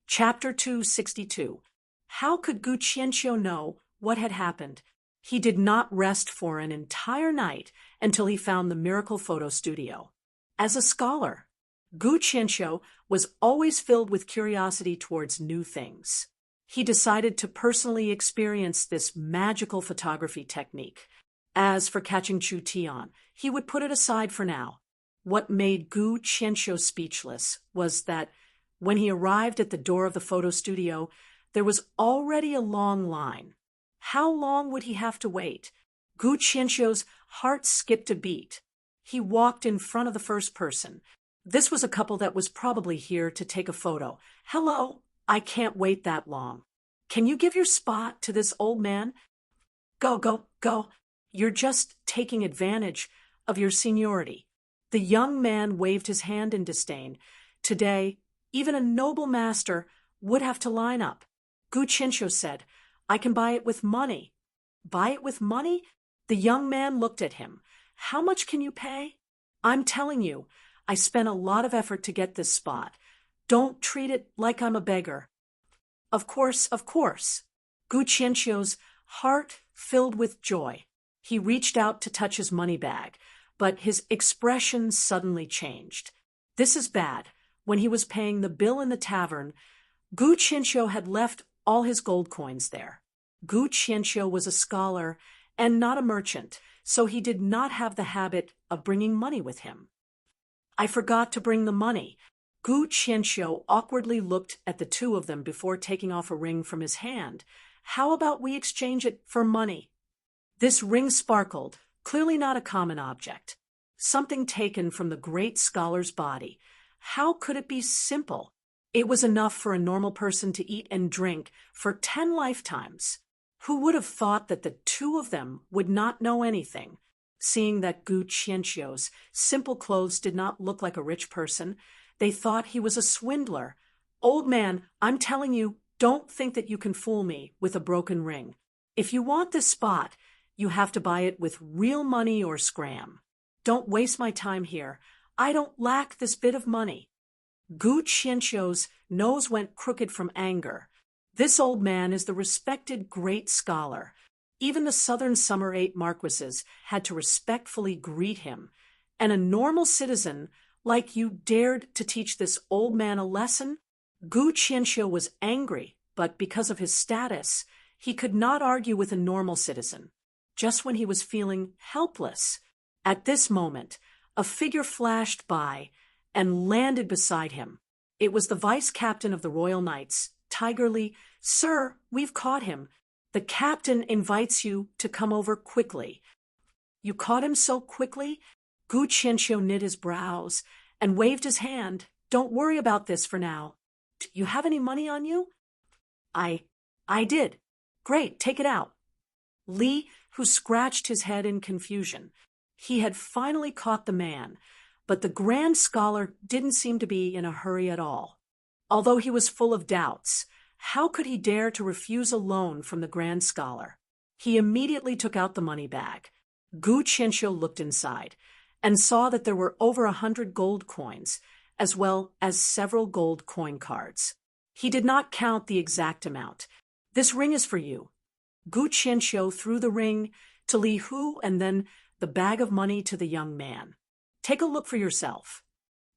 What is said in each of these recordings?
Chapter 262. How could Gu Qianqiu know what had happened? He did not rest for an entire night until he found the miracle photo studio. As a scholar, Gu Qianqiu was always filled with curiosity towards new things. He decided to personally experience this magical photography technique. As for catching Chu Tian, he would put it aside for now. What made Gu Qianqiu speechless was that when he arrived at the door of the photo studio, there was already a long line. How long would he have to wait? Gu Qianqiu's heart skipped a beat. He walked in front of the first person. This was a couple that was probably here to take a photo. "Hello, I can't wait that long. Can you give your spot to this old man?" Go, go, go. You're just taking advantage of your seniority." The young man waved his hand in disdain. Today, even a noble master would have to line up. Gu Qianqiu said, "I can buy it with money." "Buy it with money?" The young man looked at him. "How much can you pay?" "I'm telling you, I spent a lot of effort to get this spot. Don't treat it like I'm a beggar." Of course, of course." Gu Qianqiu's heart filled with joy. He reached out to touch his money bag, but his expression suddenly changed. This is bad. When he was paying the bill in the tavern, Gu Qianqiu had left all his gold coins there. Gu Qianqiu was a scholar and not a merchant, so he did not have the habit of bringing money with him. "I forgot to bring the money." Gu Qianqiu awkwardly looked at the two of them before taking off a ring from his hand. "How about we exchange it for money?" This ring sparkled, clearly not a common object. Something taken from the great scholar's body. How could it be simple? It was enough for a normal person to eat and drink for 10 lifetimes. Who would have thought that the two of them would not know anything? Seeing that Gu Qianqiu's simple clothes did not look like a rich person, they thought he was a swindler. "Old man, I'm telling you, don't think that you can fool me with a broken ring. If you want this spot, you have to buy it with real money or scram. Don't waste my time here. I don't lack this bit of money." Gu Qianqiu's nose went crooked from anger. This old man is the respected great scholar. Even the southern summer 8 marquises had to respectfully greet him. And a normal citizen like you dared to teach this old man a lesson? Gu Qianqiu was angry, but because of his status, he could not argue with a normal citizen. Just when he was feeling helpless, at this moment, a figure flashed by and landed beside him. It was the vice captain of the Royal Knights, Tiger Li. "Sir, we've caught him. The captain invites you to come over quickly." "You caught him so quickly?" Gu Qianqiu knit his brows and waved his hand. "Don't worry about this for now. Do you have any money on you?" I did." "Great, take it out." Li, who scratched his head in confusion. He had finally caught the man, but the grand scholar didn't seem to be in a hurry at all. Although he was full of doubts, how could he dare to refuse a loan from the grand scholar? He immediately took out the money bag. Gu Qianqiu looked inside and saw that there were over 100 gold coins, as well as several gold coin cards. He did not count the exact amount. "This ring is for you." Gu Qianqiu threw the ring to Li Hu and then the bag of money to the young man. "Take a look for yourself."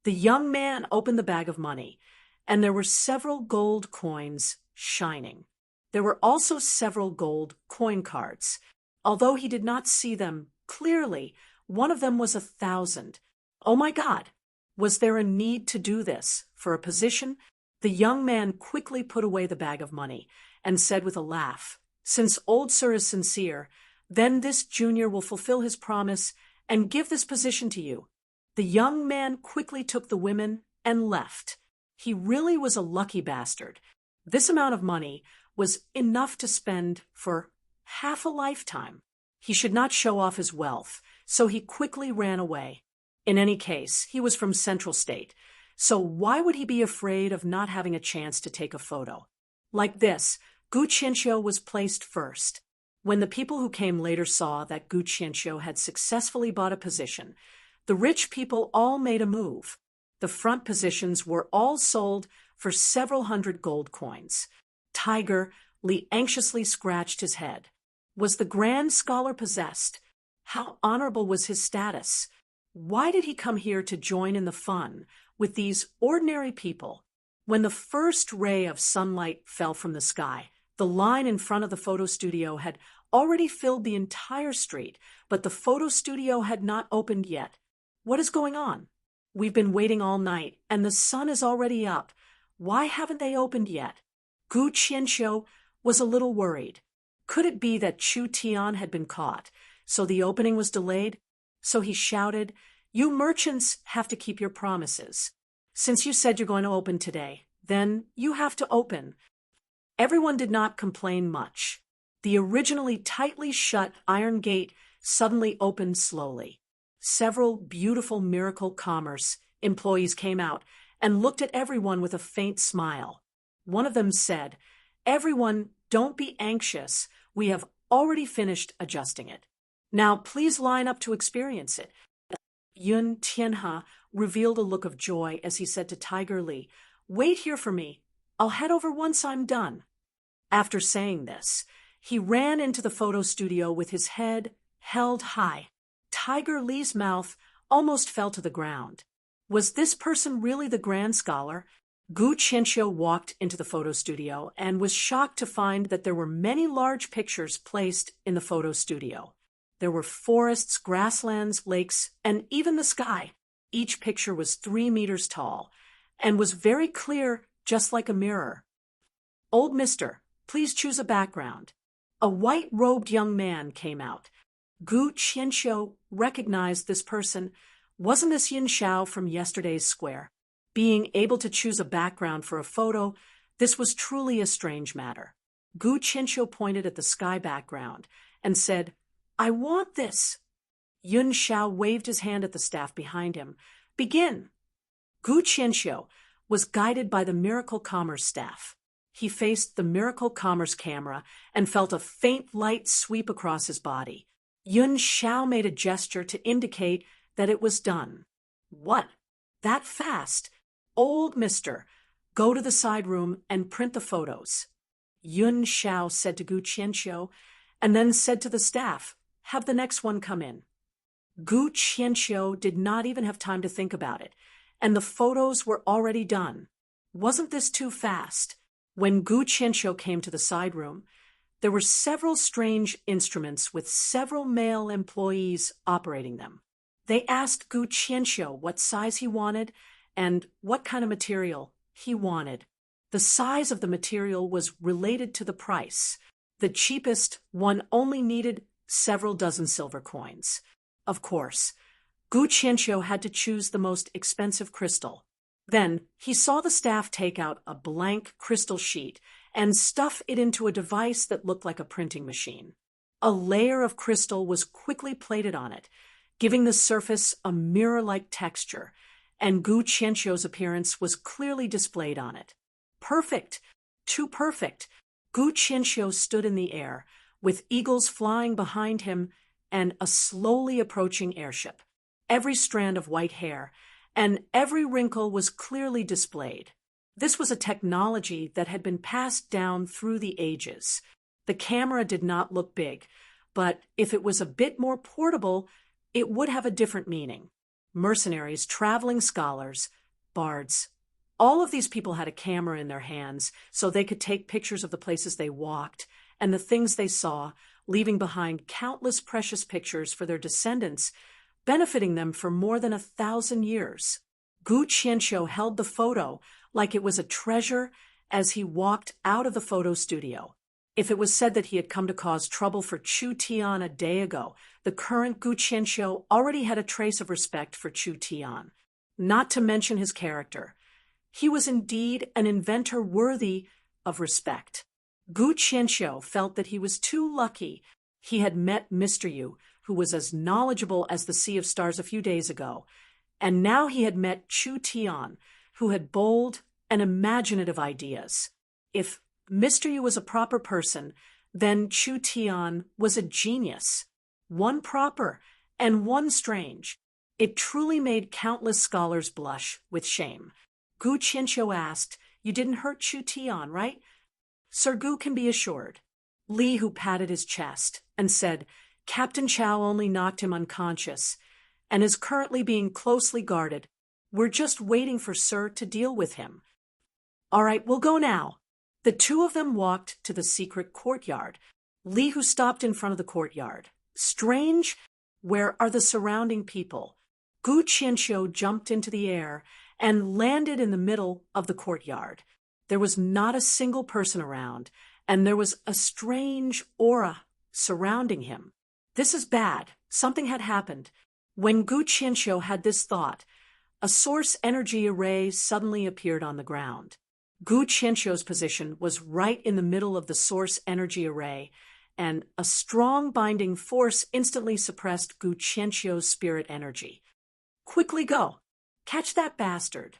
The young man opened the bag of money, and there were several gold coins shining. There were also several gold coin cards. Although he did not see them clearly, one of them was 1,000. Oh my God! Was there a need to do this for a position? The young man quickly put away the bag of money and said with a laugh, "Since old sir is sincere, then this junior will fulfill his promise and give this position to you." The young man quickly took the women and left. He really was a lucky bastard. This amount of money was enough to spend for half a lifetime. He should not show off his wealth, so he quickly ran away. In any case, he was from Central State, so why would he be afraid of not having a chance to take a photo? Like this, Gu Qianqiu was placed first. When the people who came later saw that Gu Qianqiu had successfully bought a position, the rich people all made a move. The front positions were all sold for several hundred gold coins. Tiger Li anxiously scratched his head. Was the grand scholar possessed? How honorable was his status? Why did he come here to join in the fun with these ordinary people? When the first ray of sunlight fell from the sky, the line in front of the photo studio had already filled the entire street, but the photo studio had not opened yet. What is going on? We've been waiting all night, and the sun is already up. Why haven't they opened yet? Gu Qianqiu was a little worried. Could it be that Chu Tian had been caught, so the opening was delayed? So he shouted, "You merchants have to keep your promises. Since you said you're going to open today, then you have to open." Everyone did not complain much. The originally tightly shut iron gate suddenly opened slowly. Several beautiful Miracle Commerce employees came out and looked at everyone with a faint smile. One of them said, "Everyone, don't be anxious. We have already finished adjusting it. Now please line up to experience it." Yun Tianhe revealed a look of joy as he said to Tiger Li, "Wait here for me. I'll head over once I'm done." After saying this, he ran into the photo studio with his head held high. Tiger Li's mouth almost fell to the ground. Was this person really the grand scholar? Gu Qianqiu walked into the photo studio and was shocked to find that there were many large pictures placed in the photo studio. There were forests, grasslands, lakes, and even the sky. Each picture was 3 meters tall and was very clear, just like a mirror. "Old mister, please choose a background." A white-robed young man came out. Gu Qianqiu recognized this person. Wasn't this Yin Xiao from yesterday's square? Being able to choose a background for a photo, this was truly a strange matter. Gu Qianqiu pointed at the sky background and said, "I want this." Yun Xiao waved his hand at the staff behind him. "Begin." Gu Qianqiu was guided by the Miracle Commerce staff. He faced the Miracle Commerce camera and felt a faint light sweep across his body. Yun Xiao made a gesture to indicate that it was done. "What? That fast? Old mister, go to the side room and print the photos." Yun Xiao said to Gu Qianqiu, and then said to the staff, "Have the next one come in." Gu Qianqiu did not even have time to think about it, and the photos were already done. Wasn't this too fast? When Gu Qianqiu came to the side room, there were several strange instruments with several male employees operating them. They asked Gu Qianqiu what size he wanted and what kind of material he wanted. The size of the material was related to the price. The cheapest one only needed several dozen silver coins. Of course, Gu Qianqiu had to choose the most expensive crystal. Then he saw the staff take out a blank crystal sheet and stuff it into a device that looked like a printing machine. A layer of crystal was quickly plated on it, giving the surface a mirror-like texture, and Gu Qianqiu's appearance was clearly displayed on it. Perfect! Too perfect! Gu Qianqiu stood in the air, with eagles flying behind him and a slowly approaching airship. Every strand of white hair and every wrinkle was clearly displayed. This was a technology that had been passed down through the ages. The camera did not look big, but if it was a bit more portable, it would have a different meaning. Mercenaries, traveling scholars, bards. All of these people had a camera in their hands so they could take pictures of the places they walked and the things they saw, leaving behind countless precious pictures for their descendants, benefiting them for more than 1,000 years. Gu Qianqiu held the photo like it was a treasure as he walked out of the photo studio. If it was said that he had come to cause trouble for Chu Tian a day ago, the current Gu Qianqiu already had a trace of respect for Chu Tian, not to mention his character. He was indeed an inventor worthy of respect. Gu Qianqiu felt that he was too lucky he had met Mr. Yu, who was as knowledgeable as the Sea of Stars a few days ago, and now he had met Chu Tian, who had bold and imaginative ideas. If Mr. Yu was a proper person, then Chu Tian was a genius. One proper and one strange. It truly made countless scholars blush with shame. Gu Qianqiu asked You didn't hurt Chu Tian, right? Sir Gu can be assured. Li Hu patted his chest and said, Captain Chow only knocked him unconscious and is currently being closely guarded. We're just waiting for Sir to deal with him. All right, we'll go now. The two of them walked to the secret courtyard. Li Hu stopped in front of the courtyard. Strange, where are the surrounding people? Gu Qianqiu jumped into the air and landed in the middle of the courtyard. There was not a single person around, and there was a strange aura surrounding him. This is bad. Something had happened. When Gu Qianqiu had this thought, a source energy array suddenly appeared on the ground. Gu Qianqiu's position was right in the middle of the source energy array, and a strong binding force instantly suppressed Gu Qianqiu's spirit energy. Quickly go. Catch that bastard.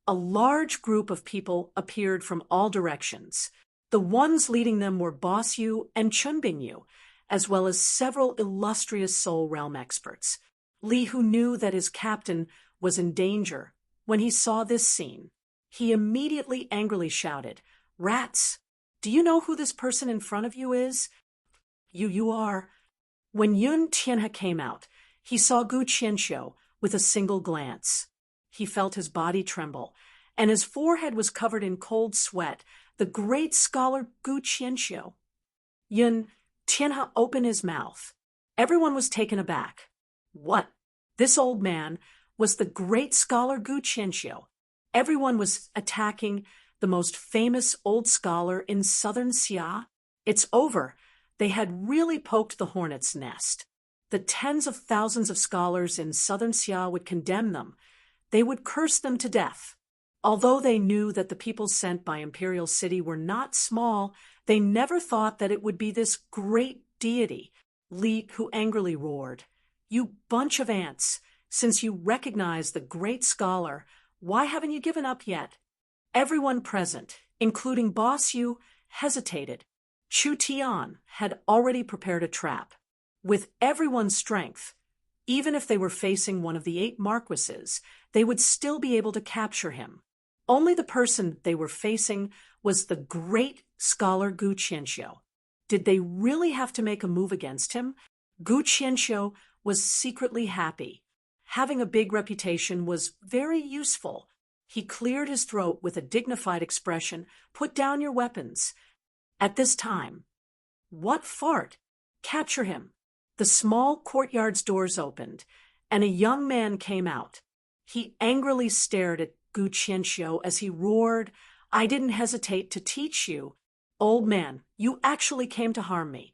A large group of people appeared from all directions. The ones leading them were Boss Yu and Chunbing Yu, as well as several illustrious Soul Realm experts. Li Hu knew that his captain was in danger when he saw this scene. He immediately angrily shouted, Rats! Do you know who this person in front of you is? You are. When Yun Tianhe came out, he saw Gu Qianqiu with a single glance. He felt his body tremble, and his forehead was covered in cold sweat. The great scholar Gu Qianqiu. Yun Tianhe opened his mouth. Everyone was taken aback. What? This old man was the great scholar Gu Qianqiu. Everyone was attacking the most famous old scholar in southern Xia. It's over. They had really poked the hornet's nest. The tens of thousands of scholars in southern Xia would condemn them. They would curse them to death. Although they knew that the people sent by Imperial City were not small, they never thought that it would be this great deity. Li Hu angrily roared, You bunch of ants! Since you recognize the great scholar, why haven't you given up yet? Everyone present, including Boss Yu, hesitated. Chu Tian had already prepared a trap. With everyone's strength, even if they were facing one of the 8 marquises, they would still be able to capture him. Only the person they were facing was the great scholar Gu Qianqiu. Did they really have to make a move against him? Gu Qianqiu was secretly happy. Having a big reputation was very useful. He cleared his throat with a dignified expression. Put down your weapons. At this time, what fart? Capture him. The small courtyard's doors opened, and a young man came out. He angrily stared at Gu Qianqiu as he roared, I didn't hesitate to teach you. Old man, you actually came to harm me.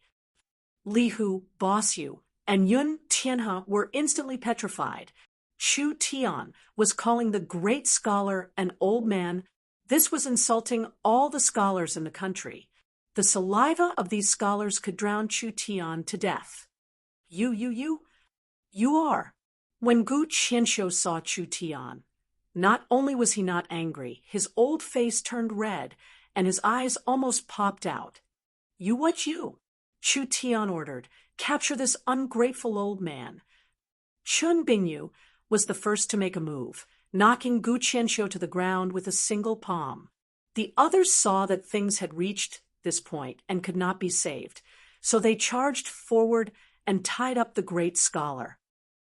Li Hu, Boss Yu, and Yun Tianhe were instantly petrified. Chu Tian was calling the great scholar an old man. This was insulting all the scholars in the country. The saliva of these scholars could drown Chu Tian to death. You are. When Gu Qianqiu saw Chu Tian, not only was he not angry, his old face turned red, and his eyes almost popped out. You what you? Chu Tian ordered, capture this ungrateful old man. Chun Bingyu was the first to make a move, knocking Gu Qianqiu to the ground with a single palm. The others saw that things had reached this point and could not be saved, so they charged forward and tied up the great scholar.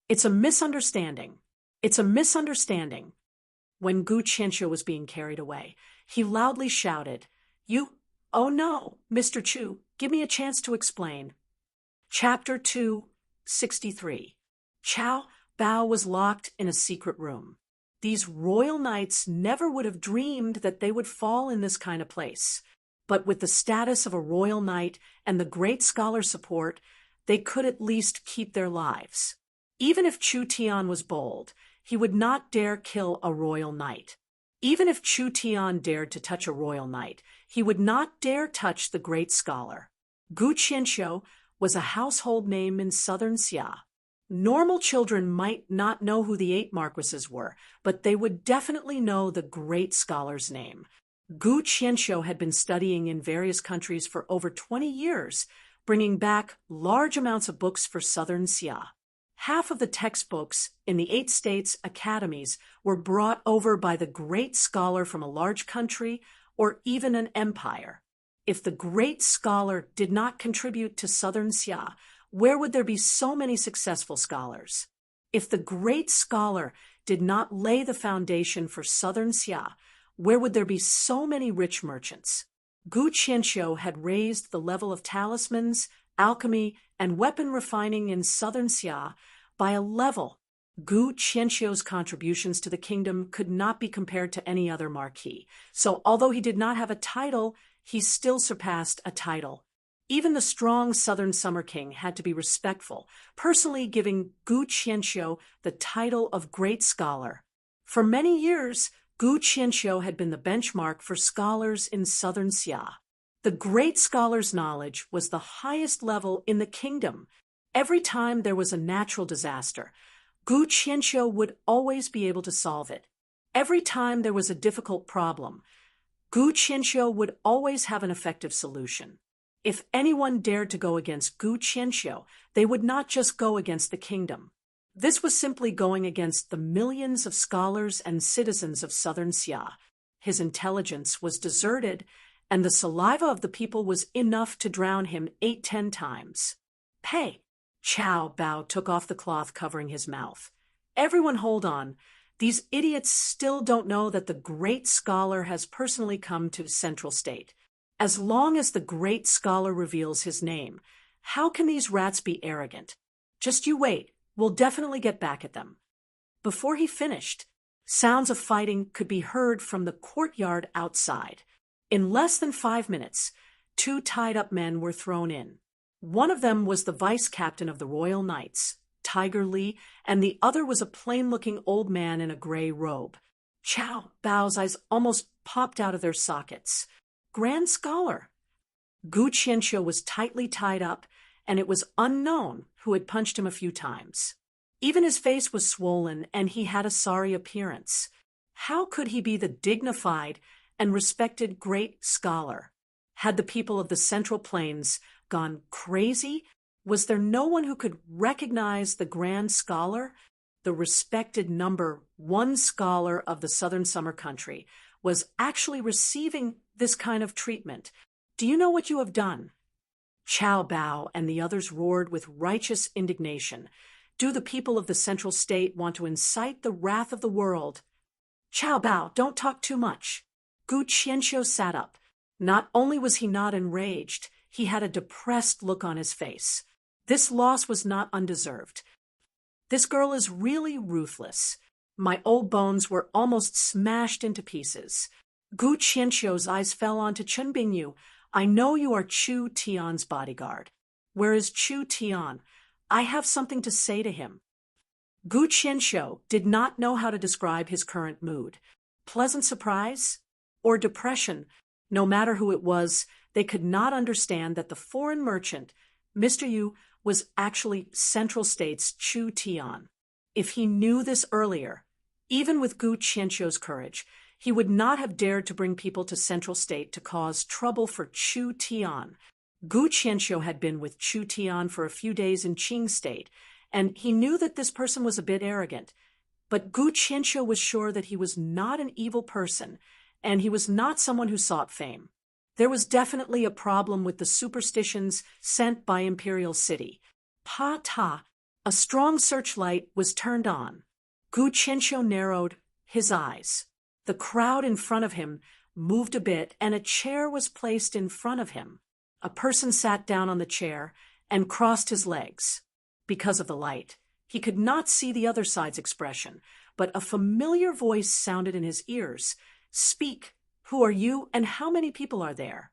It's a misunderstanding. It's a misunderstanding. When Gu Qianqiu was being carried away, he loudly shouted, Oh no, Mr. Chu, give me a chance to explain. Chapter 263. Chow Bao was locked in a secret room. These royal knights never would have dreamed that they would fall in this kind of place. But with the status of a royal knight and the great scholar's support, they could at least keep their lives. Even if Chu Tian was bold, he would not dare kill a royal knight. Even if Chu Tian dared to touch a royal knight, he would not dare touch the great scholar. Gu Qianqiu was a household name in southern Xia. Normal children might not know who the 8 marquises were, but they would definitely know the great scholar's name. Gu Qianqiu had been studying in various countries for over 20 years, bringing back large amounts of books for southern Xia. Half of the textbooks in the 8 states' academies were brought over by the great scholar from a large country or even an empire. If the great scholar did not contribute to Southern Xia, where would there be so many successful scholars? If the great scholar did not lay the foundation for Southern Xia, where would there be so many rich merchants? Gu Qianqiu had raised the level of talismans, alchemy, and weapon refining in Southern Xia by a level. Gu Qianqiu's contributions to the kingdom could not be compared to any other marquis, so although he did not have a title, he still surpassed a title. Even the strong southern summer king had to be respectful, personally giving Gu Qianqiu the title of great scholar. For many years, Gu Qianqiu had been the benchmark for scholars in southern Xia. The great scholar's knowledge was the highest level in the kingdom. Every time there was a natural disaster, Gu Qianqiu would always be able to solve it. Every time there was a difficult problem, Gu Qianqiu would always have an effective solution. If anyone dared to go against Gu Qianqiu, they would not just go against the kingdom. This was simply going against the millions of scholars and citizens of southern Xia. His intelligence was deserted, and the saliva of the people was enough to drown him 8-10 times. Hey! Qiao Bao took off the cloth covering his mouth. Everyone hold on. These idiots still don't know that the great scholar has personally come to Central State. As long as the great scholar reveals his name, how can these rats be arrogant? Just you wait, we'll definitely get back at them. Before he finished, sounds of fighting could be heard from the courtyard outside. In less than 5 minutes, 2 tied-up men were thrown in. One of them was the vice-captain of the Royal Knights, Tiger Li, and the other was a plain-looking old man in a gray robe. Qiao Bao's eyes almost popped out of their sockets. Grand Scholar! Gu Qianqiu was tightly tied up, and it was unknown who had punched him a few times. Even his face was swollen, and he had a sorry appearance. How could he be the dignified and respected great scholar? Had the people of the Central Plains gone crazy? Was there no one who could recognize the grand scholar? The respected number 1 scholar of the southern summer country was actually receiving this kind of treatment. Do you know what you have done? Qiao Bao and the others roared with righteous indignation. Do the people of the Central State want to incite the wrath of the world? Qiao Bao, don't talk too much. Gu Qianqiu sat up. Not only was he not enraged, he had a depressed look on his face. This loss was not undeserved. This girl is really ruthless. My old bones were almost smashed into pieces. Gu Qianqiu's eyes fell onto Chen Bingyu. I know you are Chu Tian's bodyguard. Where is Chu Tian? I have something to say to him. Gu Qianqiu did not know how to describe his current mood. Pleasant surprise? Or depression? No matter who it was, they could not understand that the foreign merchant, Mr. Yu, was actually Central State's Chu Tian. If he knew this earlier, even with Gu Qianqiu's courage, he would not have dared to bring people to Central State to cause trouble for Chu Tian. Gu Qianqiu had been with Chu Tian for a few days in Qing State, and he knew that this person was a bit arrogant. But Gu Qianqiu was sure that he was not an evil person, and he was not someone who sought fame. There was definitely a problem with the superstitions sent by Imperial City. Pa-ta, a strong searchlight was turned on. Gu Qianqiu narrowed his eyes. The crowd in front of him moved a bit, and a chair was placed in front of him. A person sat down on the chair and crossed his legs. Because of the light, he could not see the other side's expression, but a familiar voice sounded in his ears. Speak. Who are you, and how many people are there?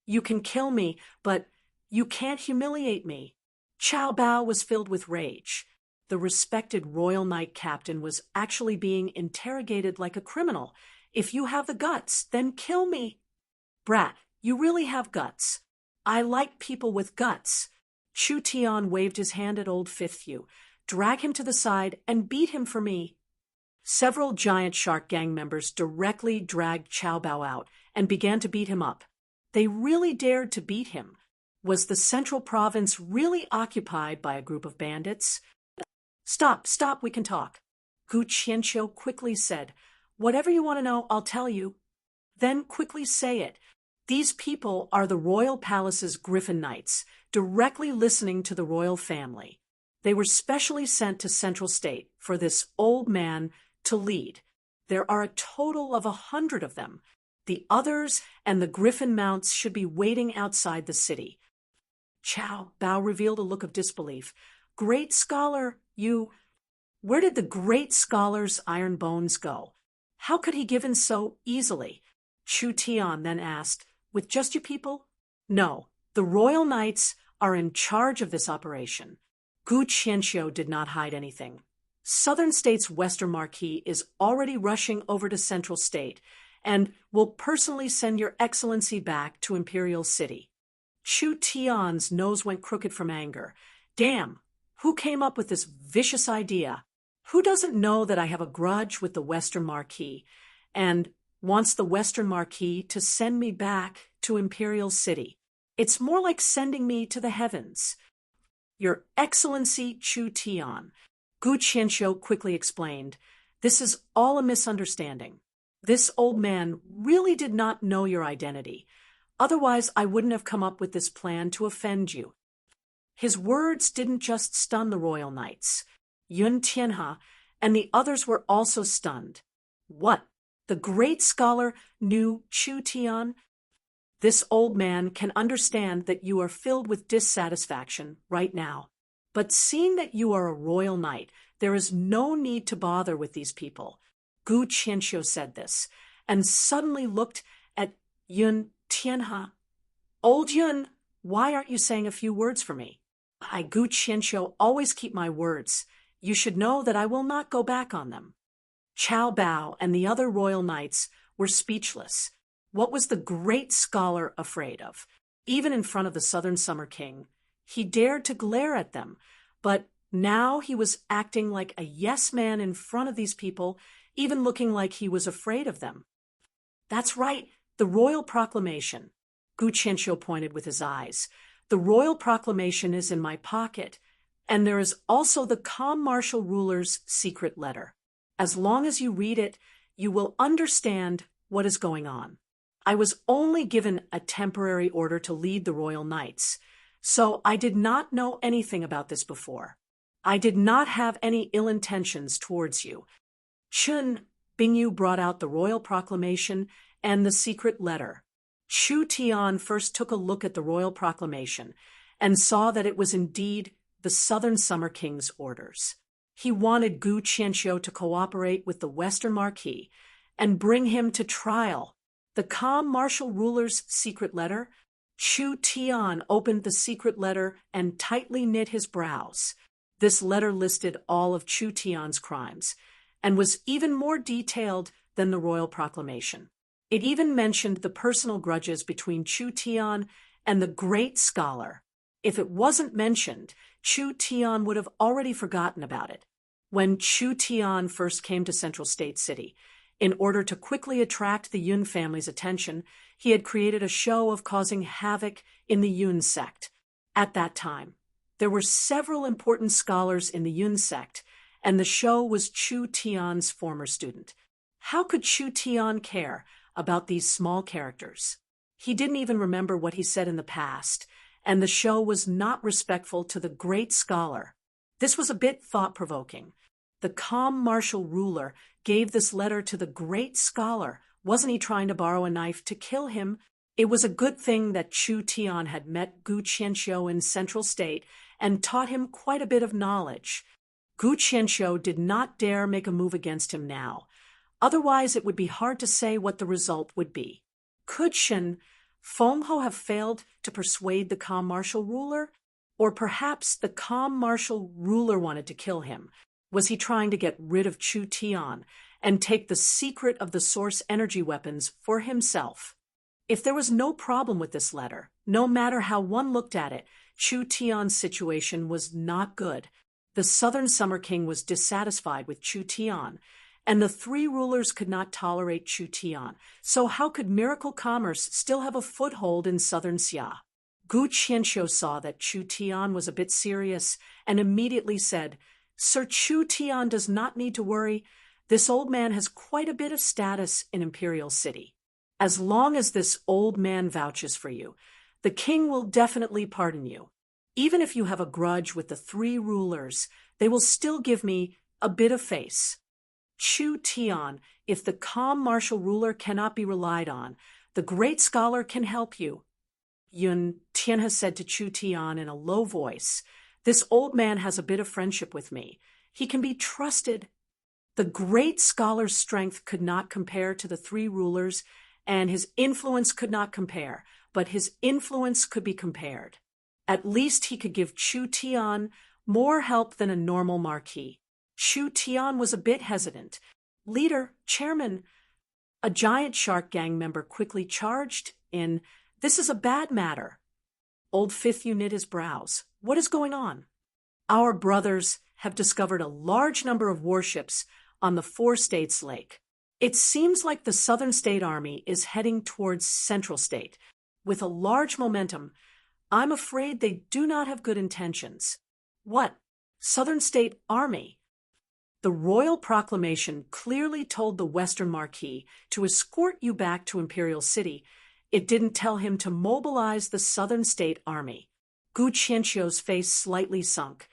You can kill me, but you can't humiliate me. Qiao Bao was filled with rage. The respected Royal Knight captain was actually being interrogated like a criminal. If you have the guts, then kill me. Brat, you really have guts. I like people with guts. Chu Tian waved his hand at old Fifth Yu. Drag him to the side and beat him for me. Several giant shark gang members directly dragged Qiao Bao out and began to beat him up. They really dared to beat him. Was the central province really occupied by a group of bandits? Stop, we can talk. Gu Qianqiu quickly said, whatever you want to know, I'll tell you. Then quickly say it. These people are the royal palace's Griffin Knights, directly listening to the royal family. They were specially sent to Central State for this old man to lead. There are a total of 100 of them. The others and the Griffin mounts should be waiting outside the city. Chow Bao revealed a look of disbelief. Great scholar, you... Where did the great scholar's iron bones go? How could he give in so easily? Chu Tian then asked, with just you people? No, the royal knights are in charge of this operation. Gu Qianqiu did not hide anything. Southern State's Western Marquis is already rushing over to Central State and will personally send your excellency back to Imperial City. Chu Tian's nose went crooked from anger. Damn, who came up with this vicious idea? Who doesn't know that I have a grudge with the Western Marquis and wants the Western Marquis to send me back to Imperial City? It's more like sending me to the heavens. Your Excellency Chu Tian, Gu Qianqiu quickly explained, this is all a misunderstanding. This old man really did not know your identity. Otherwise, I wouldn't have come up with this plan to offend you. His words didn't just stun the royal knights. Yun Tianhe and the others were also stunned. What? The great scholar knew Chu Tian? This old man can understand that you are filled with dissatisfaction right now. But seeing that you are a royal knight, there is no need to bother with these people. Gu Qianqiu said this, and suddenly looked at Yun Tianhe. Old Yun, why aren't you saying a few words for me? I, Gu Qianqiu, always keep my words. You should know that I will not go back on them. Chow Bao and the other royal knights were speechless. What was the great scholar afraid of? Even in front of the Southern Summer King, he dared to glare at them, but now he was acting like a yes man in front of these people, even looking like he was afraid of them. That's right, the royal proclamation. Gu Qianqiu pointed with his eyes. The royal proclamation is in my pocket, and there is also the calm martial ruler's secret letter. As long as you read it, you will understand what is going on. I was only given a temporary order to lead the royal knights, so I did not know anything about this before. I did not have any ill intentions towards you. Chun Bingyu brought out the royal proclamation and the secret letter. Chu Tian first took a look at the royal proclamation and saw that it was indeed the Southern Summer King's orders. He wanted Gu Qianqiu to cooperate with the Western Marquis and bring him to trial. The calm martial ruler's secret letter? Chu Tian opened the secret letter and tightly knit his brows. This letter listed all of Chu Tian's crimes and was even more detailed than the royal proclamation. It even mentioned the personal grudges between Chu Tian and the great scholar. If it wasn't mentioned, Chu Tian would have already forgotten about it. When Chu Tian first came to Central State City, in order to quickly attract the Yun family's attention, he had created a show of causing havoc in the Yun sect. At that time, there were several important scholars in the Yun sect, and the show was Chu Tian's former student. How could Chu Tian care about these small characters? He didn't even remember what he said in the past, and the show was not respectful to the great scholar. This was a bit thought-provoking. The calm martial ruler gave this letter to the great scholar. Wasn't he trying to borrow a knife to kill him? It was a good thing that Chu Tian had met Gu Qianqiu in Central State and taught him quite a bit of knowledge. Gu Qianqiu did not dare make a move against him now. Otherwise, it would be hard to say what the result would be. Could Shen Fengho have failed to persuade the calm martial ruler? Or perhaps the calm martial ruler wanted to kill him. Was he trying to get rid of Chu Tian and take the secret of the source energy weapons for himself? If there was no problem with this letter, no matter how one looked at it, Chu Tian's situation was not good. The Southern Summer King was dissatisfied with Chu Tian, and the three rulers could not tolerate Chu Tian. So how could miracle commerce still have a foothold in Southern Xia? Gu Qianqiu saw that Chu Tian was a bit serious and immediately said, Sir Chu Tian does not need to worry. This old man has quite a bit of status in Imperial City. As long as this old man vouches for you, the king will definitely pardon you. Even if you have a grudge with the three rulers, they will still give me a bit of face. Chu Tian, if the calm martial ruler cannot be relied on, the great scholar can help you. Yun Tian has said to Chu Tian in a low voice, "This old man has a bit of friendship with me. He can be trusted." The great scholar's strength could not compare to the three rulers, and his influence could not compare, but his influence could be compared. At least he could give Chu Tian more help than a normal marquis. Chu Tian was a bit hesitant. "Leader, chairman," a giant shark gang member quickly charged in. "This is a bad matter." Old Fifth knit his brows. "What is going on?" "Our brothers have discovered a large number of warships on the Four States Lake. It seems like the Southern State Army is heading towards Central State with a large momentum. I'm afraid they do not have good intentions." "What? Southern State Army?" "The royal proclamation clearly told the Western Marquis to escort you back to Imperial City. It didn't tell him to mobilize the Southern State Army." Gu Qianqiu's face slightly sunk.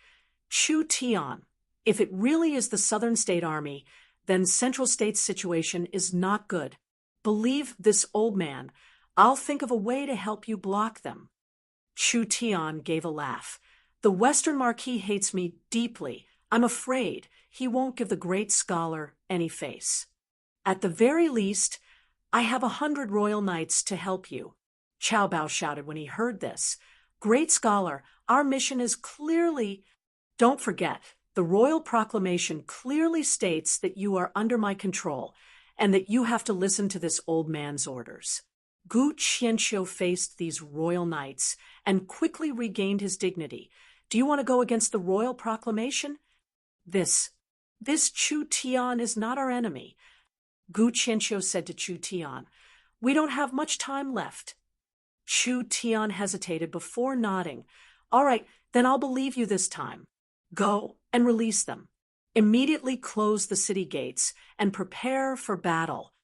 "Chu Tian, if it really is the Southern State Army, then Central State's situation is not good. Believe this old man. I'll think of a way to help you block them." Chu Tian gave a laugh. "The Western Marquis hates me deeply. I'm afraid he won't give the great scholar any face. At the very least, I have 100 royal knights to help you." Qiao Bao shouted when he heard this. "Great scholar, our mission is clearly—" "Don't forget, the royal proclamation clearly states that you are under my control and that you have to listen to this old man's orders." Gu Qianqiu faced these royal knights and quickly regained his dignity. "Do you want to go against the royal proclamation? This Chu Tian is not our enemy." Gu Qianqiu said to Chu Tian, "We don't have much time left." Chu Tian hesitated before nodding. "All right, then I'll believe you this time. Go and release them. Immediately close the city gates and prepare for battle."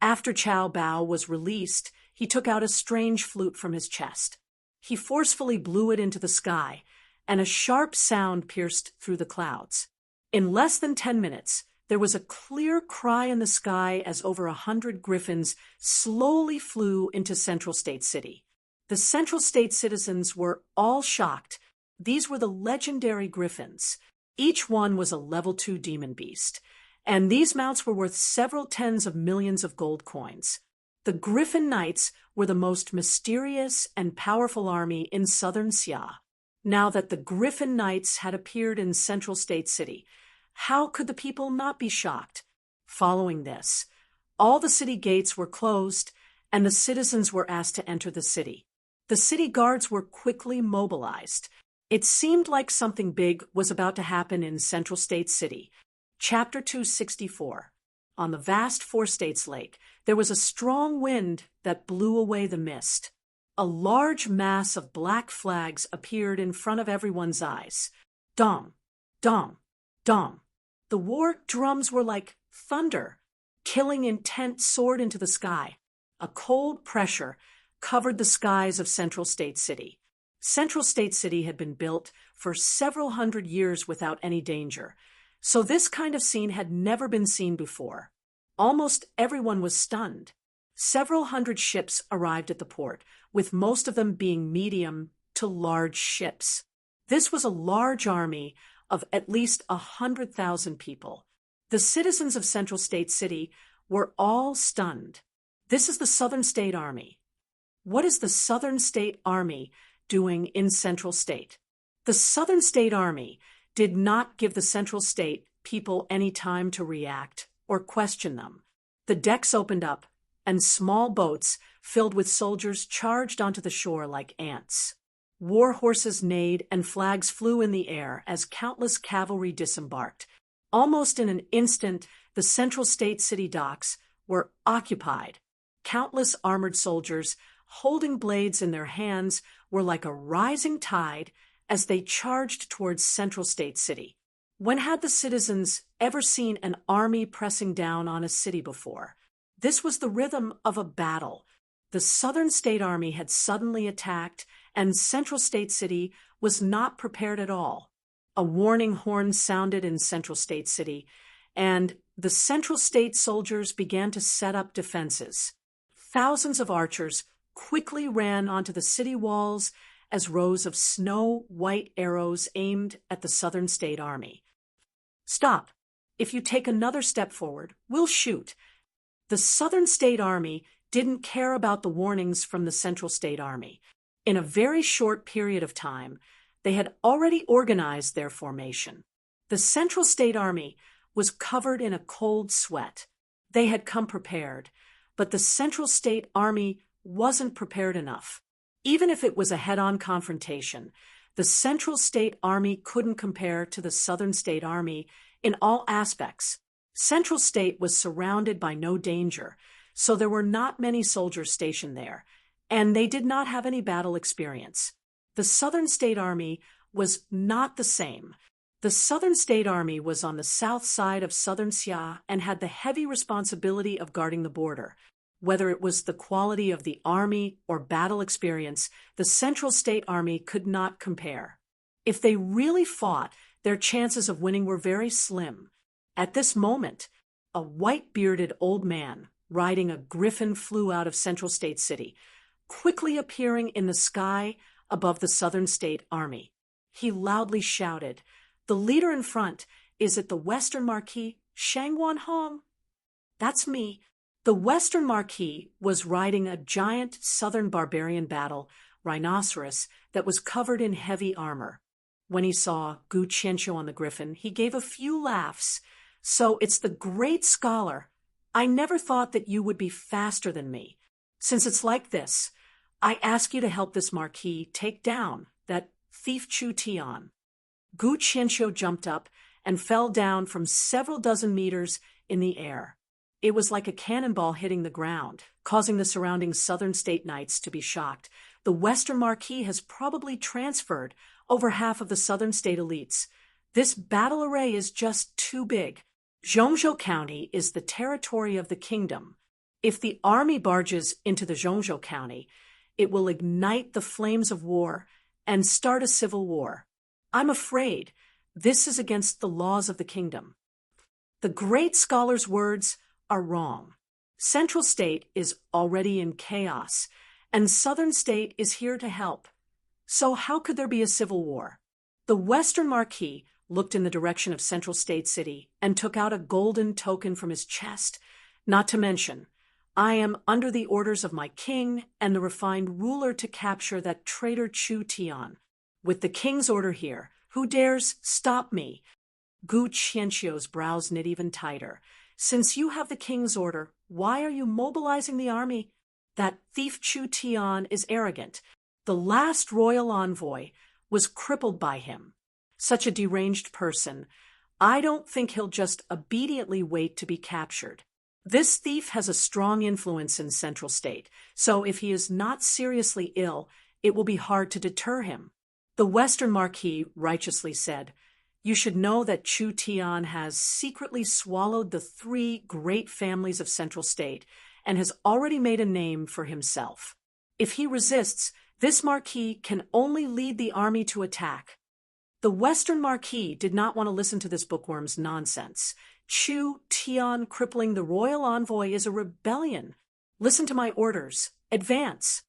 After Qiao Bao was released, he took out a strange flute from his chest. He forcefully blew it into the sky, and a sharp sound pierced through the clouds. In less than 10 minutes, there was a clear cry in the sky as over 100 griffins slowly flew into Central State City. The Central State citizens were all shocked. These were the legendary griffins. Each one was a level 2 demon beast, and these mounts were worth several tens of millions of gold coins. The Griffin Knights were the most mysterious and powerful army in southern Xia. Now that the Griffin Knights had appeared in Central State City, how could the people not be shocked? Following this, all the city gates were closed, and the citizens were asked to enter the city. The city guards were quickly mobilized. It seemed like something big was about to happen in Central State City. Chapter 264. On the vast Four States Lake, there was a strong wind that blew away the mist. A large mass of black flags appeared in front of everyone's eyes. Dong, dong, dong. The war drums were like thunder. Killing intent soared into the sky. A cold pressure covered the skies of Central State City. Central State City had been built for several hundred years without any danger, so this kind of scene had never been seen before. Almost everyone was stunned. Several hundred ships arrived at the port, with most of them being medium to large ships. This was a large army of at least 100,000 people. The citizens of Central State City were all stunned. This is the Southern State Army. What is the Southern State Army doing in Central State? The Southern State Army did not give the Central State people any time to react or question them. The decks opened up, and small boats filled with soldiers charged onto the shore like ants. War horses neighed and flags flew in the air as countless cavalry disembarked. Almost in an instant, the Central State City docks were occupied. Countless armored soldiers, holding blades in their hands, were like a rising tide as they charged towards Central State City. When had the citizens ever seen an army pressing down on a city before? This was the rhythm of a battle. The Southern State Army had suddenly attacked, and Central State City was not prepared at all. A warning horn sounded in Central State City, and the Central State soldiers began to set up defenses. Thousands of archers quickly ran onto the city walls as rows of snow-white arrows aimed at the Southern State Army. "Stop. If you take another step forward, we'll shoot." The Southern State Army didn't care about the warnings from the Central State Army. In a very short period of time, they had already organized their formation. The Central State Army was covered in a cold sweat. They had come prepared, but the Central State Army wasn't prepared enough. Even if it was a head-on confrontation, the Central State Army couldn't compare to the Southern State Army in all aspects. Central State was surrounded by no danger, so there were not many soldiers stationed there, and they did not have any battle experience. The Southern State Army was not the same. The Southern State Army was on the south side of Southern Xia and had the heavy responsibility of guarding the border. Whether it was the quality of the army or battle experience, the Central State Army could not compare. If they really fought, their chances of winning were very slim. At this moment, a white-bearded old man riding a griffin flew out of Central State City, quickly appearing in the sky above the Southern State Army. He loudly shouted, "The leader in front, is it the Western Marquis, Shangwan Hong?" "That's me." The Western Marquis was riding a giant southern barbarian battle rhinoceros that was covered in heavy armor. When he saw Gu Qianqiu on the griffin, he gave a few laughs. "So it's the great scholar. I never thought that you would be faster than me. Since it's like this, I ask you to help this Marquis take down that thief Chu Tian." Gu Qianqiu jumped up and fell down from several dozen meters in the air. It was like a cannonball hitting the ground, causing the surrounding Southern State Knights to be shocked. The Western Marquis has probably transferred over half of the Southern State elites. This battle array is just too big. Zhongzhou County is the territory of the kingdom. If the army barges into the Zhongzhou County, it will ignite the flames of war and start a civil war. I'm afraid this is against the laws of the kingdom. The great scholar's words are wrong. Central State is already in chaos, and Southern State is here to help. So how could there be a civil war? The Western Marquis looked in the direction of Central State City and took out a golden token from his chest. "Not to mention, I am under the orders of my king and the refined ruler to capture that traitor Chu Tian. With the king's order here, who dares stop me?" Gu Qianqiu's brows knit even tighter. "Since you have the king's order, why are you mobilizing the army? That thief Chu Tian is arrogant. The last royal envoy was crippled by him. Such a deranged person. I don't think he'll just obediently wait to be captured. This thief has a strong influence in Central State, so if he is not seriously ill, it will be hard to deter him." The Western Marquis righteously said, "You should know that Chu Tian has secretly swallowed the 3 great families of Central State and has already made a name for himself. If he resists, this Marquis can only lead the army to attack." The Western Marquis did not want to listen to this bookworm's nonsense. Chu Tian crippling the royal envoy is a rebellion. Listen to my orders. Advance.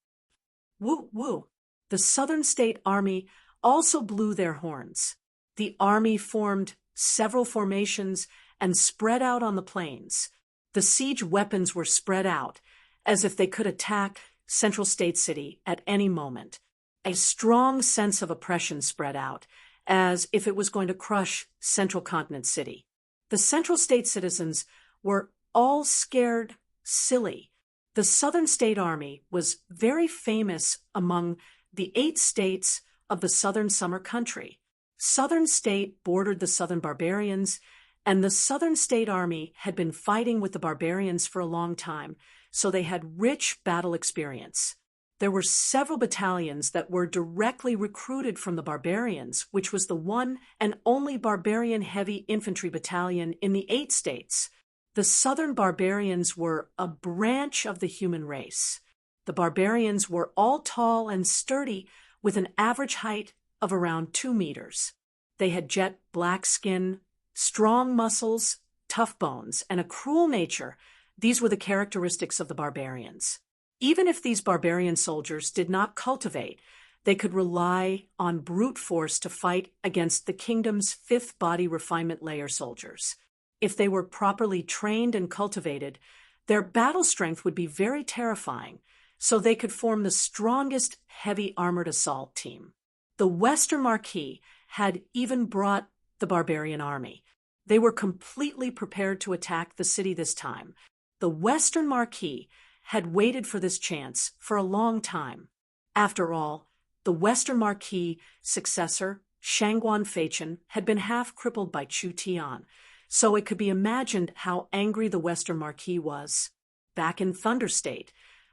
Woo, woo. The Southern State Army also blew their horns. The army formed several formations and spread out on the plains. The siege weapons were spread out, as if they could attack Central State City at any moment. A strong sense of oppression spread out, as if it was going to crush Central Continent City. The Central State citizens were all scared silly. The Southern State Army was very famous among the 8 states of the Southern Summer Country. Southern State bordered the Southern Barbarians, and the Southern State Army had been fighting with the barbarians for a long time, so they had rich battle experience. There were several battalions that were directly recruited from the barbarians, which was the one and only barbarian heavy infantry battalion in the 8 states. The southern barbarians were a branch of the human race. The barbarians were all tall and sturdy, with an average height of around 2 meters. They had jet black skin, strong muscles, tough bones, and a cruel nature. These were the characteristics of the barbarians. Even if these barbarian soldiers did not cultivate, they could rely on brute force to fight against the kingdom's 5th body refinement layer soldiers. If they were properly trained and cultivated, their battle strength would be very terrifying, so they could form the strongest heavy armored assault team. The Western Marquis had even brought the barbarian army. They were completely prepared to attack the city this time. The Western Marquis had waited for this chance for a long time. After all, the Western Marquis' successor, Shangguan Feichen, had been half crippled by Chu Tian, so it could be imagined how angry the Western Marquis was. Back in Thunder State,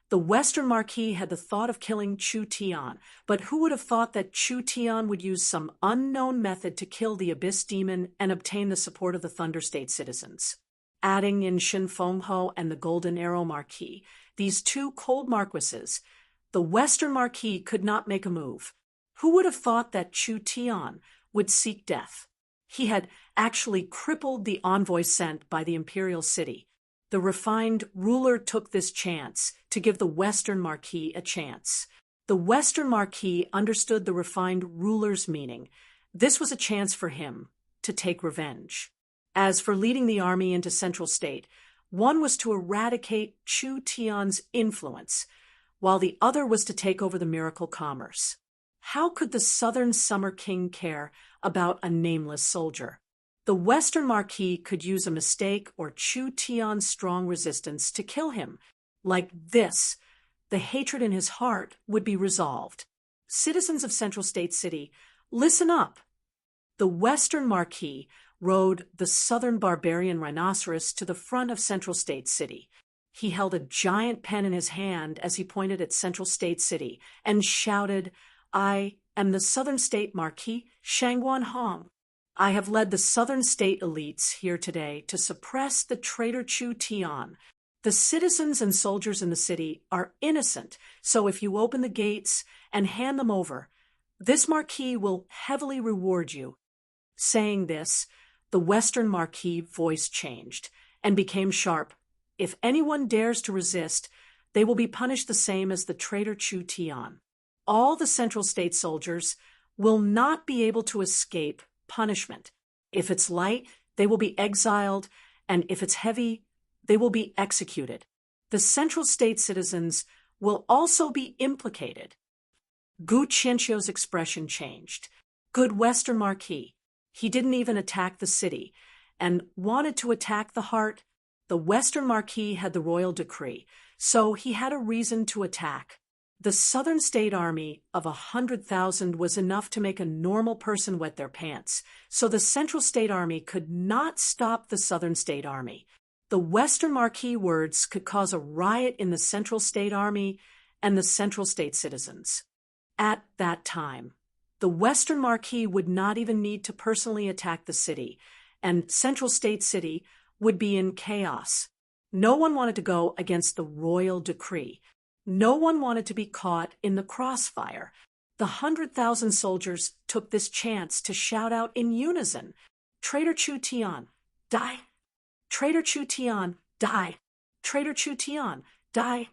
the Western Marquis had the thought of killing Chu Tian, but who would have thought that Chu Tian would use some unknown method to kill the Abyss Demon and obtain the support of the Thunder State citizens? Adding in Shin Fengho and the Golden Arrow Marquis, these 2 cold marquises, the Western Marquis could not make a move. Who would have thought that Chu Tian would seek death? He had actually crippled the envoy sent by the imperial city. The refined ruler took this chance to give the Western Marquis a chance. The Western Marquis understood the refined ruler's meaning. This was a chance for him to take revenge. As for leading the army into Central State, one was to eradicate Chu Tian's influence, while the other was to take over the miracle commerce. How could the Southern Summer King care about a nameless soldier? The Western Marquis could use a mistake or Chu Tian's strong resistance to kill him. Like this, the hatred in his heart would be resolved. Citizens of Central State City, listen up. The Western Marquis rode the southern barbarian rhinoceros to the front of Central State City. He held a giant pen in his hand as he pointed at Central State City and shouted, "I am the Southern State Marquis Shangguan Hong. I have led the Southern State elites here today to suppress the traitor Chu Tian. The citizens and soldiers in the city are innocent, so if you open the gates and hand them over, this Marquis will heavily reward you." Saying this, the Western Marquis' voice changed and became sharp. If anyone dares to resist, they will be punished the same as the traitor Chu Tian. All the Central State soldiers will not be able to escape punishment. If it's light, they will be exiled, and if it's heavy, they will be executed. The Central State citizens will also be implicated. Gu Qianqiu's expression changed. Good Western Marquis. He didn't even attack the city, and wanted to attack the heart. The Western Marquis had the royal decree, so he had a reason to attack. The Southern State Army of 100,000 was enough to make a normal person wet their pants, so the Central State Army could not stop the Southern State Army. The Western Marquis words could cause a riot in the Central State Army and the Central State citizens. At that time, the Western Marquis would not even need to personally attack the city, and Central State City would be in chaos. No one wanted to go against the royal decree. No one wanted to be caught in the crossfire. The 100,000 soldiers took this chance to shout out in unison, "Traitor Chu Tian, die! Traitor Chu Tian, die! Traitor Chu Tian, die!"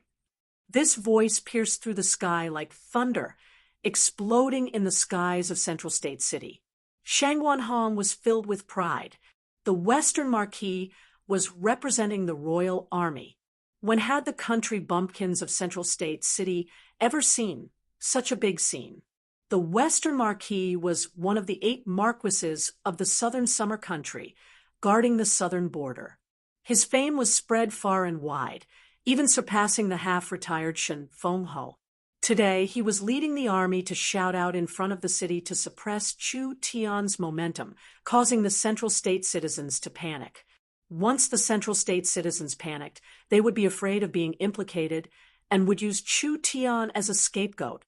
This voice pierced through the sky like thunder, exploding in the skies of Central State City. Shangguan Hong was filled with pride. The Western Marquis was representing the royal army. When had the country bumpkins of Central State City ever seen such a big scene? The Western Marquis was one of the 8 marquises of the Southern Summer Country, guarding the southern border. His fame was spread far and wide, even surpassing the half-retired Shen Fengho. Today, he was leading the army to shout out in front of the city to suppress Chu Tian's momentum, causing the Central State citizens to panic. Once the Central State citizens panicked, they would be afraid of being implicated, and would use Chu Tian as a scapegoat.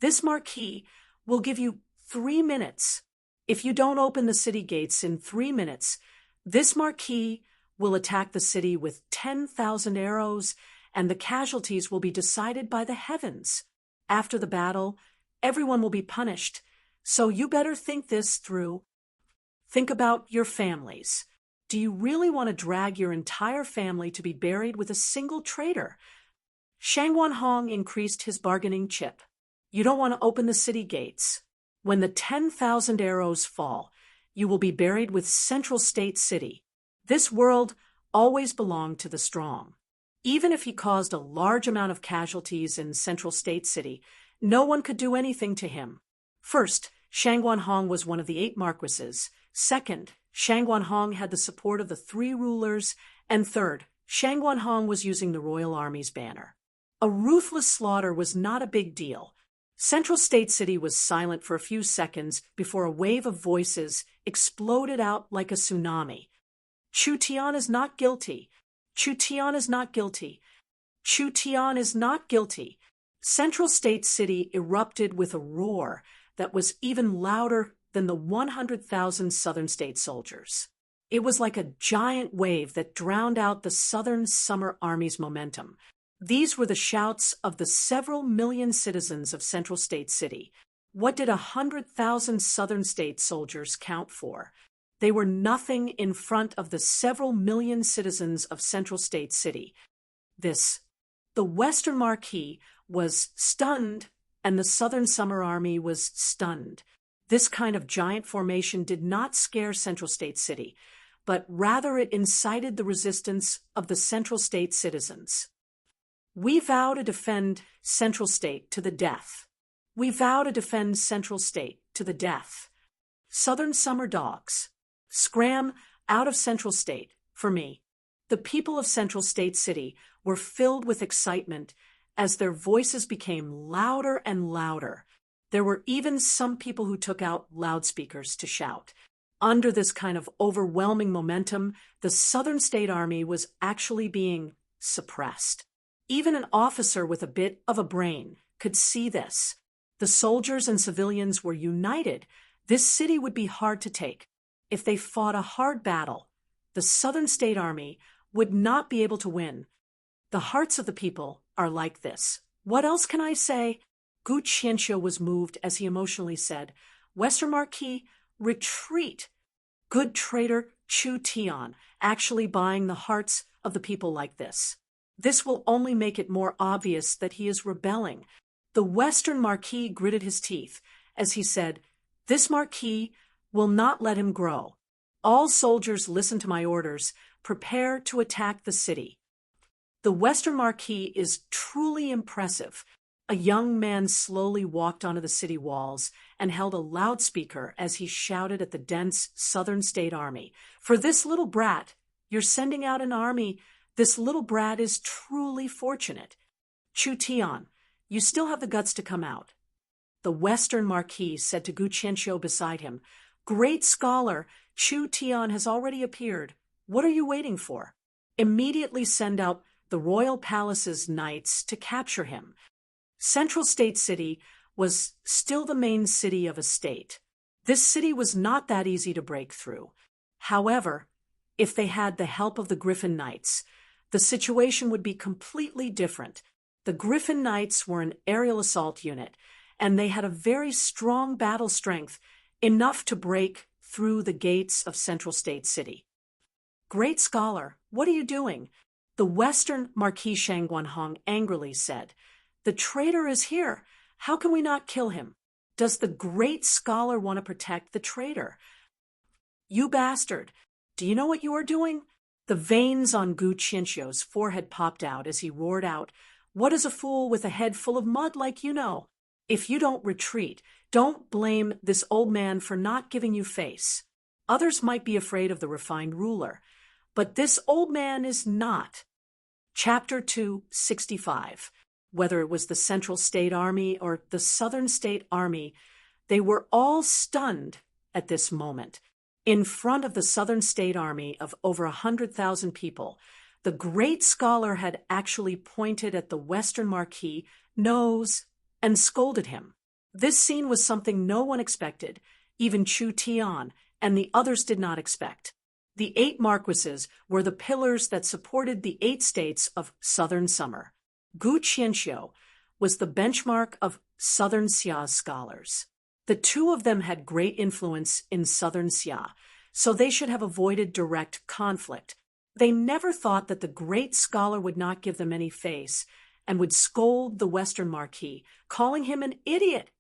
This marquis will give you 3 minutes. If you don't open the city gates in 3 minutes, this marquis will attack the city with 10,000 arrows, and the casualties will be decided by the heavens. After the battle, everyone will be punished, so you better think this through. Think about your families. Do you really want to drag your entire family to be buried with a single traitor? Shang Wanhong increased his bargaining chip. You don't want to open the city gates. When the 10,000 arrows fall, you will be buried with Central State City. This world always belonged to the strong. Even if he caused a large amount of casualties in Central State City, no one could do anything to him. First, Shang Wanhong was one of the 8 marquises. Second, Shang Wanhong had the support of the 3 rulers. And third, Shang Wanhong was using the Royal Army's banner. A ruthless slaughter was not a big deal. Central State City was silent for a few seconds before a wave of voices exploded out like a tsunami. Chu Tian is not guilty. Chu Tian is not guilty. Chu Tian is not guilty. Central State City erupted with a roar that was even louder than the 100,000 Southern State soldiers. It was like a giant wave that drowned out the Southern Summer Army's momentum. These were the shouts of the several million citizens of Central State City. What did 100,000 Southern State soldiers count for? They were nothing in front of the several million citizens of Central State City. The Western Marquis was stunned, and the Southern Summer Army was stunned. This kind of giant formation did not scare Central State City, but rather it incited the resistance of the Central State citizens. We vow to defend Central State to the death. We vow to defend Central State to the death. Southern summer dogs, scram out of Central State for me. The people of Central State City were filled with excitement as their voices became louder and louder. There were even some people who took out loudspeakers to shout. Under this kind of overwhelming momentum, the Southern State Army was actually being suppressed. Even an officer with a bit of a brain could see this. The soldiers and civilians were united. This city would be hard to take. If they fought a hard battle, the Southern State Army would not be able to win. The hearts of the people are like this. What else can I say? Gu Qianqiu was moved as he emotionally said, Western Marquis, retreat. Good traitor Chu Tian, actually buying the hearts of the people like this. This will only make it more obvious that he is rebelling. The Western Marquis gritted his teeth as he said, This Marquis will not let him grow. All soldiers listen to my orders. Prepare to attack the city. The Western Marquis is truly impressive. A young man slowly walked onto the city walls and held a loudspeaker as he shouted at the dense Southern State Army. For this little brat, you're sending out an army. This little brat is truly fortunate. Chu Tian, you still have the guts to come out. The Western Marquis said to Gu Qianqiu beside him, Great scholar, Chu Tian has already appeared. What are you waiting for? Immediately send out the royal palace's knights to capture him. Central State City was still the main city of a state. This city was not that easy to break through. However, if they had the help of the Griffin Knights, the situation would be completely different. The Griffin Knights were an aerial assault unit, and they had a very strong battle strength, enough to break through the gates of Central State City. Great scholar, what are you doing? The Western Marquis Shang Guanhong angrily said, The traitor is here. How can we not kill him? Does the great scholar want to protect the traitor? You bastard! Do you know what you are doing? The veins on Gu Qianqiu's forehead popped out as he roared out, What does a fool with a head full of mud like you know? If you don't retreat, don't blame this old man for not giving you face. Others might be afraid of the refined ruler, but this old man is not. Chapter 265. Whether it was the Central State Army or the Southern State Army, they were all stunned at this moment. In front of the Southern State Army of over 100,000 people, The great scholar had actually pointed at the Western Marquis' nose and scolded him. This scene was something no one expected, even Chu Tian and the others did not expect. The 8 marquises were the pillars that supported the 8 states of Southern Summer. Gu Qianxiu was the benchmark of Southern Xia's scholars. The 2 of them had great influence in Southern Xia, so they should have avoided direct conflict. They never thought that the great scholar would not give them any face and would scold the Western Marquis, calling him an idiot.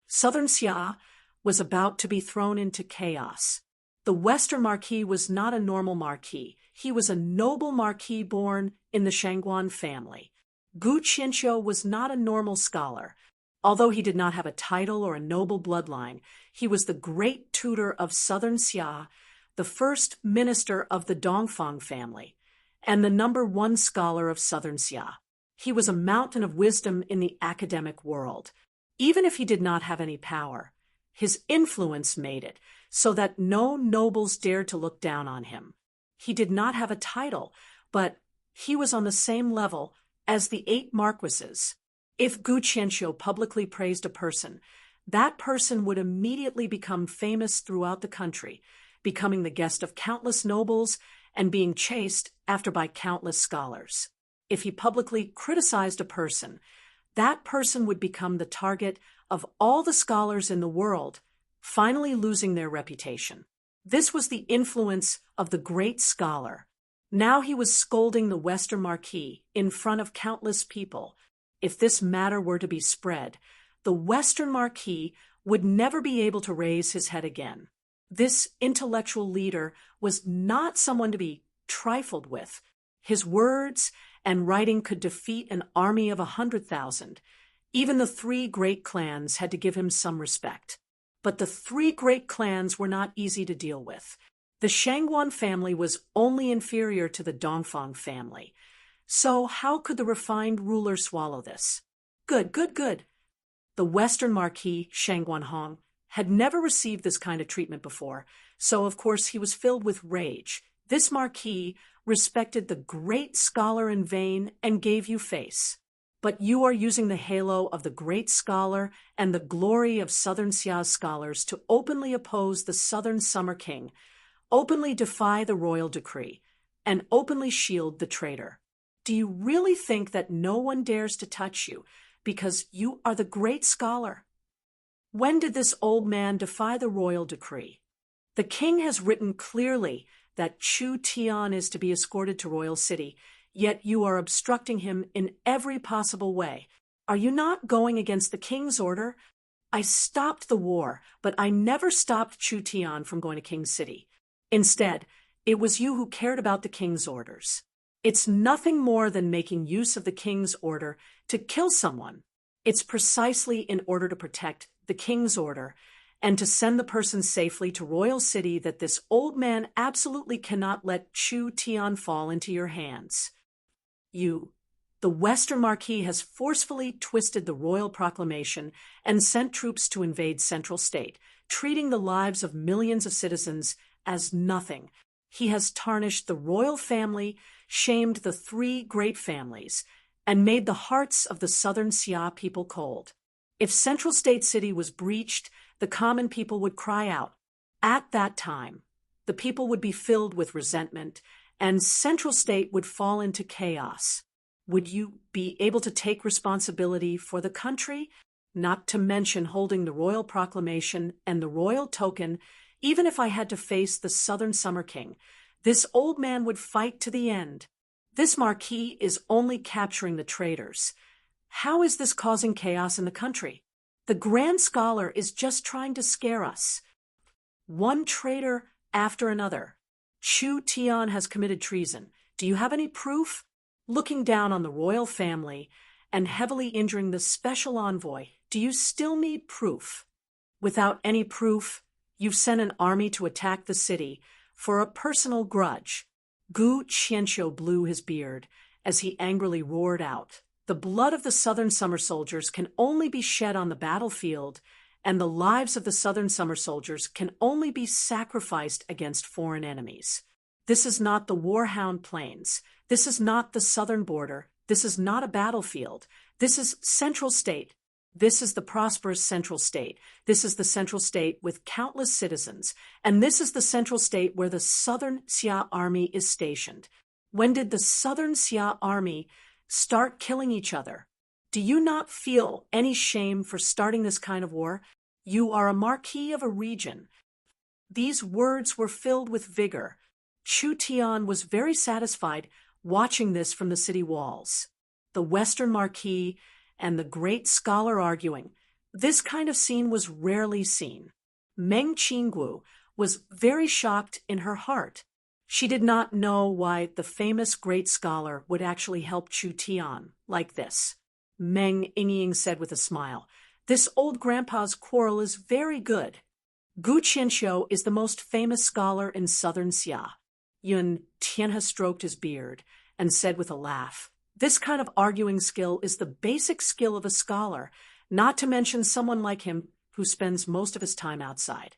Southern Xia was about to be thrown into chaos. The Western Marquis was not a normal marquis. He was a noble marquis born in the Shangguan family. Gu Qianxiu was not a normal scholar. Although he did not have a title or a noble bloodline, he was the great tutor of Southern Xia, the first minister of the Dongfang family, and the #1 scholar of Southern Xia. He was a mountain of wisdom in the academic world. Even if he did not have any power, his influence made it so that no nobles dared to look down on him. He did not have a title, but he was on the same level as the 8 marquises. If Gu Qianxiu publicly praised a person, that person would immediately become famous throughout the country, becoming the guest of countless nobles and being chased after by countless scholars. If he publicly criticized a person, that person would become the target of all the scholars in the world, finally losing their reputation. This was the influence of the great scholar. Now he was scolding the Western Marquis in front of countless people. If this matter were to be spread, the Western Marquis would never be able to raise his head again. This intellectual leader was not someone to be trifled with. His words and writing could defeat an army of 100,000. Even the 3 great clans had to give him some respect. But the 3 great clans were not easy to deal with. The Shangguan family was only inferior to the Dongfang family. So how could the refined ruler swallow this? Good. The Western Marquis, Shangguan Hong, had never received this kind of treatment before, so of course he was filled with rage. This marquis respected the great scholar in vain and gave you face. But you are using the halo of the great scholar and the glory of Southern Xia's scholars to openly oppose the Southern Summer King, openly defy the royal decree, and openly shield the traitor. Do you really think that no one dares to touch you because you are the great scholar? When did this old man defy the royal decree? The king has written clearly that Chu Tian is to be escorted to Royal City, yet you are obstructing him in every possible way. Are you not going against the king's order? I stopped the war, but I never stopped Chu Tian from going to King's City. Instead, it was you who cared about the king's orders. It's nothing more than making use of the king's order to kill someone. It's precisely in order to protect the king's order and to send the person safely to Royal City that this old man absolutely cannot let Chu Tian fall into your hands. The Western Marquis has forcefully twisted the royal proclamation and sent troops to invade Central State, treating the lives of millions of citizens as nothing. He has tarnished the royal family, shamed the 3 great families, and made the hearts of the Southern Xia people cold. If Central State City was breached, the common people would cry out. At that time, the people would be filled with resentment, and Central State would fall into chaos. Would you be able to take responsibility for the country? Not to mention holding the royal proclamation and the royal token. Even if I had to face the Southern Summer King, this old man would fight to the end. This marquis is only capturing the traitors. How is this causing chaos in the country? The grand scholar is just trying to scare us. One traitor after another. Chu Tian has committed treason. Do you have any proof? Looking down on the royal family and heavily injuring the special envoy, do you still need proof? Without any proof, you've sent an army to attack the city for a personal grudge. Gu Qianxiu blew his beard as he angrily roared out, "The blood of the Southern Summer soldiers can only be shed on the battlefield, and the lives of the Southern Summer soldiers can only be sacrificed against foreign enemies." This is not the Warhound Plains. This is not the southern border. This is not a battlefield. This is Central State. This is the prosperous Central State. This is the Central State with countless citizens. And this is the Central State where the Southern Xia Army is stationed. When did the Southern Xia Army start killing each other? Do you not feel any shame for starting this kind of war? You are a marquis of a region. These words were filled with vigor. Chu Tian was very satisfied watching this from the city walls. The Western Marquis and the great scholar arguing. This kind of scene was rarely seen. Meng Qinggu was very shocked in her heart. She did not know why the famous great scholar would actually help Chu Tian like this. Meng Yingying said with a smile, "This old grandpa's quarrel is very good. Gu Qianqiu is the most famous scholar in southern Xia." Yun Tianhe stroked his beard and said with a laugh, "This kind of arguing skill is the basic skill of a scholar, not to mention someone like him who spends most of his time outside."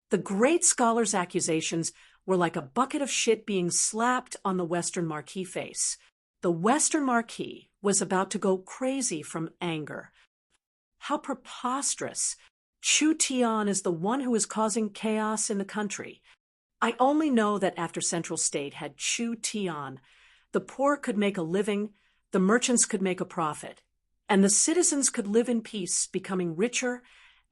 The great scholar's accusations were like a bucket of shit being slapped on the Western Marquis face. The Western Marquis was about to go crazy from anger. How preposterous! Chu Tian is the one who is causing chaos in the country. I only know that after Central State had Chu Tian, the poor could make a living, the merchants could make a profit, and the citizens could live in peace, becoming richer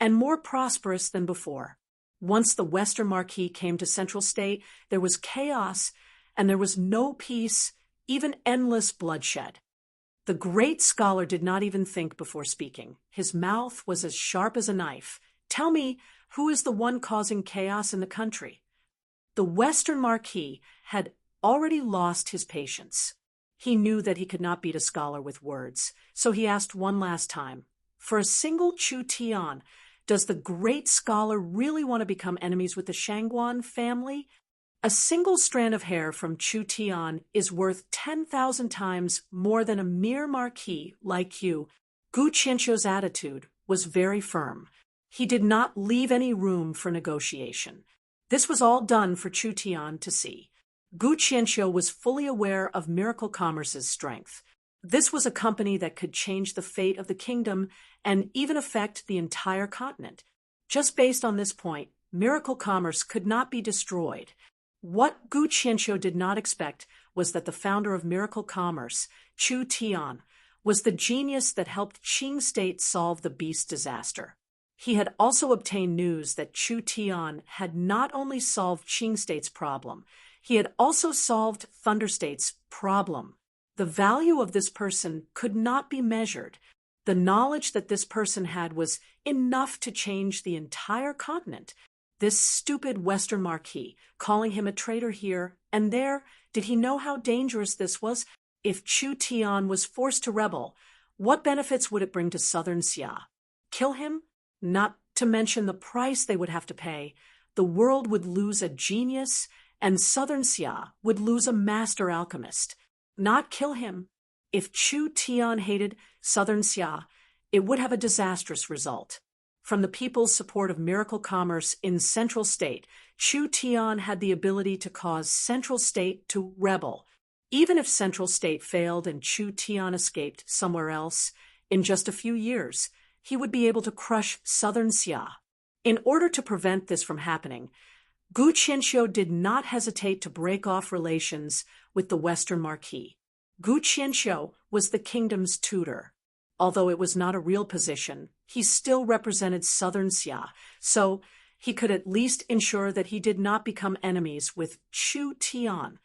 and more prosperous than before. Once the Western Marquis came to Central State, there was chaos and there was no peace, even endless bloodshed. The great scholar did not even think before speaking. His mouth was as sharp as a knife. "Tell me, who is the one causing chaos in the country?" The Western Marquis had already lost his patience. He knew that he could not beat a scholar with words, so he asked one last time, "For a single Chu Tian, does the great scholar really want to become enemies with the Shangguan family? A single strand of hair from Chu Tian is worth 10,000 times more than a mere marquis like you." Gu Qianqiu's attitude was very firm. He did not leave any room for negotiation. This was all done for Chu Tian to see. Gu Qianqiu was fully aware of Miracle Commerce's strength. This was a company that could change the fate of the kingdom and even affect the entire continent. Just based on this point, Miracle Commerce could not be destroyed. What Gu Qianqiu did not expect was that the founder of Miracle Commerce, Chu Tian, was the genius that helped Qing State solve the beast disaster. He had also obtained news that Chu Tian had not only solved Qing State's problem, he had also solved Thunder State's problem. The value of this person could not be measured. The knowledge that this person had was enough to change the entire continent. This stupid Western Marquis, calling him a traitor here and there, did he know how dangerous this was? If Chu Tian was forced to rebel, what benefits would it bring to southern Xia? Kill him? Not to mention the price they would have to pay. The world would lose a genius, and southern Xia would lose a master alchemist. Not kill him. If Chu Tian hated southern Xia, it would have a disastrous result. From the people's support of Miracle Commerce in Central State, Chu Tian had the ability to cause Central State to rebel. Even if Central State failed and Chu Tian escaped somewhere else, in just a few years, he would be able to crush southern Xia. In order to prevent this from happening, Gu Qianqiu did not hesitate to break off relations with the Western Marquis. Gu Qianqiu was the kingdom's tutor. Although it was not a real position, he still represented southern Xia, so he could at least ensure that he did not become enemies with Chu Tian.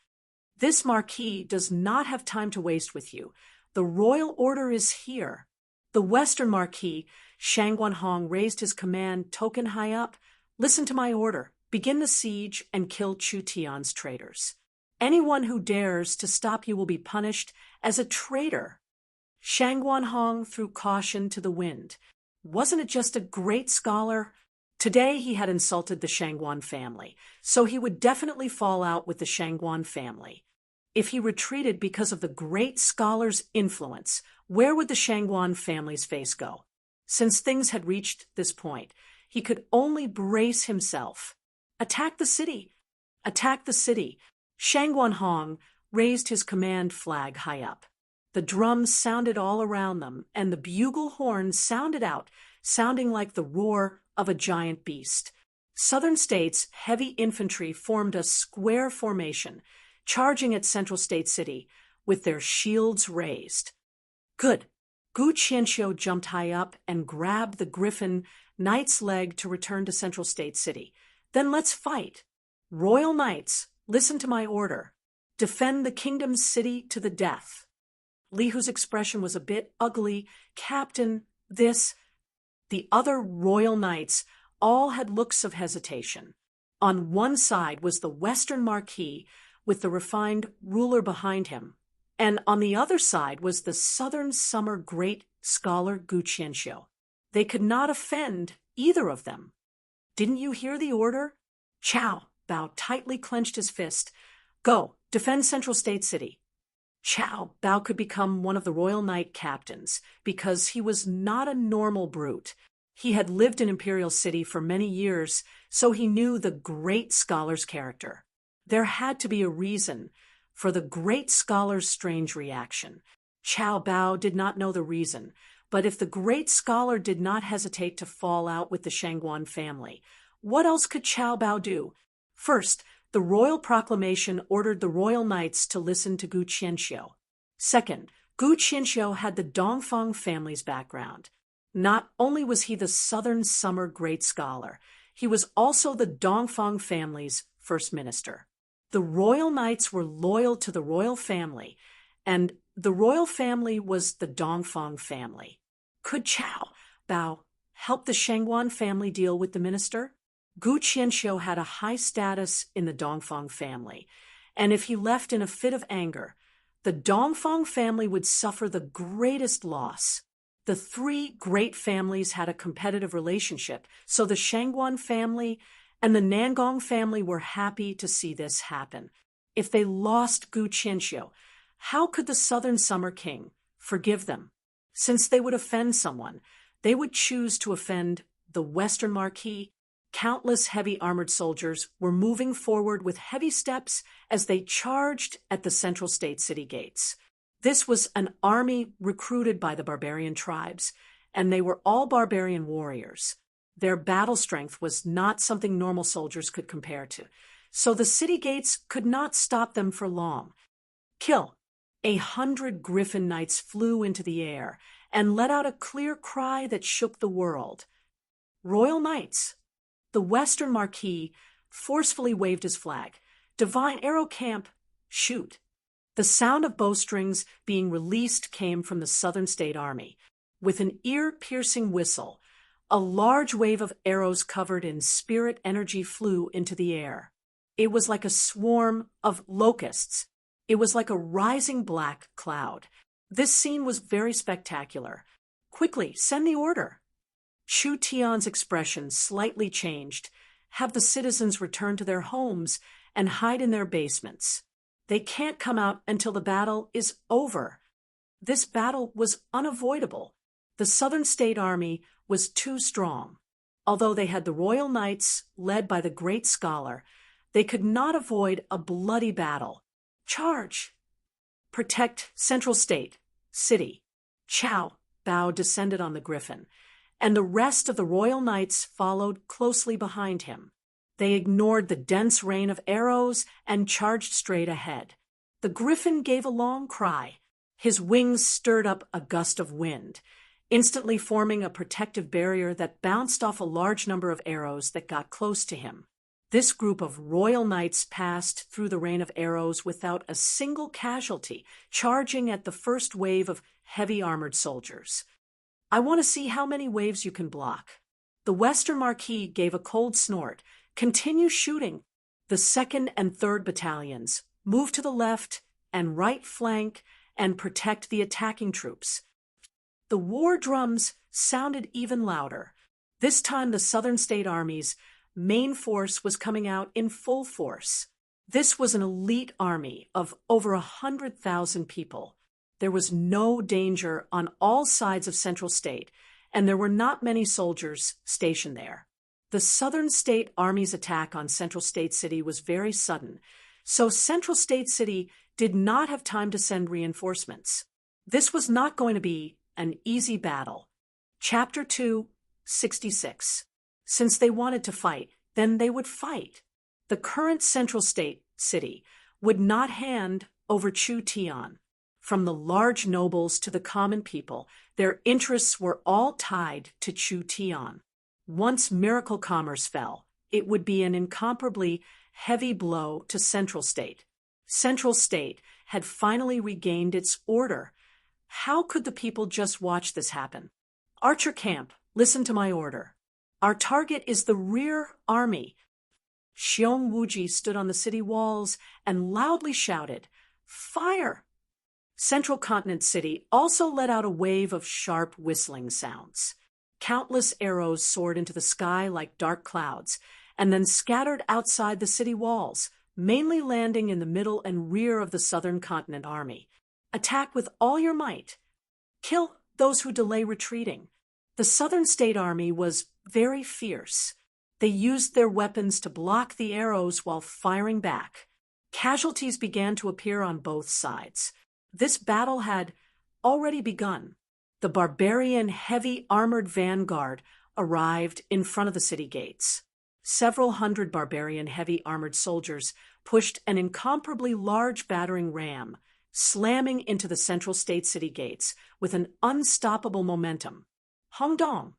"This marquis does not have time to waste with you. The royal order is here." The Western Marquis, Shangguan Hong, raised his command token high up. "Listen to my order. Begin the siege and kill Chu Tian's traitors. Anyone who dares to stop you will be punished as a traitor." Shangguan Hong threw caution to the wind. Wasn't it just a great scholar? Today he had insulted the Shangguan family, so he would definitely fall out with the Shangguan family. If he retreated because of the great scholar's influence, where would the Shangguan family's face go? Since things had reached this point, he could only brace himself. Attack the city! Attack the city! Shangguan Hong raised his command flag high up. The drums sounded all around them, and the bugle horns sounded out, sounding like the roar of a giant beast. Southern State's heavy infantry formed a square formation, charging at Central State City, with their shields raised. Good. Gu Qianqiu jumped high up and grabbed the Griffin Knight's leg to return to Central State City. Then let's fight. Royal Knights, listen to my order. Defend the kingdom's city to the death. Li Hu's expression was a bit ugly. Captain, this. The other royal knights all had looks of hesitation. On one side was the Western Marquis with the refined ruler behind him, and on the other side was the Southern Summer great scholar Gu Qianqiu. They could not offend either of them. Didn't you hear the order? Chow Bao tightly clenched his fist. Go, defend Central State City. Chow Bao could become one of the Royal Knight captains because he was not a normal brute. He had lived in Imperial City for many years, so he knew the great scholar's character. There had to be a reason for the great scholar's strange reaction. Chow Bao did not know the reason, but if the great scholar did not hesitate to fall out with the Shangguan family, what else could Chow Bao do? First, the royal proclamation ordered the royal knights to listen to Gu Qianqiu. Second, Gu Qianqiu had the Dongfang family's background. Not only was he the Southern Summer great scholar, he was also the Dongfang family's first minister. The royal knights were loyal to the royal family, and the royal family was the Dongfang family. Could Chow Bao help the Shangguan family deal with the minister? Gu Qianqiu had a high status in the Dongfang family, and if he left in a fit of anger, the Dongfang family would suffer the greatest loss. The three great families had a competitive relationship, so the Shangguan family and the Nangong family were happy to see this happen. If they lost Gu Qianqiu, how could the Southern Summer King forgive them? Since they would offend someone, they would choose to offend the Western Marquis. Countless heavy armored soldiers were moving forward with heavy steps as they charged at the Central State City gates. This was an army recruited by the barbarian tribes, and they were all barbarian warriors. Their battle strength was not something normal soldiers could compare to, so the city gates could not stop them for long. Kill! 100 Griffin Knights flew into the air and let out a clear cry that shook the world. Royal Knights! The Western Marquis forcefully waved his flag. Divine Arrow Camp, shoot! The sound of bowstrings being released came from the Southern State Army. With an ear-piercing whistle, a large wave of arrows covered in spirit energy flew into the air. It was like a swarm of locusts. It was like a rising black cloud. This scene was very spectacular. Quickly, send the order. Chu Tian's expression slightly changed. Have the citizens return to their homes and hide in their basements. They can't come out until the battle is over. This battle was unavoidable. The Southern State Army was too strong. Although they had the Royal Knights led by the great scholar, they could not avoid a bloody battle. Charge! Protect Central State City. Chow Bao descended on the Griffin, and the rest of the Royal Knights followed closely behind him. They ignored the dense rain of arrows and charged straight ahead. The Griffin gave a long cry. His wings stirred up a gust of wind, instantly forming a protective barrier that bounced off a large number of arrows that got close to him. This group of royal knights passed through the rain of arrows without a single casualty, charging at the first wave of heavy armored soldiers. I want to see how many waves you can block. The Western Marquis gave a cold snort. Continue shooting. The 2nd and 3rd battalions move to the left and right flank and protect the attacking troops. The war drums sounded even louder. This time the Southern State Army's main force was coming out in full force. This was an elite army of over 100,000 people. There was no danger on all sides of Central State, and there were not many soldiers stationed there. The Southern State Army's attack on Central State City was very sudden. so Central State City did not have time to send reinforcements. This was not going to be an easy battle. Chapter 2, 66. Since they wanted to fight, then they would fight. The current Central State City would not hand over Chu Tian. From the large nobles to the common people, their interests were all tied to Chu Tian. Once miracle commerce fell, it would be an incomparably heavy blow to Central State. Central State had finally regained its order. How could the people just watch this happen? Archer Camp, listen to my order. Our target is the rear army. Xiong Wuji stood on the city walls and loudly shouted, "Fire!" Central Continent City also let out a wave of sharp whistling sounds. Countless arrows soared into the sky like dark clouds, and then scattered outside the city walls, mainly landing in the middle and rear of the Southern Continent Army. Attack with all your might. Kill those who delay retreating. The Southern State Army was very fierce. They used their weapons to block the arrows while firing back. Casualties began to appear on both sides. This battle had already begun. The barbarian heavy armored vanguard arrived in front of the city gates. Several hundred barbarian heavy armored soldiers pushed an incomparably large battering ram, slamming into the Central State City gates with an unstoppable momentum. Hongdong!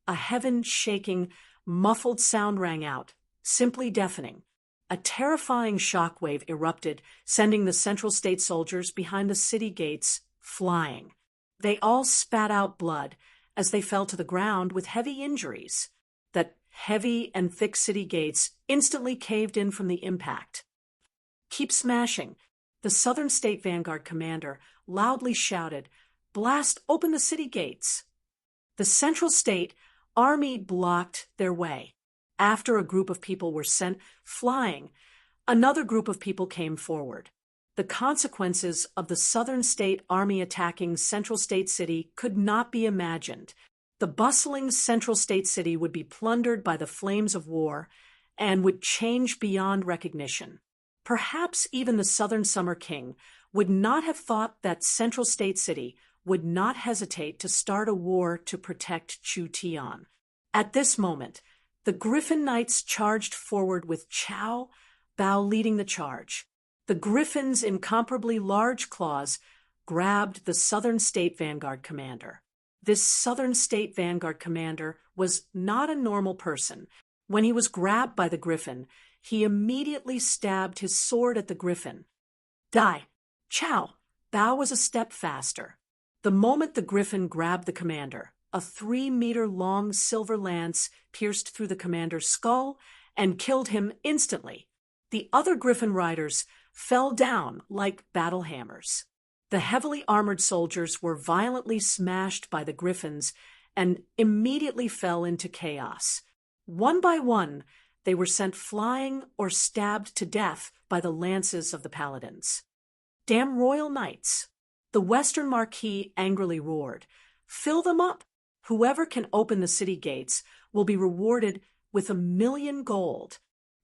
A heaven-shaking, muffled sound rang out, simply deafening. A terrifying shockwave erupted, sending the Central State soldiers behind the city gates flying. They all spat out blood as they fell to the ground with heavy injuries. The heavy and thick city gates instantly caved in from the impact. "Keep smashing," the Southern State Vanguard commander loudly shouted. "Blast open the city gates." The Central State Army blocked their way. After a group of people were sent flying, another group of people came forward. The consequences of the Southern State Army attacking Central State City could not be imagined. The bustling Central State City would be plundered by the flames of war and would change beyond recognition. Perhaps even the Southern Summer King would not have thought that Central State City would not hesitate to start a war to protect Chu Tian. At this moment, the Griffin Knights charged forward with Cao Bao leading the charge. The Griffin's incomparably large claws grabbed the Southern State Vanguard commander. This Southern State Vanguard commander was not a normal person. When he was grabbed by the Griffin, he immediately stabbed his sword at the Griffin. Die! Cao Bao was a step faster. The moment the Griffin grabbed the commander, a 3-meter-long silver lance pierced through the commander's skull and killed him instantly. The other Griffin riders fell down like battle hammers. The heavily armored soldiers were violently smashed by the Griffins and immediately fell into chaos. One by one, they were sent flying or stabbed to death by the lances of the paladins. "Damn royal knights!" The Western Marquis angrily roared. "Fill them up! Whoever can open the city gates will be rewarded with 1,000,000 gold."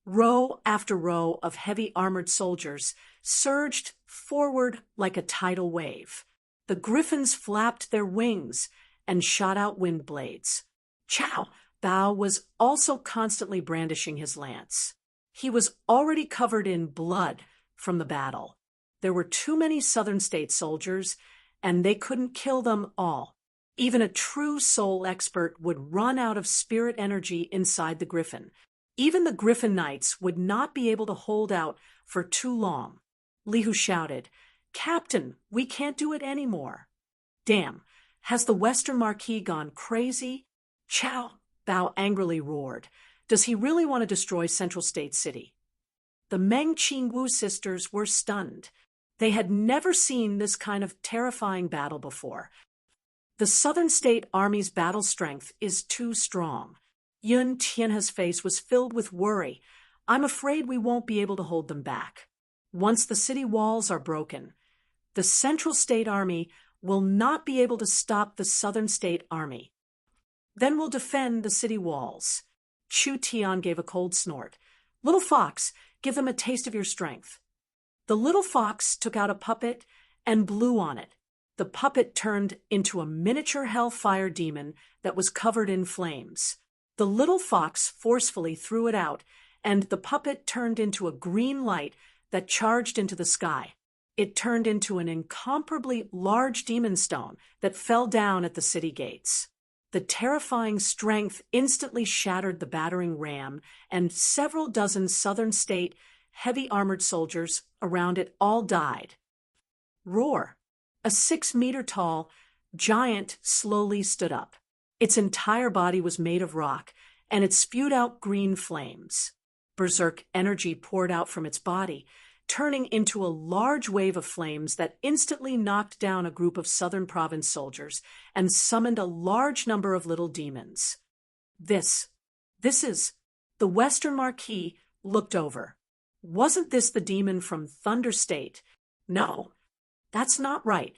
Row after row of heavy armored soldiers surged forward like a tidal wave. The Griffins flapped their wings and shot out wind blades. Cao Bao was also constantly brandishing his lance. He was already covered in blood from the battle. There were too many Southern State soldiers, and they couldn't kill them all. Even a true soul expert would run out of spirit energy inside the Griffin. Even the Griffin Knights would not be able to hold out for too long. Lihu shouted, "Captain, we can't do it anymore." "Damn, has the Western Marquis gone crazy?" Cao Bao angrily roared. "Does he really want to destroy Central State City?" The Meng Qingwu sisters were stunned. They had never seen this kind of terrifying battle before. The Southern State Army's battle strength is too strong. Yun Tianhe's face was filled with worry. "I'm afraid we won't be able to hold them back. Once the city walls are broken, the Central State Army will not be able to stop the Southern State Army. Then we'll defend the city walls." Chu Tian gave a cold snort. "Little fox, give them a taste of your strength." The little fox took out a puppet and blew on it. The puppet turned into a miniature hellfire demon that was covered in flames. The little fox forcefully threw it out, and the puppet turned into a green light that charged into the sky. It turned into an incomparably large demon stone that fell down at the city gates. The terrifying strength instantly shattered the battering ram, and several dozen southern state heavy armored soldiers around it all died. Roar! A 6-meter-tall giant slowly stood up. Its entire body was made of rock, and it spewed out green flames. Berserk energy poured out from its body, turning into a large wave of flames that instantly knocked down a group of southern province soldiers and summoned a large number of little demons. This is... The Western Marquis looked over. Wasn't this the demon from Thunder State? No, that's not right.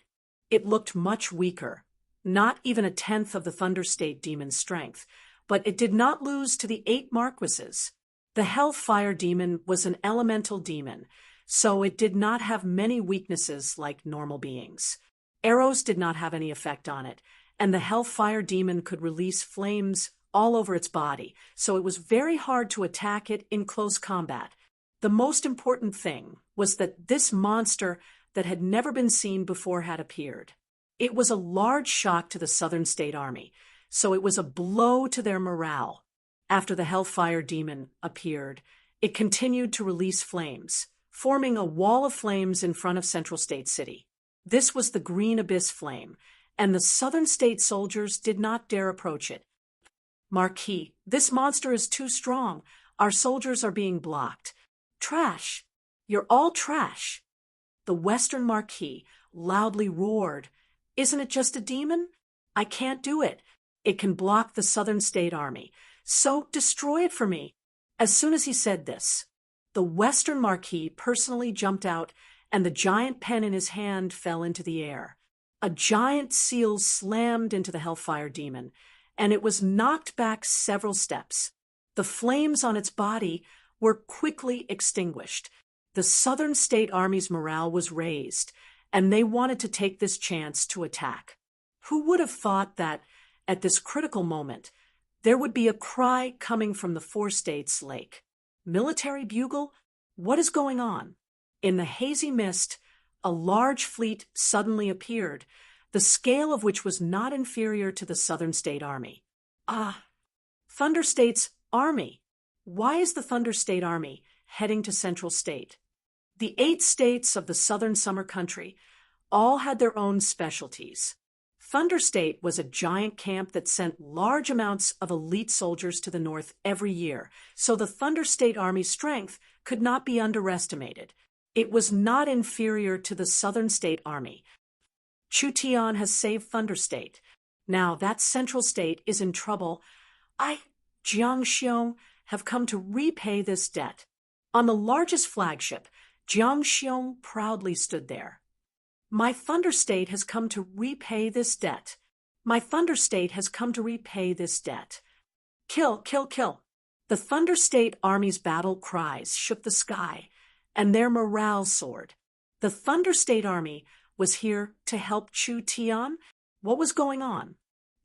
It looked much weaker, not even a tenth of the Thunder State demon's strength, but it did not lose to the 8 Marquises. The Hellfire demon was an elemental demon, so it did not have many weaknesses like normal beings. Arrows did not have any effect on it, and the Hellfire demon could release flames all over its body, so it was very hard to attack it in close combat. The most important thing was that this monster that had never been seen before had appeared. It was a large shock to the Southern State Army, so it was a blow to their morale. After the Hellfire demon appeared, it continued to release flames, forming a wall of flames in front of Central State City. This was the Green Abyss Flame, and the Southern State soldiers did not dare approach it. Marquis, this monster is too strong. Our soldiers are being blocked. Trash! You're all trash! The Western Marquis loudly roared. Isn't it just a demon? I can't do it. It can block the Southern State Army. So destroy it for me. As soon as he said this, the Western Marquis personally jumped out, and the giant pen in his hand fell into the air. A giant seal slammed into the Hellfire demon, and it was knocked back several steps. The flames on its body were quickly extinguished. The Southern State Army's morale was raised, and they wanted to take this chance to attack. Who would have thought that, at this critical moment, there would be a cry coming from the 4 states' lake? Military bugle? What is going on? In the hazy mist, a large fleet suddenly appeared, the scale of which was not inferior to the Southern State Army. Ah, Thunder State's army. Why is the Thunder State Army heading to Central State? The 8 states of the Southern Summer Country all had their own specialties. Thunder State was a giant camp that sent large amounts of elite soldiers to the north every year, so the Thunder State Army's strength could not be underestimated. It was not inferior to the Southern State Army. Chu Tian has saved Thunder State. Now that Central State is in trouble. I, Jiang Xiong, have come to repay this debt. On the largest flagship, Jiang Xiong proudly stood there. My Thunder State has come to repay this debt. My Thunder State has come to repay this debt. Kill, kill, kill. The Thunder State Army's battle cries shook the sky, and their morale soared. The Thunder State Army was here to help Chu Tian. What was going on?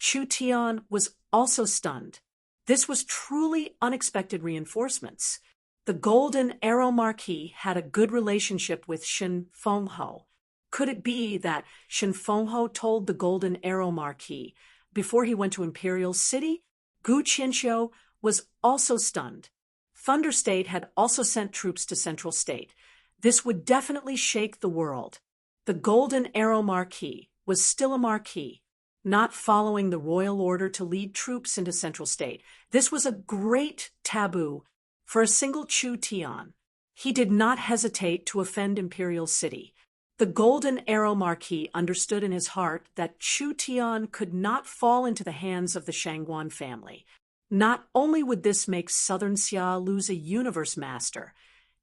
Chu Tian was also stunned. This was truly unexpected reinforcements. The Golden Arrow Marquis had a good relationship with Shin Fengho. Could it be that Shin Fengho told the Golden Arrow Marquis before he went to Imperial City? Gu Qianqiu was also stunned. Thunder State had also sent troops to Central State. This would definitely shake the world. The Golden Arrow Marquis was still a marquis, not following the royal order to lead troops into Central State. This was a great taboo for a single Chu Tian. He did not hesitate to offend Imperial City. The Golden Arrow Marquis understood in his heart that Chu Tian could not fall into the hands of the Shangguan family. Not only would this make Southern Xia lose a universe master,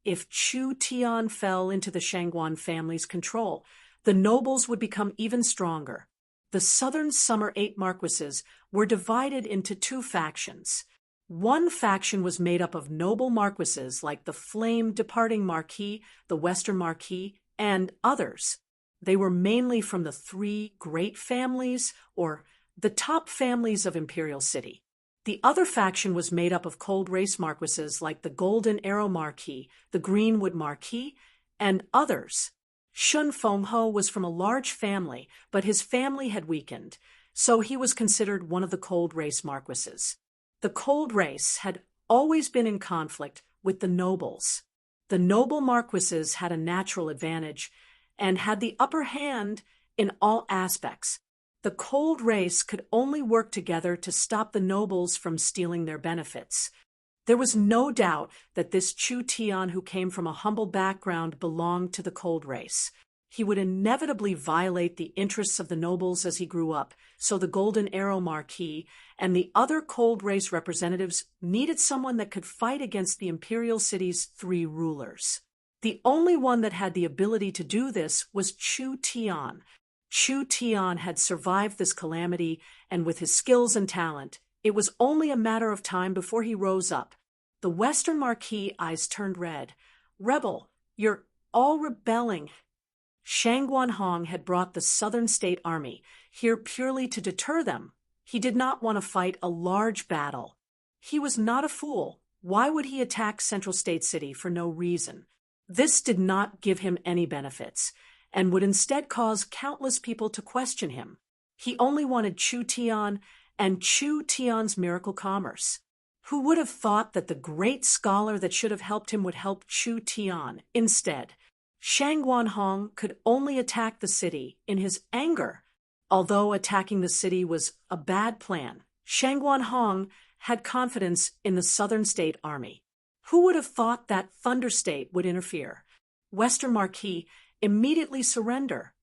if Chu Tian fell into the Shangguan family's control, the nobles would become even stronger. The Southern Summer 8 Marquises were divided into 2 factions. One faction was made up of noble marquises like the flame-departing Marquis, the Western Marquis, and others. They were mainly from the three great families, or the top families of Imperial City. The other faction was made up of cold race marquises like the Golden Arrow Marquis, the Greenwood Marquis, and others. Shun Fengho was from a large family, but his family had weakened, so he was considered one of the cold race marquises. The cold race had always been in conflict with the nobles. The noble marquises had a natural advantage and had the upper hand in all aspects. The cold race could only work together to stop the nobles from stealing their benefits. There was no doubt that this Chu Tian, who came from a humble background, belonged to the cold race. He would inevitably violate the interests of the nobles as he grew up, so the Golden Arrow Marquis and the other cold race representatives needed someone that could fight against the Imperial City's three rulers. The only one that had the ability to do this was Chu Tian. Chu Tian had survived this calamity, and with his skills and talent, it was only a matter of time before he rose up. The Western Marquis eyes turned red. "Rebel, you're all rebelling." Shang Guanhong had brought the Southern State Army here purely to deter them. He did not want to fight a large battle. He was not a fool. Why would he attack Central State City for no reason? This did not give him any benefits, and would instead cause countless people to question him. He only wanted Chu Tian and Chu Tian's miracle commerce. Who would have thought that the great scholar that should have helped him would help Chu Tian instead? Shang Guanhong could only attack the city in his anger. Although attacking the city was a bad plan, Shang Guanhong had confidence in the Southern State Army. Who would have thought that Thunder State would interfere? Western Marquis immediately surrender.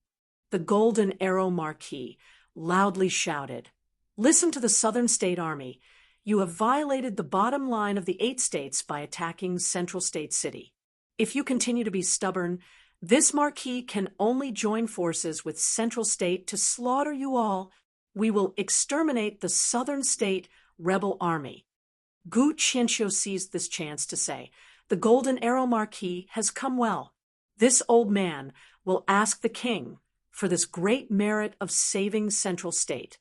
The Golden Arrow Marquis loudly shouted, "Listen to the Southern State Army. You have violated the bottom line of the 8 states by attacking Central State City. If you continue to be stubborn, this Marquis can only join forces with Central State to slaughter you all. We will exterminate the Southern State rebel army." Gu Qianqiu seized this chance to say, "The Golden Arrow Marquis has come well. This old man will ask the king for this great merit of saving Central State."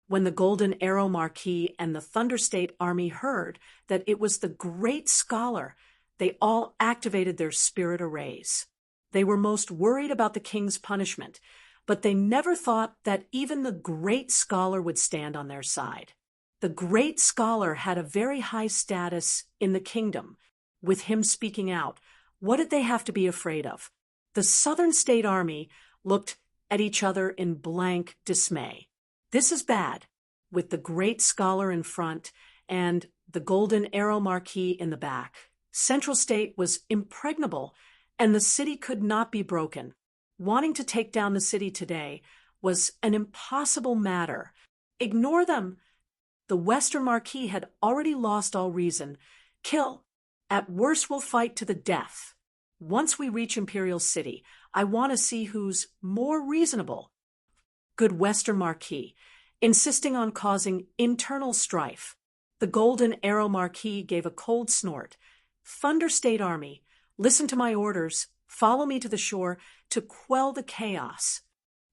When the Golden Arrow Marquis and the Thunder State Army heard that it was the great scholar, they all activated their spirit arrays. They were most worried about the king's punishment, but they never thought that even the great scholar would stand on their side. The great scholar had a very high status in the kingdom. With him speaking out, what did they have to be afraid of? The Southern State Army looked at each other in blank dismay. This is bad. With the great scholar in front and the Golden Arrow Marquis in the back, Central State was impregnable, and the city could not be broken. Wanting to take down the city today was an impossible matter. Ignore them. The Western Marquis had already lost all reason. Kill. At worst, we'll fight to the death. Once we reach Imperial City, I want to see who's more reasonable. Good Western Marquis, insisting on causing internal strife. The Golden Arrow Marquis gave a cold snort. Thunder State Army, listen to my orders. Follow me to the shore to quell the chaos.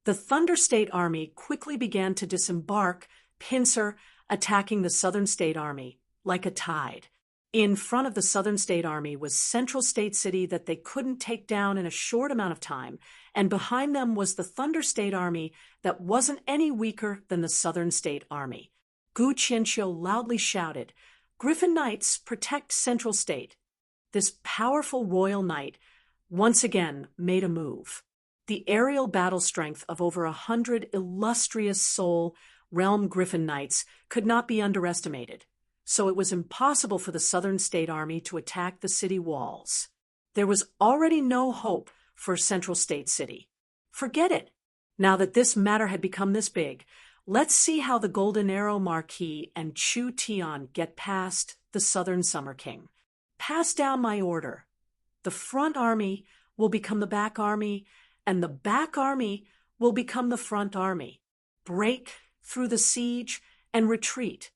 The Thunder State Army quickly began to disembark, pincer, attacking the Southern State Army like a tide. In front of the Southern State Army was Central State City that they couldn't take down in a short amount of time, and behind them was the Thunder State Army that wasn't any weaker than the Southern State Army. Gu Qianqiu loudly shouted, "Griffin Knights, protect Central State." This powerful royal knight once again made a move. The aerial battle strength of over 100 illustrious soul realm Griffin Knights could not be underestimated, so it was impossible for the Southern State Army to attack the city walls. There was already no hope for Central State City. Forget it. Now that this matter had become this big, let's see how the Golden Arrow Marquis and Chu Tian get past the Southern Summer King. Pass down my order. The front army will become the back army, and the back army will become the front army. Break through the siege and retreat.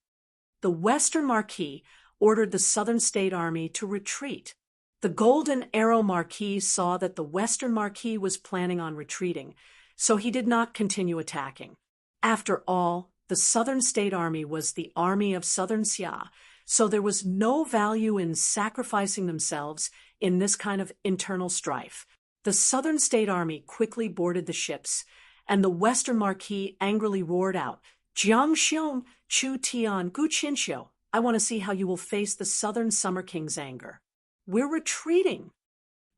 The Western Marquis ordered the Southern State Army to retreat. The Golden Arrow Marquis saw that the Western Marquis was planning on retreating, so he did not continue attacking. After all, the Southern State Army was the army of Southern Xia, so there was no value in sacrificing themselves in this kind of internal strife. The Southern State Army quickly boarded the ships, and the Western Marquis angrily roared out, "Jiang Xiong, Chu Tian, Gu Qianxiu, I want to see how you will face the Southern Summer King's anger." "We're retreating."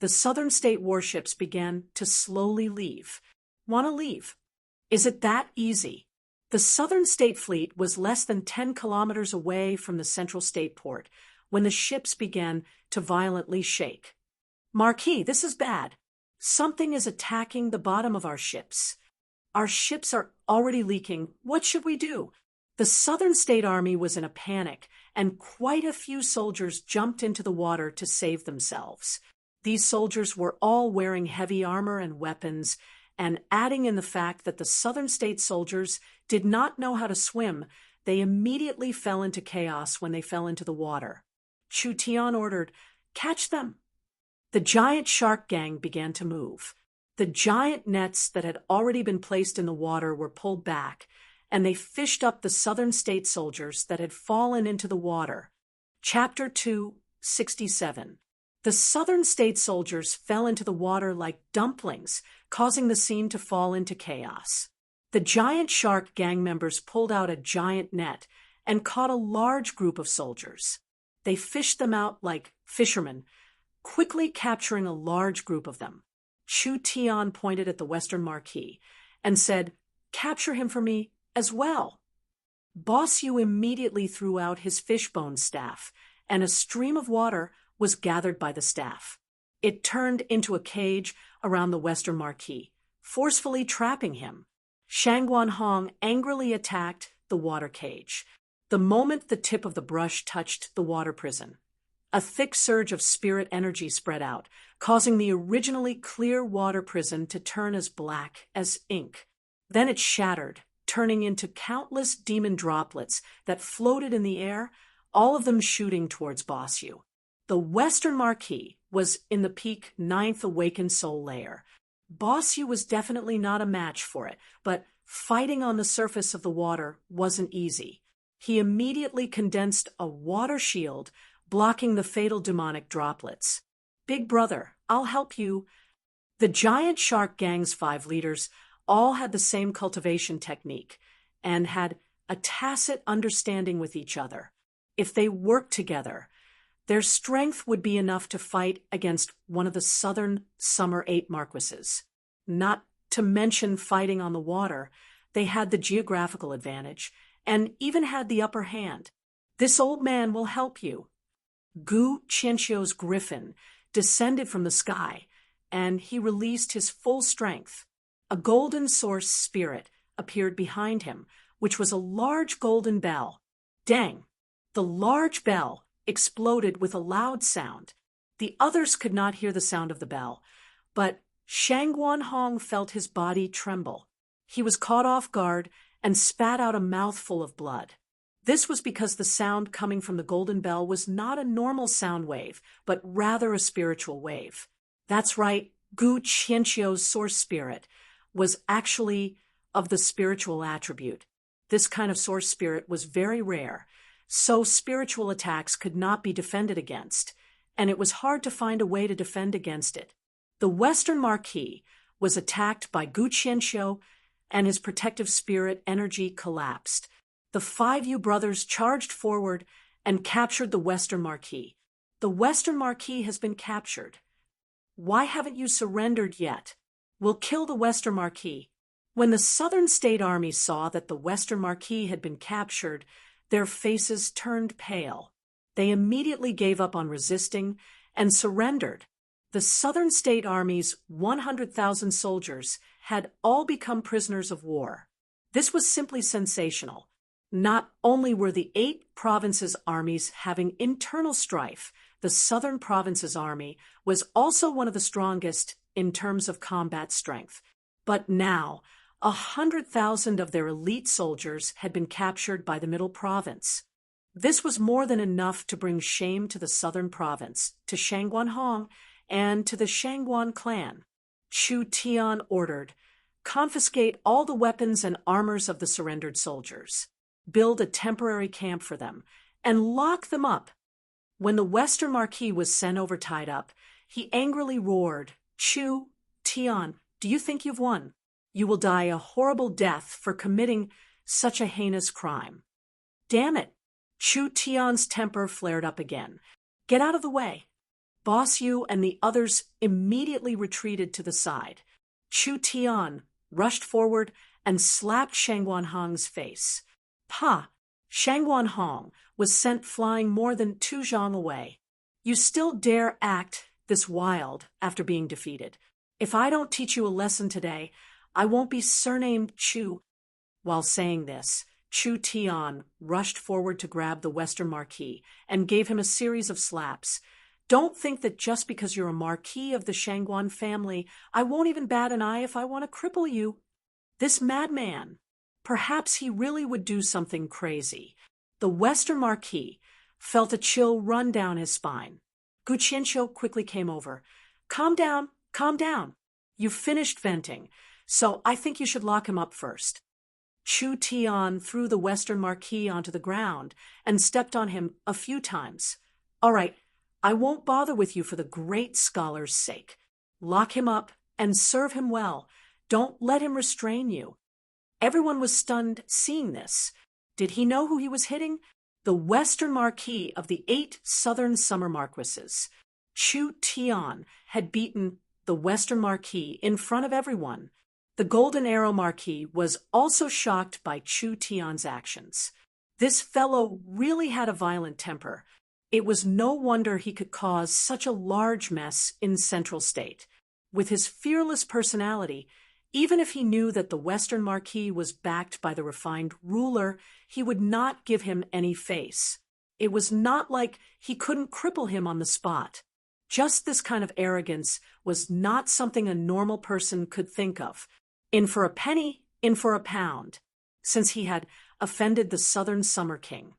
The Southern State warships began to slowly leave. Want to leave? Is it that easy? The Southern State Fleet was less than 10 kilometers away from the Central State Port when the ships began to violently shake. "Marquis, this is bad. Something is attacking the bottom of our ships. Our ships are already leaking. What should we do?" The Southern State Army was in a panic, and quite a few soldiers jumped into the water to save themselves. These soldiers were all wearing heavy armor and weapons, and adding in the fact that the Southern State soldiers did not know how to swim, they immediately fell into chaos when they fell into the water. Chu Tian ordered, "Catch them." The giant shark gang began to move. The giant nets that had already been placed in the water were pulled back, and they fished up the Southern State soldiers that had fallen into the water. Chapter 267. The Southern State soldiers fell into the water like dumplings, causing the scene to fall into chaos. The giant shark gang members pulled out a giant net and caught a large group of soldiers. They fished them out like fishermen, quickly capturing a large group of them. Chu Tian pointed at the Western Marquis and said, "Capture him for me as well." Boss Yu immediately threw out his fishbone staff, and a stream of water was gathered by the staff. It turned into a cage around the Western Marquis, forcefully trapping him. Shangguan Hong angrily attacked the water cage. The moment the tip of the brush touched the water prison, a thick surge of spirit energy spread out, causing the originally clear water prison to turn as black as ink. Then it shattered, turning into countless demon droplets that floated in the air, all of them shooting towards Boss Yu. The Western Marquis was in the peak 9th awakened soul layer. Boss Yu was definitely not a match for it, but fighting on the surface of the water wasn't easy. He immediately condensed a water shield, blocking the fatal demonic droplets. "Big brother, I'll help you." The giant shark gang's 5 leaders all had the same cultivation technique and had a tacit understanding with each other. If they worked together, their strength would be enough to fight against one of the Southern Summer 8 Marquises. Not to mention fighting on the water, they had the geographical advantage and even had the upper hand. "This old man will help you." Gu Qianxiu's griffin descended from the sky, and he released his full strength. A golden source spirit appeared behind him, which was a large golden bell. Dang! The large bell exploded with a loud sound. The others could not hear the sound of the bell, but Shangguan Hong felt his body tremble. He was caught off guard and spat out a mouthful of blood. This was because the sound coming from the golden bell was not a normal sound wave, but rather a spiritual wave. That's right, Gu Qianxiu's source spirit was actually of the spiritual attribute. This kind of source spirit was very rare, so spiritual attacks could not be defended against, and it was hard to find a way to defend against it. The Western Marquis was attacked by Gu Qianxiu, and his protective spirit energy collapsed. The 5 Yu brothers charged forward and captured the Western Marquis. "The Western Marquis has been captured. Why haven't you surrendered yet? We'll kill the Western Marquis." When the Southern State Army saw that the Western Marquis had been captured, their faces turned pale. They immediately gave up on resisting and surrendered. The Southern State Army's 100,000 soldiers had all become prisoners of war. This was simply sensational. Not only were the 8 provinces' armies having internal strife, the Southern Province's army was also one of the strongest in terms of combat strength. But now, 100,000 of their elite soldiers had been captured by the Middle Province. This was more than enough to bring shame to the southern province, to Shangguanhong, and to the Shangguan clan. Chu Tian ordered, confiscate all the weapons and armors of the surrendered soldiers, build a temporary camp for them, and lock them up. When the Western Marquis was sent over tied up, he angrily roared, Chu Tian, do you think you've won? You will die a horrible death for committing such a heinous crime. Damn it! Chu Tian's temper flared up again. Get out of the way. Boss Yu and the others immediately retreated to the side. Chu Tian rushed forward and slapped Shangguanhong's face. Pa! Shangguanhong was sent flying more than 2 zhang away. You still dare act this wild after being defeated. If I don't teach you a lesson today, I won't be surnamed Chu. While saying this, Chu Tian rushed forward to grab the Western Marquis and gave him a series of slaps. Don't think that just because you're a Marquis of the Shangguan family, I won't even bat an eye if I want to cripple you. This madman, perhaps he really would do something crazy. The Western Marquis felt a chill run down his spine. Gu Qianqiu quickly came over. Calm down, calm down. You've finished venting, so I think you should lock him up first. Chu Tian threw the Western Marquis onto the ground and stepped on him a few times. All right, I won't bother with you for the great scholar's sake. Lock him up and serve him well. Don't let him restrain you. Everyone was stunned seeing this. Did he know who he was hitting? The Western Marquis of the 8 Southern Summer Marquises. Chu Tian had beaten the Western Marquis in front of everyone. The Golden Arrow Marquis was also shocked by Chu Tian's actions. This fellow really had a violent temper. It was no wonder he could cause such a large mess in Central State. With his fearless personality, even if he knew that the Western Marquis was backed by the refined ruler, he would not give him any face. It was not like he couldn't cripple him on the spot. Just this kind of arrogance was not something a normal person could think of. In for a penny, in for a pound. Since he had offended the Southern Summer King,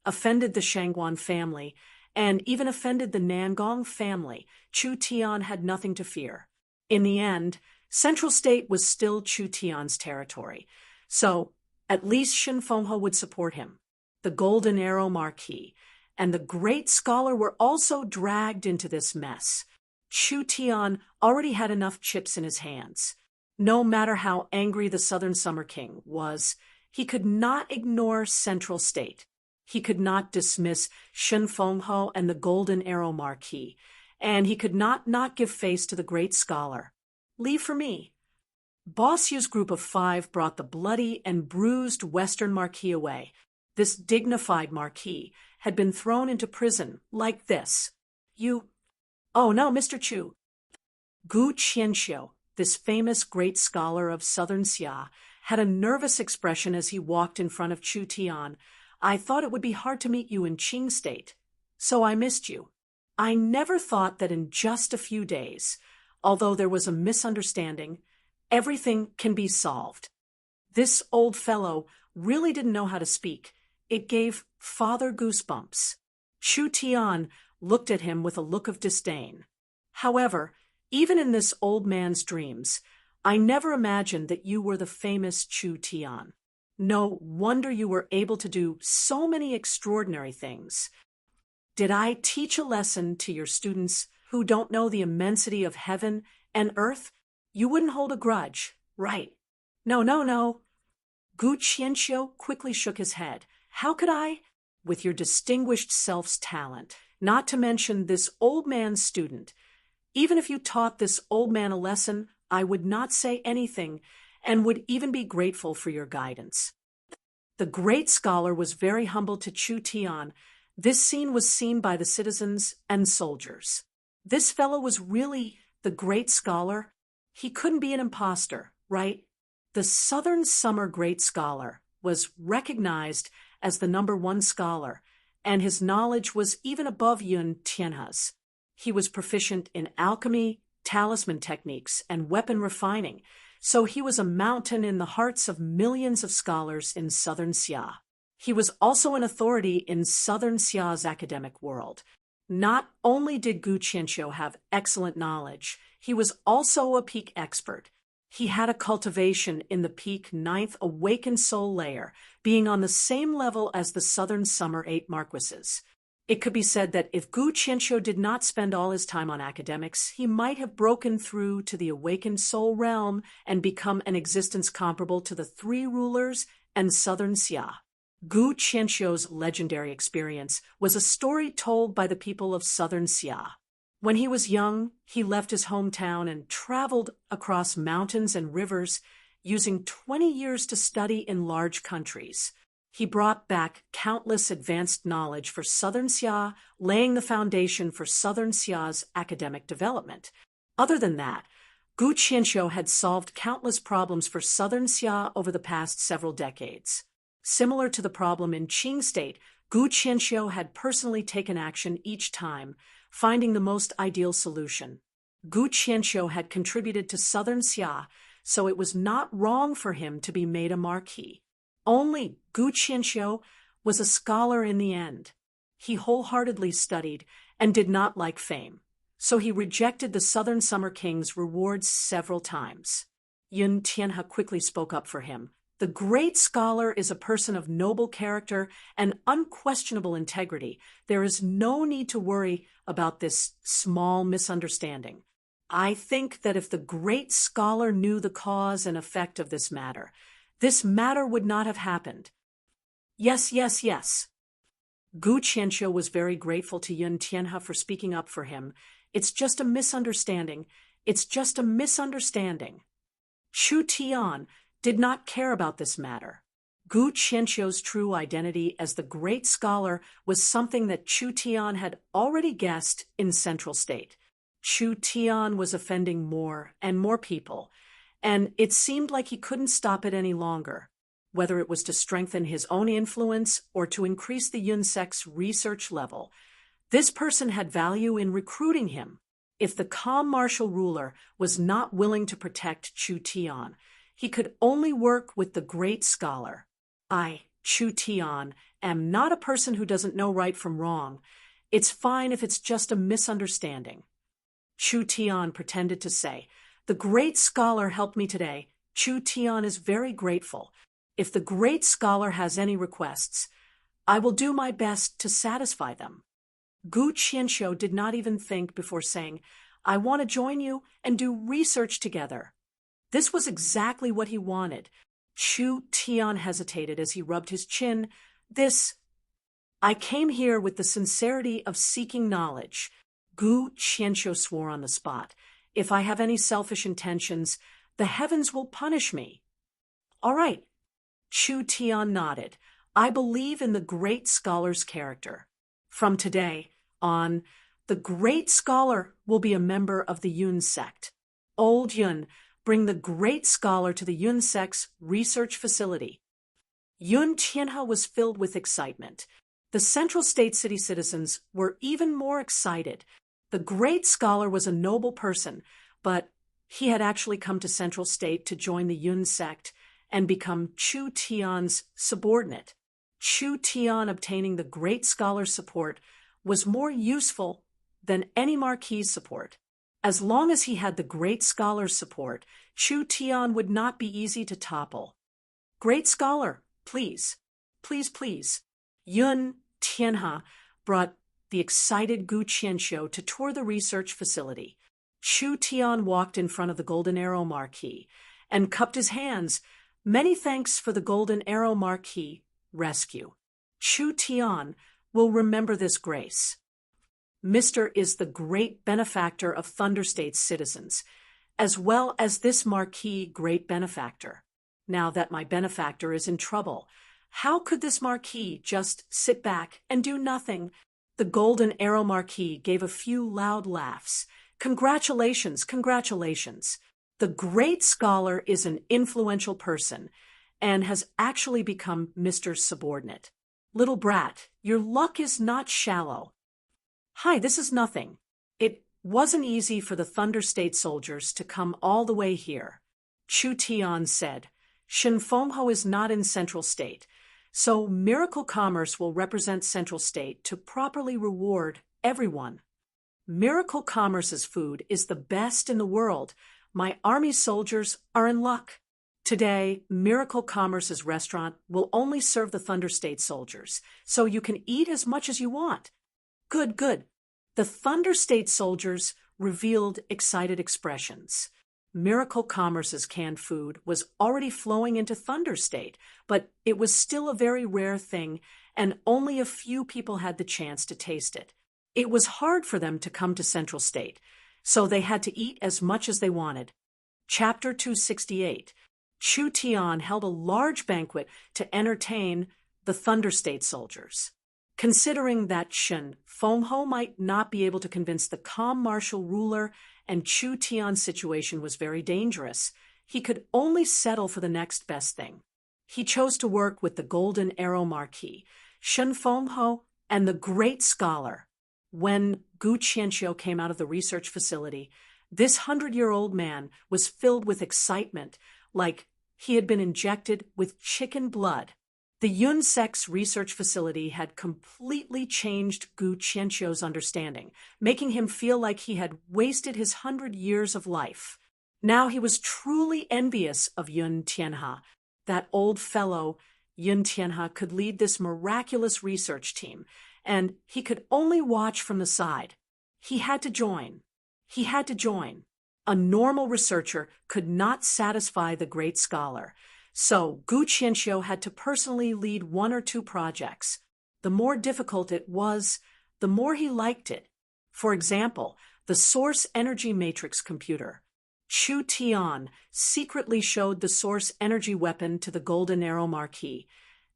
offended the Shangguan family, and even offended the Nangong family, Chu Tian had nothing to fear. In the end, Central State was still Chu Tian's territory, so at least Shen Fenghe would support him. The Golden Arrow Marquis and the great scholar were also dragged into this mess. Chu Tian already had enough chips in his hands. No matter how angry the Southern Summer King was, he could not ignore Central State. He could not dismiss Shen Fenghe and the Golden Arrow Marquis, and he could not give face to the great scholar. Leave for me. Boss Yu's group of 5 brought the bloody and bruised Western Marquis away. This dignified Marquis had been thrown into prison like this. You... Oh no, Mr. Chu. Gu Qianqiu, this famous great scholar of Southern Xia, had a nervous expression as he walked in front of Chu Tian. I thought it would be hard to meet you in Qing State, so I missed you. I never thought that in just a few days, although there was a misunderstanding, everything can be solved. This old fellow really didn't know how to speak. It gave father goosebumps. Chu Tian looked at him with a look of disdain. However, even in this old man's dreams, I never imagined that you were the famous Chu Tian. No wonder you were able to do so many extraordinary things. Did I teach a lesson to your students who don't know the immensity of heaven and earth? You wouldn't hold a grudge, right? No. Gu Qianqiu quickly shook his head. How could I? With your distinguished self's talent, not to mention this old man's student. Even if you taught this old man a lesson, I would not say anything and would even be grateful for your guidance. The great scholar was very humble to Chu Tian. This scene was seen by the citizens and soldiers. This fellow was really the great scholar. He couldn't be an imposter, right? The Southern Summer great scholar was recognized as the #1 scholar, and his knowledge was even above Yun Tianhe's. He was proficient in alchemy, talisman techniques, and weapon refining, so he was a mountain in the hearts of millions of scholars in Southern Xia. He was also an authority in Southern Xia's academic world. Not only did Gu Qianqiu have excellent knowledge, he was also a peak expert. He had a cultivation in the peak ninth awakened soul layer, being on the same level as the Southern Summer 8 Marquises. It could be said that if Gu Qianqiu did not spend all his time on academics, he might have broken through to the awakened soul realm and become an existence comparable to the three rulers and Southern Xia. Gu Qianqiu's legendary experience was a story told by the people of Southern Xia. When he was young, he left his hometown and traveled across mountains and rivers, using 20 years to study in large countries. He brought back countless advanced knowledge for Southern Xia, laying the foundation for Southern Xia's academic development. Other than that, Gu Qianqiu had solved countless problems for Southern Xia over the past several decades. Similar to the problem in Qing State, Gu Qianqiu had personally taken action each time, finding the most ideal solution. Gu Qianqiu had contributed to Southern Xia, so it was not wrong for him to be made a marquis. Only Gu Qianqiu was a scholar in the end. He wholeheartedly studied and did not like fame, so he rejected the Southern Summer King's rewards several times. Yun Tianhe quickly spoke up for him. The great scholar is a person of noble character and unquestionable integrity. There is no need to worry about this small misunderstanding. I think that if the great scholar knew the cause and effect of this matter would not have happened. Yes. Gu Qianqiu was very grateful to Yun Tianhe for speaking up for him. It's just a misunderstanding. Chu Tian did not care about this matter. Gu Qianqiu's true identity as the great scholar was something that Chu Tian had already guessed in Central State. Chu Tian was offending more and more people, and it seemed like he couldn't stop it any longer, whether it was to strengthen his own influence or to increase the Yun sect's research level. This person had value in recruiting him. If the calm martial ruler was not willing to protect Chu Tian, he could only work with the great scholar. I, Chu Tian, am not a person who doesn't know right from wrong. It's fine if it's just a misunderstanding. Chu Tian pretended to say, "The great scholar helped me today. Chu Tian is very grateful. If the great scholar has any requests, I will do my best to satisfy them." Gu Qianqiu did not even think before saying, "I want to join you and do research together." This was exactly what he wanted. Chu Tian hesitated as he rubbed his chin. I came here with the sincerity of seeking knowledge. Gu Qianqiu swore on the spot. If I have any selfish intentions, the heavens will punish me. All right. Chu Tian nodded. I believe in the great scholar's character. From today on, the great scholar will be a member of the Yun sect. Old Yun, bring the great scholar to the Yun sect's research facility. Yun Tianhe was filled with excitement. The Central State city citizens were even more excited. The great scholar was a noble person, but he had actually come to Central State to join the Yun sect and become Chu Tian's subordinate. Chu Tian obtaining the great scholar's support was more useful than any marquis' support. As long as he had the great scholar's support, Chu Tian would not be easy to topple. Great scholar, please. Yun Tianhe brought the excited Gu Qianqiu to tour the research facility. Chu Tian walked in front of the Golden Arrow Marquis and cupped his hands. Many thanks for the Golden Arrow Marquis rescue. Chu Tian will remember this grace. Mr. is the great benefactor of Thunder State's citizens, as well as this Marquis great benefactor. Now that my benefactor is in trouble, how could this Marquis just sit back and do nothing? The Golden Arrow Marquis gave a few loud laughs. Congratulations. The great scholar is an influential person and has actually become Mr.'s subordinate. Little brat, your luck is not shallow. Hi, this is nothing. It wasn't easy for the Thunder State soldiers to come all the way here. Chu Tian said, Shen Fengho is not in Central State, So Miracle Commerce will represent Central State to properly reward everyone. Miracle Commerce's food is the best in the world. My army soldiers are in luck. Today, Miracle Commerce's restaurant will only serve the Thunder State soldiers, so you can eat as much as you want. Good, good. The Thunder State soldiers revealed excited expressions. Miracle Commerce's canned food was already flowing into Thunder State, but it was still a very rare thing, and only a few people had the chance to taste it. It was hard for them to come to Central State, so they had to eat as much as they wanted. Chapter 268. Chu Tian held a large banquet to entertain the Thunder State soldiers. Considering that Shen Fengho might not be able to convince the calm martial ruler and Chu Tian's situation was very dangerous, he could only settle for the next best thing. He chose to work with the Golden Arrow Marquis, Shen Fengho, and the great scholar. When Gu Qianqiu came out of the research facility, this 100-year-old man was filled with excitement, like he had been injected with chicken blood. The Yunsex research facility had completely changed Gu Qianqiu's understanding, making him feel like he had wasted his 100 years of life. Now he was truly envious of Yun Tianhe. That old fellow, Yun Tianhe, could lead this miraculous research team, and he could only watch from the side. He had to join. He had to join. A normal researcher could not satisfy the great scholar. So Gu Qianqiu had to personally lead 1 or 2 projects. The more difficult it was, the more he liked it. For example, the source energy matrix computer. Chu Tian secretly showed the source energy weapon to the Golden Arrow Marquis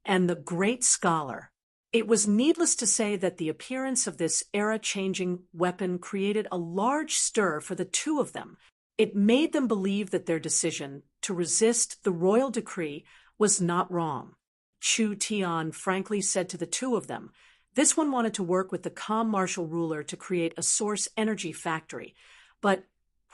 and the great scholar. It was needless to say that the appearance of this era-changing weapon created a large stir for the two of them. It made them believe that their decision to resist the royal decree was not wrong. Chu Tian frankly said to the two of them, this one wanted to work with the calm martial ruler to create a source energy factory. But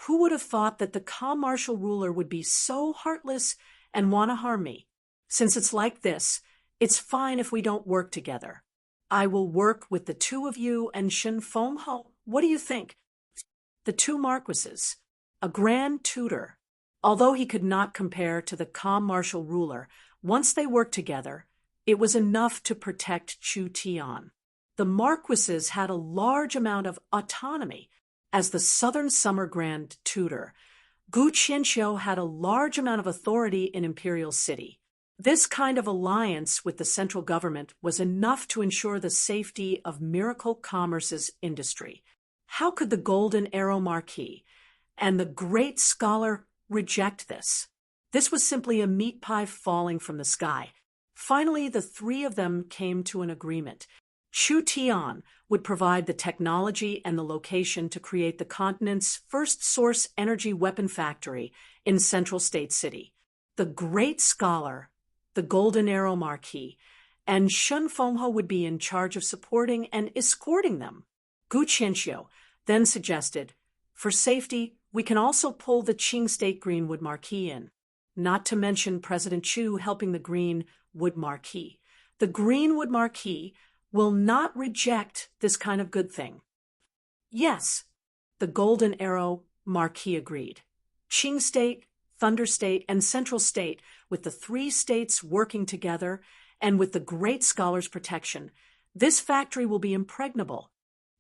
who would have thought that the calm martial ruler would be so heartless and want to harm me? Since it's like this, it's fine if we don't work together. I will work with the two of you and Shen Fengho. What do you think? The two marquises, a grand tutor. Although he could not compare to the calm martial ruler, once they worked together, it was enough to protect Chu Tian. The marquises had a large amount of autonomy. As the Southern Summer Grand Tutor, Gu Qianqiu had a large amount of authority in Imperial City. This kind of alliance with the central government was enough to ensure the safety of Miracle Commerce's industry. How could the Golden Arrow Marquis and the great scholar reject this? This was simply a meat pie falling from the sky. Finally, the three of them came to an agreement. Chu Tian would provide the technology and the location to create the continent's first source energy weapon factory in Central State City. The great scholar, the Golden Arrow Marquis, and Shen Fengho would be in charge of supporting and escorting them. Gu Qianqiu then suggested, for safety, we can also pull the Qing State Greenwood Marquis in, not to mention President Chu helping the Greenwood Marquis. The Greenwood Marquis will not reject this kind of good thing. Yes, the Golden Arrow Marquis agreed. Qing State, Thunder State, and Central State, with the three states working together and with the great scholar's protection, this factory will be impregnable.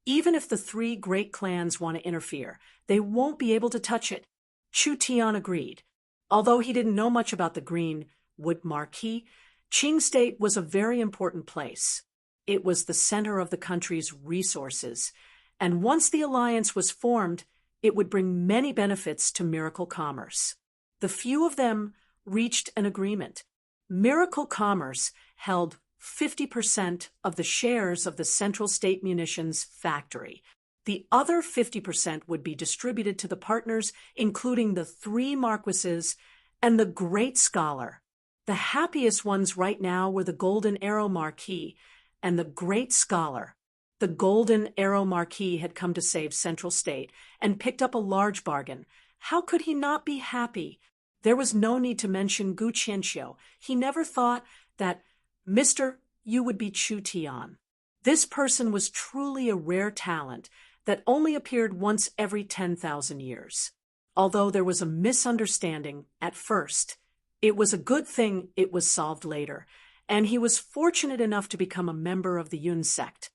Even if the three great clans want to interfere, they won't be able to touch it. Chu Tian agreed. Although he didn't know much about the Greenwood Marquis, Qing State was a very important place. It was the center of the country's resources, and once the alliance was formed, it would bring many benefits to Miracle Commerce. The few of them reached an agreement. Miracle Commerce held 50% of the shares of the Central State Munitions Factory. The other 50% would be distributed to the partners, including the three marquises and the great scholar. The happiest ones right now were the Golden Arrow Marquis and the great scholar. The Golden Arrow Marquis had come to save Central State and picked up a large bargain. How could he not be happy? There was no need to mention Gu Qianqiu. He never thought that Mr. You would be Chu Tian. This person was truly a rare talent that only appeared once every 10,000 years. Although there was a misunderstanding at first, it was a good thing it was solved later, and he was fortunate enough to become a member of the Yun sect.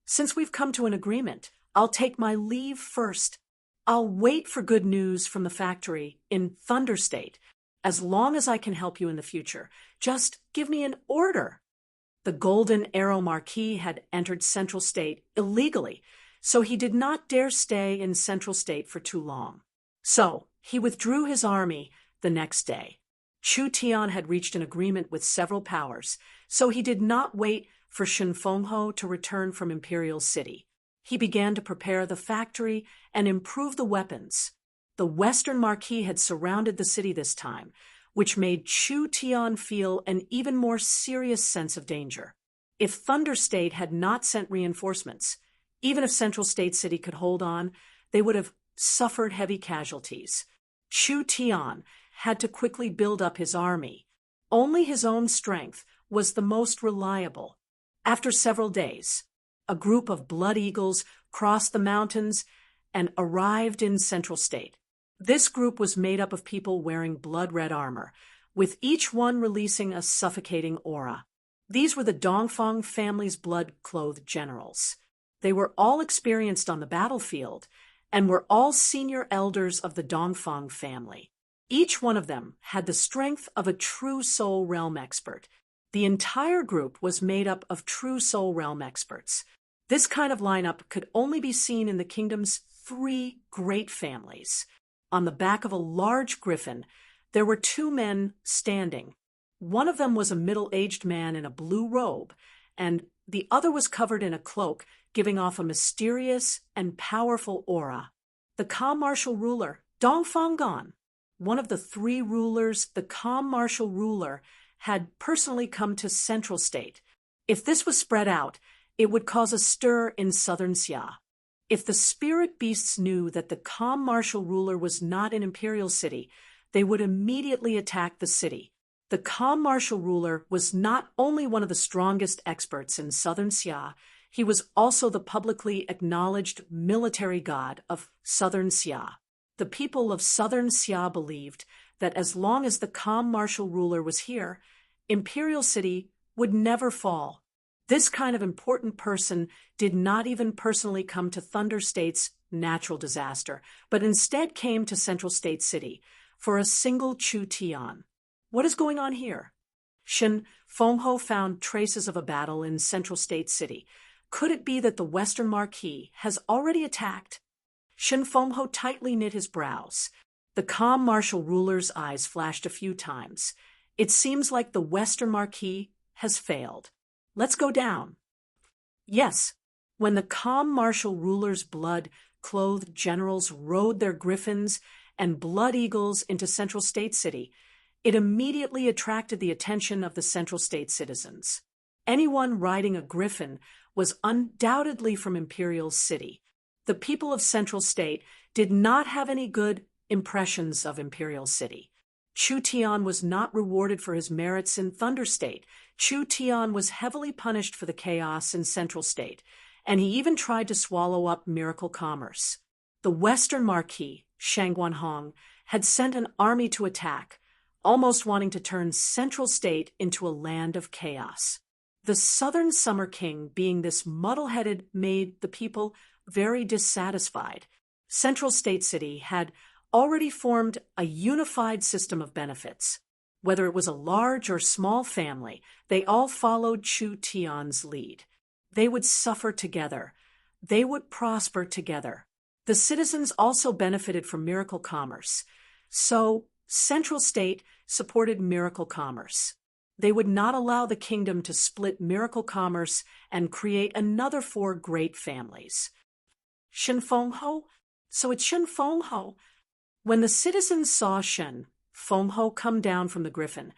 Since we've come to an agreement, I'll take my leave first. I'll wait for good news from the factory in Thunder State. As long as I can help you in the future, just give me an order. The Golden Arrow Marquis had entered Central State illegally, so he did not dare stay in Central State for too long. So he withdrew his army the next day. Chu Tian had reached an agreement with several powers, so he did not wait for Shen Fengho to return from Imperial City. He began to prepare the factory and improve the weapons. The Western Marquis had surrounded the city this time, which made Chu Tian feel an even more serious sense of danger. If Thunder State had not sent reinforcements, even if Central State City could hold on, they would have suffered heavy casualties. Chu Tian had to quickly build up his army. Only his own strength was the most reliable. After several days, a group of Blood Eagles crossed the mountains and arrived in Central State. This group was made up of people wearing blood-red armor, with each one releasing a suffocating aura. These were the Dongfang family's blood-clothed generals. They were all experienced on the battlefield and were all senior elders of the Dongfang family. Each one of them had the strength of a true Soul Realm expert. The entire group was made up of true Soul Realm experts. This kind of lineup could only be seen in the kingdom's 3 great families. On the back of a large griffin, there were 2 men standing. One of them was a middle-aged man in a blue robe, and the other was covered in a cloak, giving off a mysterious and powerful aura. The calm martial ruler, Dongfang Gan. One of the 3 rulers, the calm martial ruler, had personally come to Central State. If this was spread out, it would cause a stir in southern Xia. If the spirit beasts knew that the calm martial ruler was not in Imperial City, they would immediately attack the city. The calm martial ruler was not only one of the strongest experts in southern Xia, he was also the publicly acknowledged military god of southern Xia. The people of southern Xia believed that as long as the calm martial ruler was here, Imperial City would never fall. This kind of important person did not even personally come to Thunder State's natural disaster, but instead came to Central State City for a single Chu Tian. What is going on here? Shen Fengho found traces of a battle in Central State City. Could it be that the Western Marquis has already attacked? Shen Fengho tightly knit his brows. The calm martial ruler's eyes flashed a few times. It seems like the Western Marquis has failed. Let's go down. Yes, when the calm martial ruler's blood-clothed generals rode their griffins and blood eagles into Central State City, it immediately attracted the attention of the Central State citizens. Anyone riding a griffin was undoubtedly from Imperial City. The people of Central State did not have any good impressions of Imperial City. Chu Tian was not rewarded for his merits in Thunder State. Chu Tian was heavily punished for the chaos in Central State, and he even tried to swallow up Miracle Commerce. The Western Marquis, Shang Guanhong, had sent an army to attack, almost wanting to turn Central State into a land of chaos. The Southern Summer King, being this muddle-headed, made the people very dissatisfied. Central State City had already formed a unified system of benefits. Whether it was a large or small family, they all followed Chu Tian's lead. They would suffer together. They would prosper together. The citizens also benefited from Miracle Commerce. So, Central State supported Miracle Commerce. They would not allow the kingdom to split Miracle Commerce and create another 4 great families. Shen Fengho? So it's Shen Fengho. When the citizens saw Shen Fengho come down from the griffin,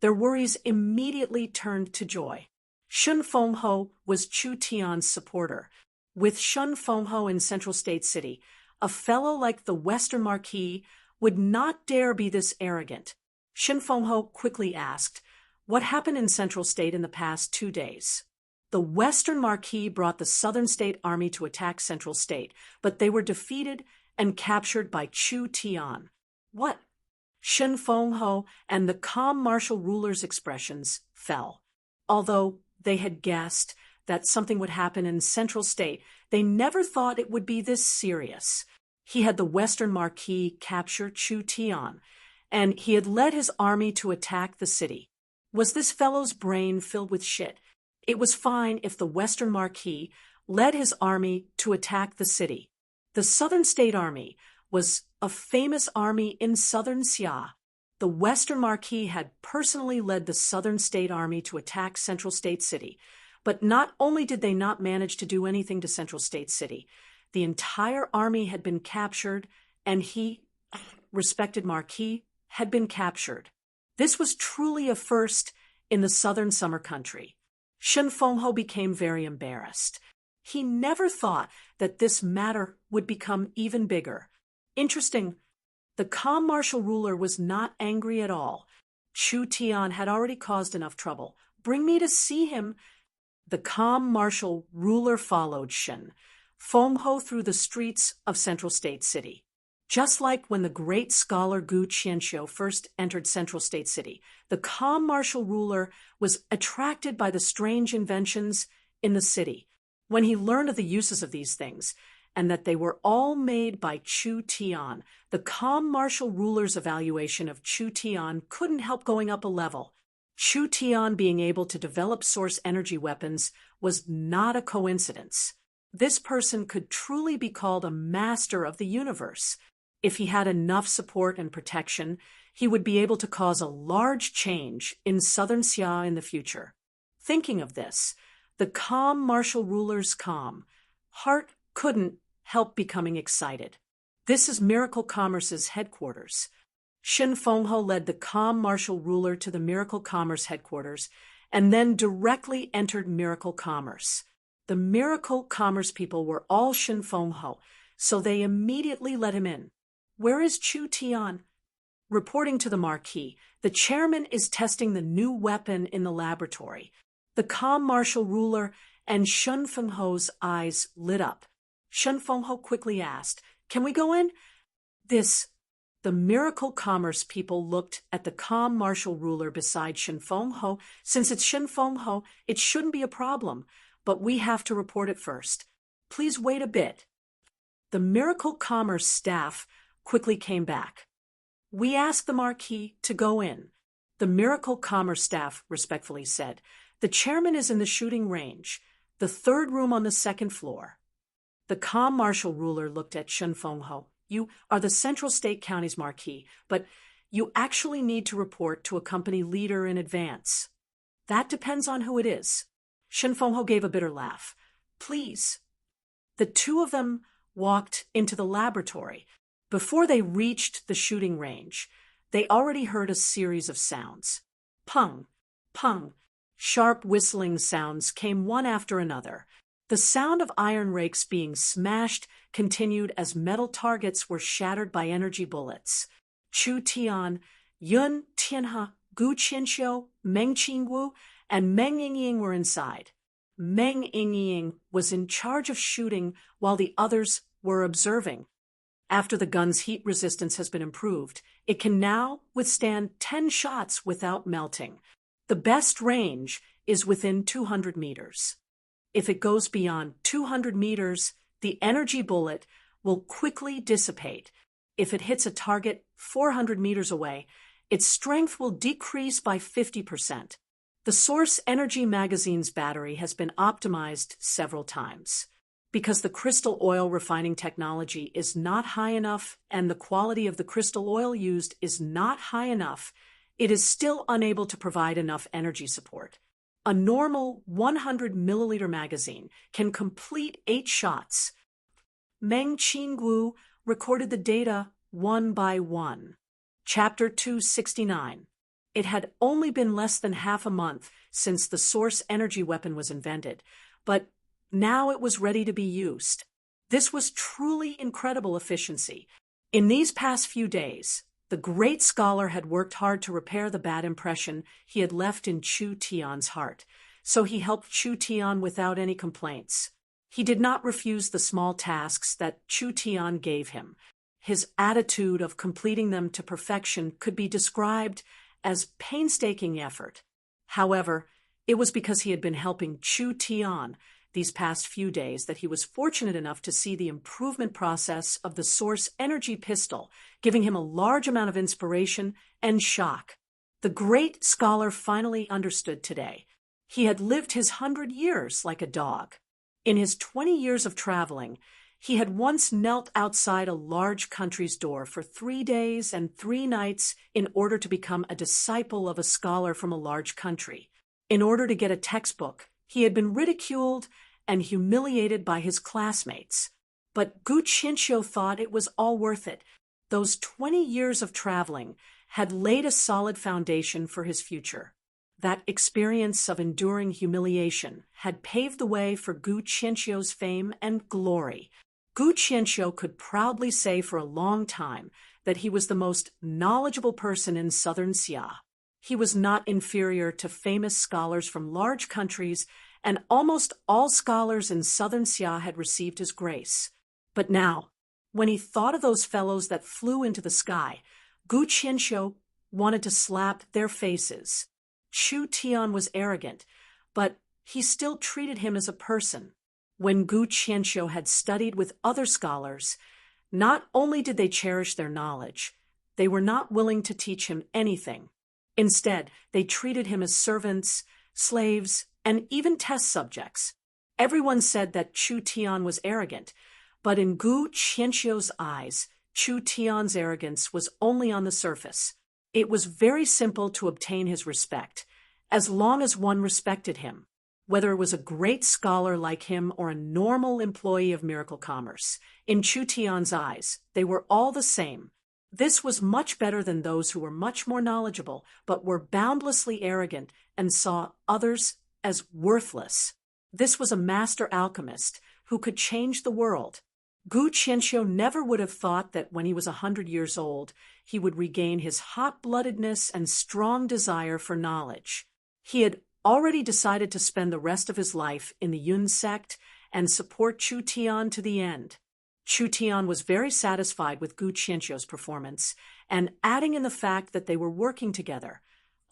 their worries immediately turned to joy. Shen Fengho was Chu Tian's supporter. With Shen Fengho in Central State City, a fellow like the Western Marquis would not dare be this arrogant. Shen Fengho quickly asked, What happened in Central State in the past 2 days? The Western Marquis brought the Southern State Army to attack Central State, but they were defeated and captured by Chu Tian. What? Shen Fengho and the calm martial ruler's expressions fell. Although they had guessed that something would happen in Central State, they never thought it would be this serious. He had the Western Marquis capture Chu Tian, and he had led his army to attack the city. Was this fellow's brain filled with shit? It was fine if the Western Marquis led his army to attack the city. The Southern State Army was a famous army in southern Xia. The Western Marquis had personally led the Southern State Army to attack Central State City. But not only did they not manage to do anything to Central State City, the entire army had been captured, and he, respected Marquis, had been captured. This was truly a first in the southern summer country. Shen Fengho became very embarrassed. He never thought that this matter would become even bigger. Interesting, the calm martial ruler was not angry at all. Chu Tian had already caused enough trouble. Bring me to see him. The calm martial ruler followed Shen Fengho through the streets of Central State City. Just like when the great scholar Gu Qianxiu first entered Central State City, the calm martial ruler was attracted by the strange inventions in the city. When he learned of the uses of these things, and that they were all made by Chu Tian, the calm martial ruler's evaluation of Chu Tian couldn't help going up a level. Chu Tian being able to develop source energy weapons was not a coincidence. This person could truly be called a master of the universe. If he had enough support and protection, he would be able to cause a large change in southern Xia in the future. Thinking of this, the calm martial ruler's calm heart couldn't help becoming excited. This is Miracle Commerce's headquarters. Shen Fengho led the calm martial ruler to the Miracle Commerce headquarters and then directly entered Miracle Commerce. The Miracle Commerce people were all Shen Fengho, so they immediately let him in. Where is Chu Tian? Reporting to the Marquis, the chairman is testing the new weapon in the laboratory. The calm martial ruler and Shen Fengho's eyes lit up. Shen Fengho quickly asked, "Can we go in?" The Miracle Commerce people looked at the calm martial ruler beside Shen Fengho. Since it's Shen Fengho, it shouldn't be a problem, but we have to report it first. Please wait a bit. The Miracle Commerce staff quickly came back. We asked the Marquis to go in. The Miracle Commerce staff respectfully said, "The chairman is in the shooting range, the third room on the second floor." The calm martial ruler looked at Shen Fengho. "You are the Central State County's Marquis, but you actually need to report to a company leader in advance." "That depends on who it is." Shen Fengho gave a bitter laugh. "Please." The two of them walked into the laboratory. Before they reached the shooting range, they already heard a series of sounds. Pung, pung. Sharp whistling sounds came one after another. The sound of iron rakes being smashed continued as metal targets were shattered by energy bullets. Chu Tian, Yun Tianhe, Gu Qianxiu, Meng Qingwu, and Meng Yingying were inside. Meng Yingying was in charge of shooting while the others were observing. After the gun's heat resistance has been improved, it can now withstand 10 shots without melting. The best range is within 200 meters. If it goes beyond 200 meters, the energy bullet will quickly dissipate. If it hits a target 400 meters away, its strength will decrease by 50%. The Source Energy magazine's battery has been optimized several times. Because the crystal oil refining technology is not high enough and the quality of the crystal oil used is not high enough, it is still unable to provide enough energy support. A normal 100 milliliter magazine can complete 8 shots. Meng Qingwu recorded the data one by one. Chapter 269. It had only been less than half a month since the source energy weapon was invented, but now it was ready to be used. This was truly incredible efficiency. In these past few days, The great scholar had worked hard to repair the bad impression he had left in Chu Tian's heart, so he helped Chu Tian without any complaints. He did not refuse the small tasks that Chu Tian gave him. His attitude of completing them to perfection could be described as painstaking effort. However, it was because he had been helping Chu Tian these past few days that he was fortunate enough to see the improvement process of the source energy pistol, giving him a large amount of inspiration and shock. The great scholar finally understood today. He had lived his 100 years like a dog. In his 20 years of traveling, he had once knelt outside a large country's door for 3 days and 3 nights in order to become a disciple of a scholar from a large country. In order to get a textbook, he had been ridiculed and humiliated by his classmates. But Gu Qianqiu thought it was all worth it. Those 20 years of traveling had laid a solid foundation for his future. That experience of enduring humiliation had paved the way for Gu Qianqiu's fame and glory. Gu Qianqiu could proudly say for a long time that he was the most knowledgeable person in southern Xia. He was not inferior to famous scholars from large countries, and almost all scholars in southern Xia had received his grace. But now, when he thought of those fellows that flew into the sky, Gu Qianqiu wanted to slap their faces. Chu Tian was arrogant, but he still treated him as a person. When Gu Qianqiu had studied with other scholars, not only did they cherish their knowledge, they were not willing to teach him anything. Instead, they treated him as servants, slaves, and even test subjects. Everyone said that Chu Tian was arrogant, but in Gu Qianqiu's eyes, Chu Tian's arrogance was only on the surface. It was very simple to obtain his respect, as long as one respected him, whether it was a great scholar like him or a normal employee of miracle commerce. In Chu Tian's eyes, they were all the same. This was much better than those who were much more knowledgeable, but were boundlessly arrogant and saw others as worthless. This was a master alchemist who could change the world. Gu Qianqiu never would have thought that when he was 100 years old, he would regain his hot-bloodedness and strong desire for knowledge. He had already decided to spend the rest of his life in the Yun sect and support Chu Tian to the end. Chu Tian was very satisfied with Gu Qianqiu's performance, and adding in the fact that they were working together.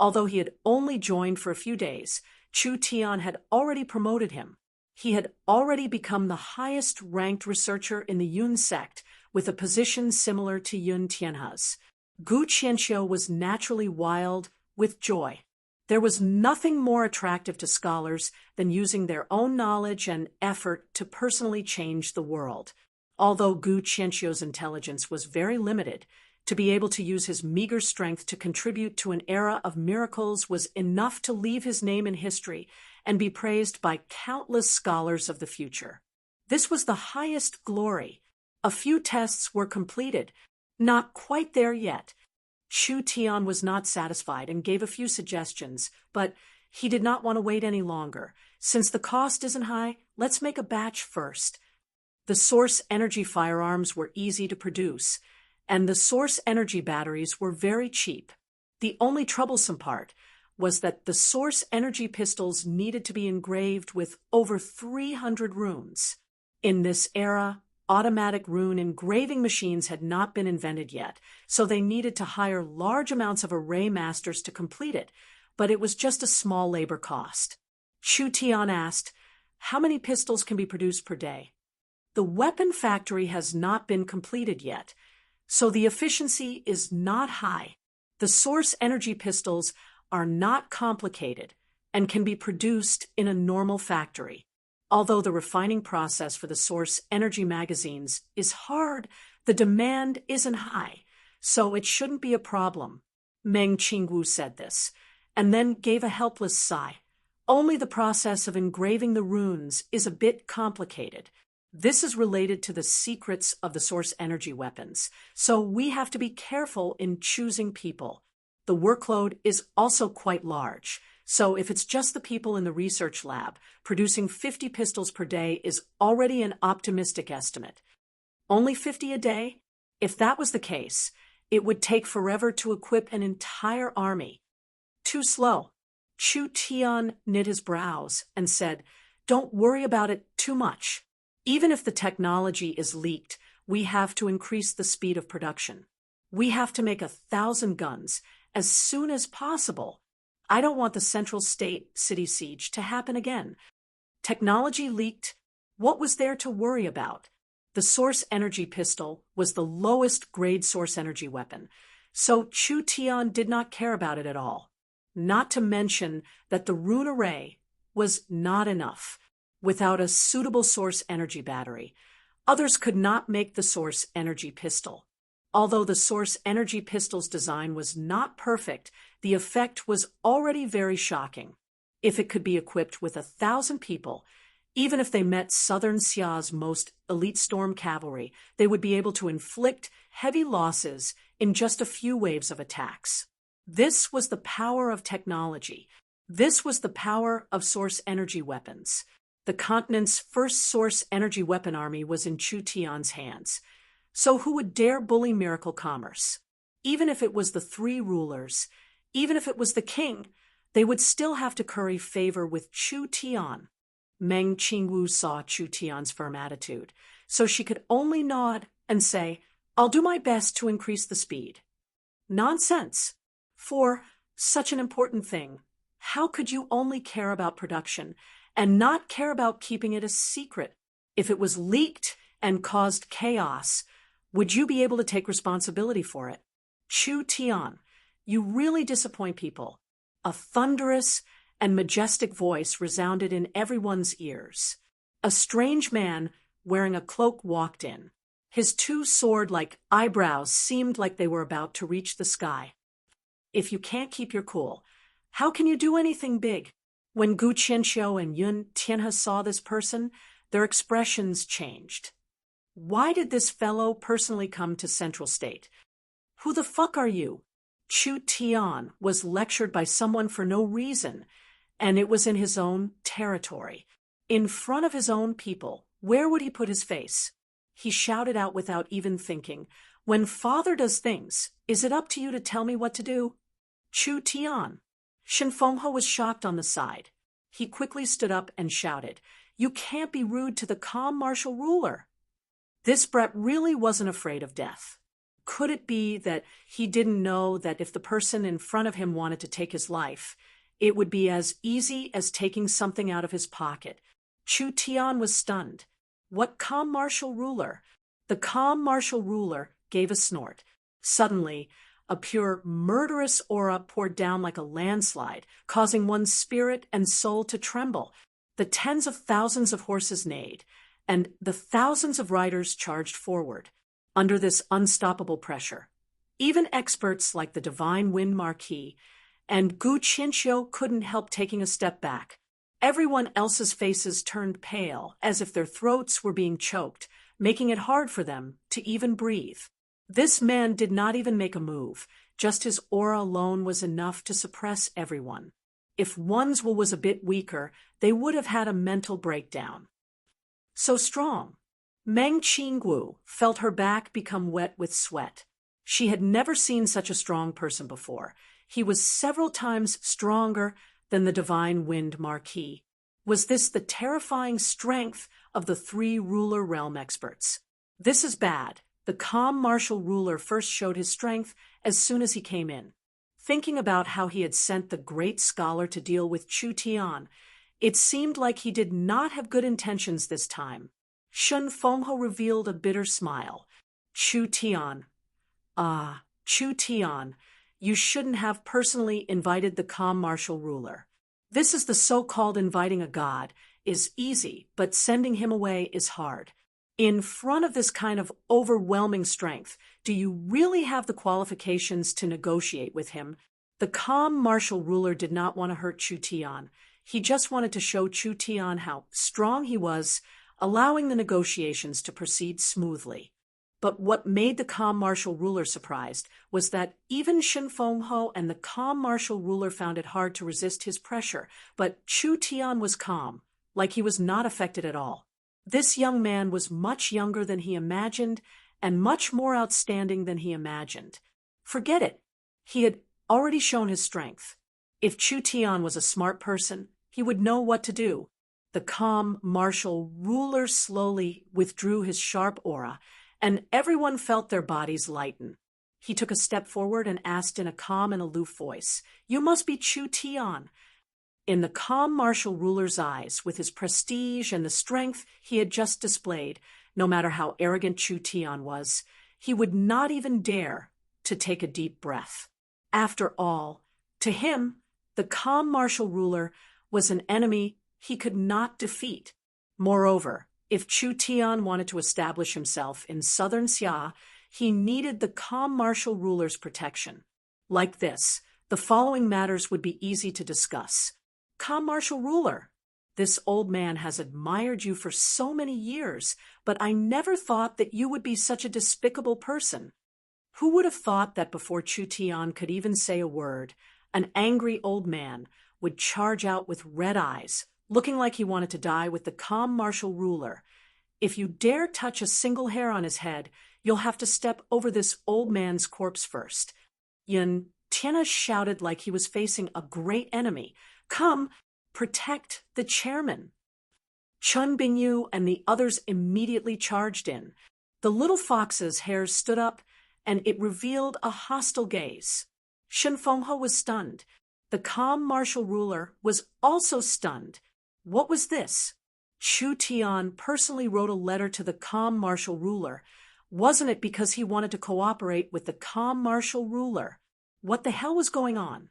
Although he had only joined for a few days, Chu Tian had already promoted him. He had already become the highest-ranked researcher in the Yun sect, with a position similar to Yun Tianhe's. Gu Qianqiu was naturally wild with joy. There was nothing more attractive to scholars than using their own knowledge and effort to personally change the world. Although Gu Qianqiu's intelligence was very limited, to be able to use his meager strength to contribute to an era of miracles was enough to leave his name in history and be praised by countless scholars of the future. This was the highest glory. A few tests were completed, not quite there yet. Chu Tian was not satisfied and gave a few suggestions, but he did not want to wait any longer. Since the cost isn't high, let's make a batch first. The source energy firearms were easy to produce, and the source energy batteries were very cheap. The only troublesome part was that the source energy pistols needed to be engraved with over 300 runes. In this era, automatic rune engraving machines had not been invented yet, so they needed to hire large amounts of array masters to complete it, but it was just a small labor cost. Chu Tian asked, "How many pistols can be produced per day?" The weapon factory has not been completed yet, so the efficiency is not high. The source energy pistols are not complicated and can be produced in a normal factory. Although the refining process for the source energy magazines is hard, the demand isn't high, so it shouldn't be a problem. Meng Qingwu said this, and then gave a helpless sigh. Only the process of engraving the runes is a bit complicated. This is related to the secrets of the source energy weapons, so we have to be careful in choosing people. The workload is also quite large, so if it's just the people in the research lab, producing 50 pistols per day is already an optimistic estimate. Only 50 a day? If that was the case, It would take forever to equip an entire army. Too slow. Chu Tian knit his brows and said, "Don't worry about it too much. Even if the technology is leaked, we have to increase the speed of production. We have to make 1,000 guns as soon as possible. I don't want the central state city siege to happen again. Technology leaked. What was there to worry about? The source energy pistol was the lowest grade source energy weapon, so Chu Tian did not care about it at all. Not to mention that the rune array was not enough. Without a suitable source energy battery, others could not make the source energy pistol. Although the source energy pistol's design was not perfect, the effect was already very shocking. If it could be equipped with 1,000 people, even if they met Southern Xia's most elite storm cavalry, they would be able to inflict heavy losses in just a few waves of attacks. This was the power of technology. This was the power of source energy weapons. The continent's first source energy weapon army was in Chu Tian's hands. So who would dare bully miracle commerce? Even if it was the three rulers, even if it was the king, they would still have to curry favor with Chu Tian. Meng Qingwu saw Chu Tian's firm attitude, so she could only nod and say, "I'll do my best to increase the speed." Nonsense! For such an important thing, how could you only care about production and not care about keeping it a secret? If it was leaked and caused chaos, would you be able to take responsibility for it? Chu Tian, you really disappoint people. A thunderous and majestic voice resounded in everyone's ears. A strange man wearing a cloak walked in. His two sword-like eyebrows seemed like they were about to reach the sky. If you can't keep your cool, how can you do anything big? When Gu Qianqiu and Yun Tianhe saw this person, their expressions changed. Why did this fellow personally come to Central State? Who the fuck are you? Chu Tian was lectured by someone for no reason, and it was in his own territory. In front of his own people, where would he put his face? He shouted out without even thinking, "When father does things, is it up to you to tell me what to do?" Chu Tian. Shen Fenghe was shocked on the side. He quickly stood up and shouted, "You can't be rude to the calm martial ruler." This brat really wasn't afraid of death. Could it be that he didn't know that if the person in front of him wanted to take his life, it would be as easy as taking something out of his pocket? Chu Tian was stunned. What calm martial ruler? The calm martial ruler gave a snort. Suddenly, a pure murderous aura poured down like a landslide, causing one's spirit and soul to tremble. The tens of thousands of horses neighed, and the thousands of riders charged forward. Under this unstoppable pressure, even experts like the Divine Wind Marquis and Gu Qianqiu couldn't help taking a step back. Everyone else's faces turned pale, as if their throats were being choked, making it hard for them to even breathe. This man did not even make a move. Just his aura alone was enough to suppress everyone. If one's will was a bit weaker, they would have had a mental breakdown. So strong. Meng Qingwu felt her back become wet with sweat. She had never seen such a strong person before. He was several times stronger than the Divine Wind Marquis. Was this the terrifying strength of the three ruler realm experts? This is bad. The calm martial ruler first showed his strength as soon as he came in. Thinking about how he had sent the great scholar to deal with Chu Tian, it seemed like he did not have good intentions this time. Shen Fenghe revealed a bitter smile. Chu Tian. Chu Tian, you shouldn't have personally invited the calm martial ruler. This is the so-called inviting a god is easy, but sending him away is hard. In front of this kind of overwhelming strength, do you really have the qualifications to negotiate with him? The calm martial ruler did not want to hurt Chu Tian. He just wanted to show Chu Tian how strong he was, allowing the negotiations to proceed smoothly. But what made the calm martial ruler surprised was that even Shen Fenghe and the calm martial ruler found it hard to resist his pressure, but Chu Tian was calm, like he was not affected at all. This young man was much younger than he imagined and much more outstanding than he imagined. Forget it. He had already shown his strength. If Chu Tian was a smart person, he would know what to do. The calm, martial ruler slowly withdrew his sharp aura, and everyone felt their bodies lighten. He took a step forward and asked in a calm and aloof voice, "You must be Chu Tian." In the calm martial ruler's eyes, with his prestige and the strength he had just displayed, no matter how arrogant Chu Tian was, he would not even dare to take a deep breath. After all, to him, the calm martial ruler was an enemy he could not defeat. Moreover, if Chu Tian wanted to establish himself in southern Xia, he needed the calm martial ruler's protection. Like this, the following matters would be easy to discuss. Calm martial ruler, this old man has admired you for so many years, but I never thought that you would be such a despicable person. Who would have thought that before Chu Tian could even say a word, an angry old man would charge out with red eyes, looking like he wanted to die with the calm martial ruler. If you dare touch a single hair on his head, you'll have to step over this old man's corpse first. Yun Tiana shouted like he was facing a great enemy. Come, protect the chairman. Chun Bingyu and the others immediately charged in. The little fox's hairs stood up, and it revealed a hostile gaze. Shen Fenghe was stunned. The calm martial ruler was also stunned. What was this? Chu Tian personally wrote a letter to the calm martial ruler. Wasn't it because he wanted to cooperate with the calm martial ruler? What the hell was going on?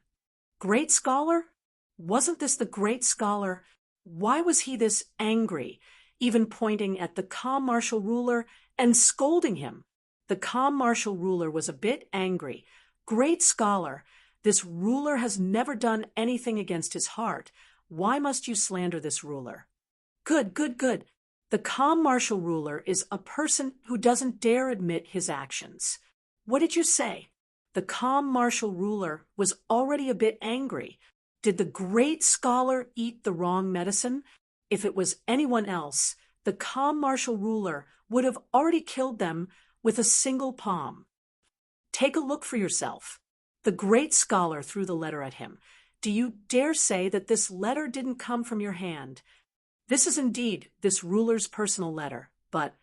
Great scholar? Wasn't this the great scholar? Why was he this angry, even pointing at the calm martial ruler and scolding him? The calm martial ruler was a bit angry. Great scholar, this ruler has never done anything against his heart. Why must you slander this ruler? Good. The calm martial ruler is a person who doesn't dare admit his actions. What did you say? The calm martial ruler was already a bit angry. Did the great scholar eat the wrong medicine? If it was anyone else, the calm martial ruler would have already killed them with a single palm. Take a look for yourself. The great scholar threw the letter at him. Do you dare say that this letter didn't come from your hand? This is indeed this ruler's personal letter, but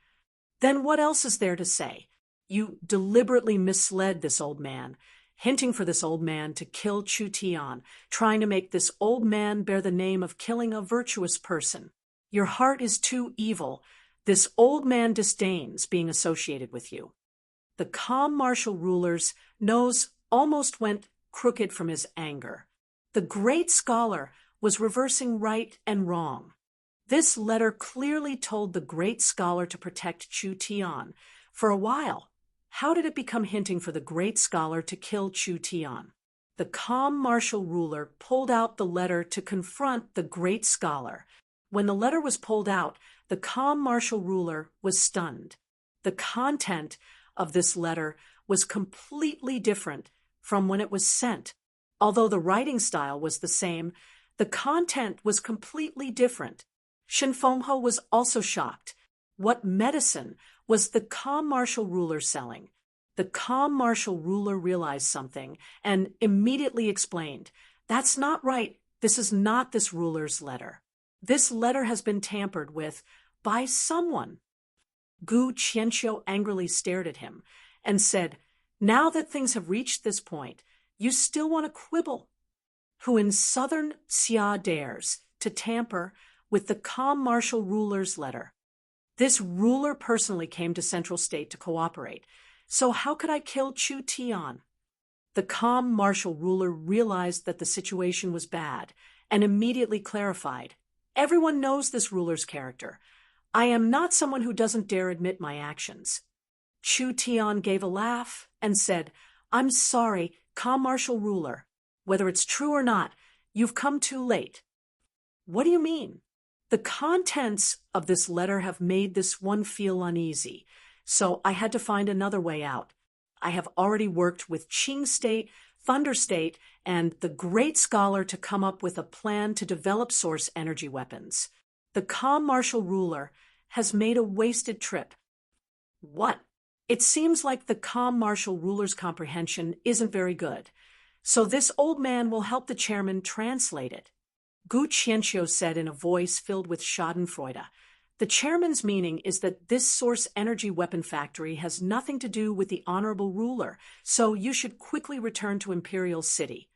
then what else is there to say? You deliberately misled this old man, hinting for this old man to kill Chu Tian, trying to make this old man bear the name of killing a virtuous person. Your heart is too evil. This old man disdains being associated with you. The calm martial ruler's nose almost went crooked from his anger. The great scholar was reversing right and wrong. This letter clearly told the great scholar to protect Chu Tian. For a while, how did it become hinting for the great scholar to kill Chu Tian? The calm martial ruler pulled out the letter to confront the great scholar. When the letter was pulled out, the calm martial ruler was stunned. The content of this letter was completely different from when it was sent. Although the writing style was the same, the content was completely different. Shen Fenghe was also shocked. What medicine was the calm martial ruler selling? The calm martial ruler realized something and immediately explained, "That's not right. This is not this ruler's letter. This letter has been tampered with by someone." Gu Qianqiu angrily stared at him and said, "Now that things have reached this point, you still want to quibble? Who in southern Xia dares to tamper with the calm martial ruler's letter? This ruler personally came to Central State to cooperate, so how could I kill Chu Tian?" The calm martial ruler realized that the situation was bad and immediately clarified, "Everyone knows this ruler's character. I am not someone who doesn't dare admit my actions." Chu Tian gave a laugh and said, "I'm sorry, calm martial ruler. Whether it's true or not, you've come too late." "What do you mean?" "The contents of this letter have made this one feel uneasy, so I had to find another way out. I have already worked with Qing State, Thunder State, and the great scholar to come up with a plan to develop source energy weapons. The calm martial ruler has made a wasted trip." "What? It seems like the calm martial ruler's comprehension isn't very good. So this old man will help the chairman translate it. Gu Qianqiu said in a voice filled with schadenfreude. The chairman's meaning is that this source energy weapon factory has nothing to do with the honorable ruler, so you should quickly return to Imperial City.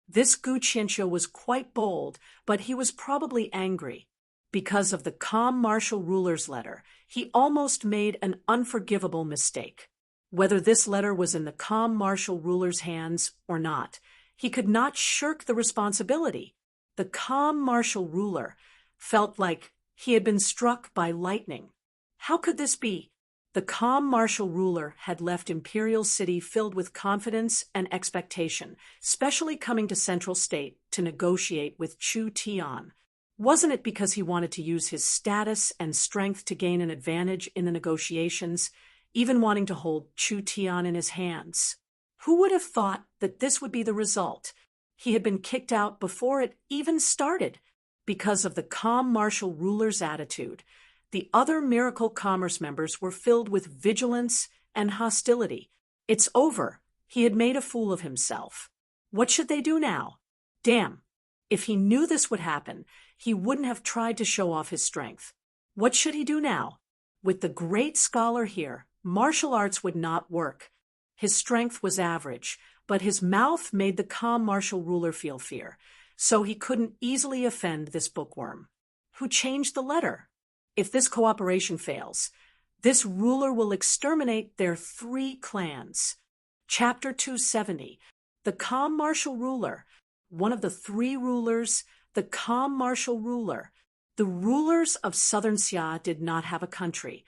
This Gu Qianqiu was quite bold, but he was probably angry. Because of the calm martial ruler's letter, he almost made an unforgivable mistake. Whether this letter was in the calm martial ruler's hands or not, he could not shirk the responsibility. The calm martial ruler felt like he had been struck by lightning. How could this be? The calm martial ruler had left Imperial City filled with confidence and expectation, especially coming to Central State to negotiate with Chu Tian. Wasn't it because he wanted to use his status and strength to gain an advantage in the negotiations, even wanting to hold Chu Tian in his hands? Who would have thought that this would be the result? He had been kicked out before it even started. Because of the calm martial ruler's attitude, the other Miracle Commerce members were filled with vigilance and hostility. It's over. He had made a fool of himself. What should they do now? Damn. If he knew this would happen, he wouldn't have tried to show off his strength. What should he do now? With the great scholar here, martial arts would not work. His strength was average, but his mouth made the calm martial ruler feel fear, so he couldn't easily offend this bookworm. Who changed the letter? If this cooperation fails, this ruler will exterminate their 3 clans. Chapter 270. The calm martial ruler. One of the 3 rulers, the calm martial ruler. The rulers of Southern Xia did not have a country,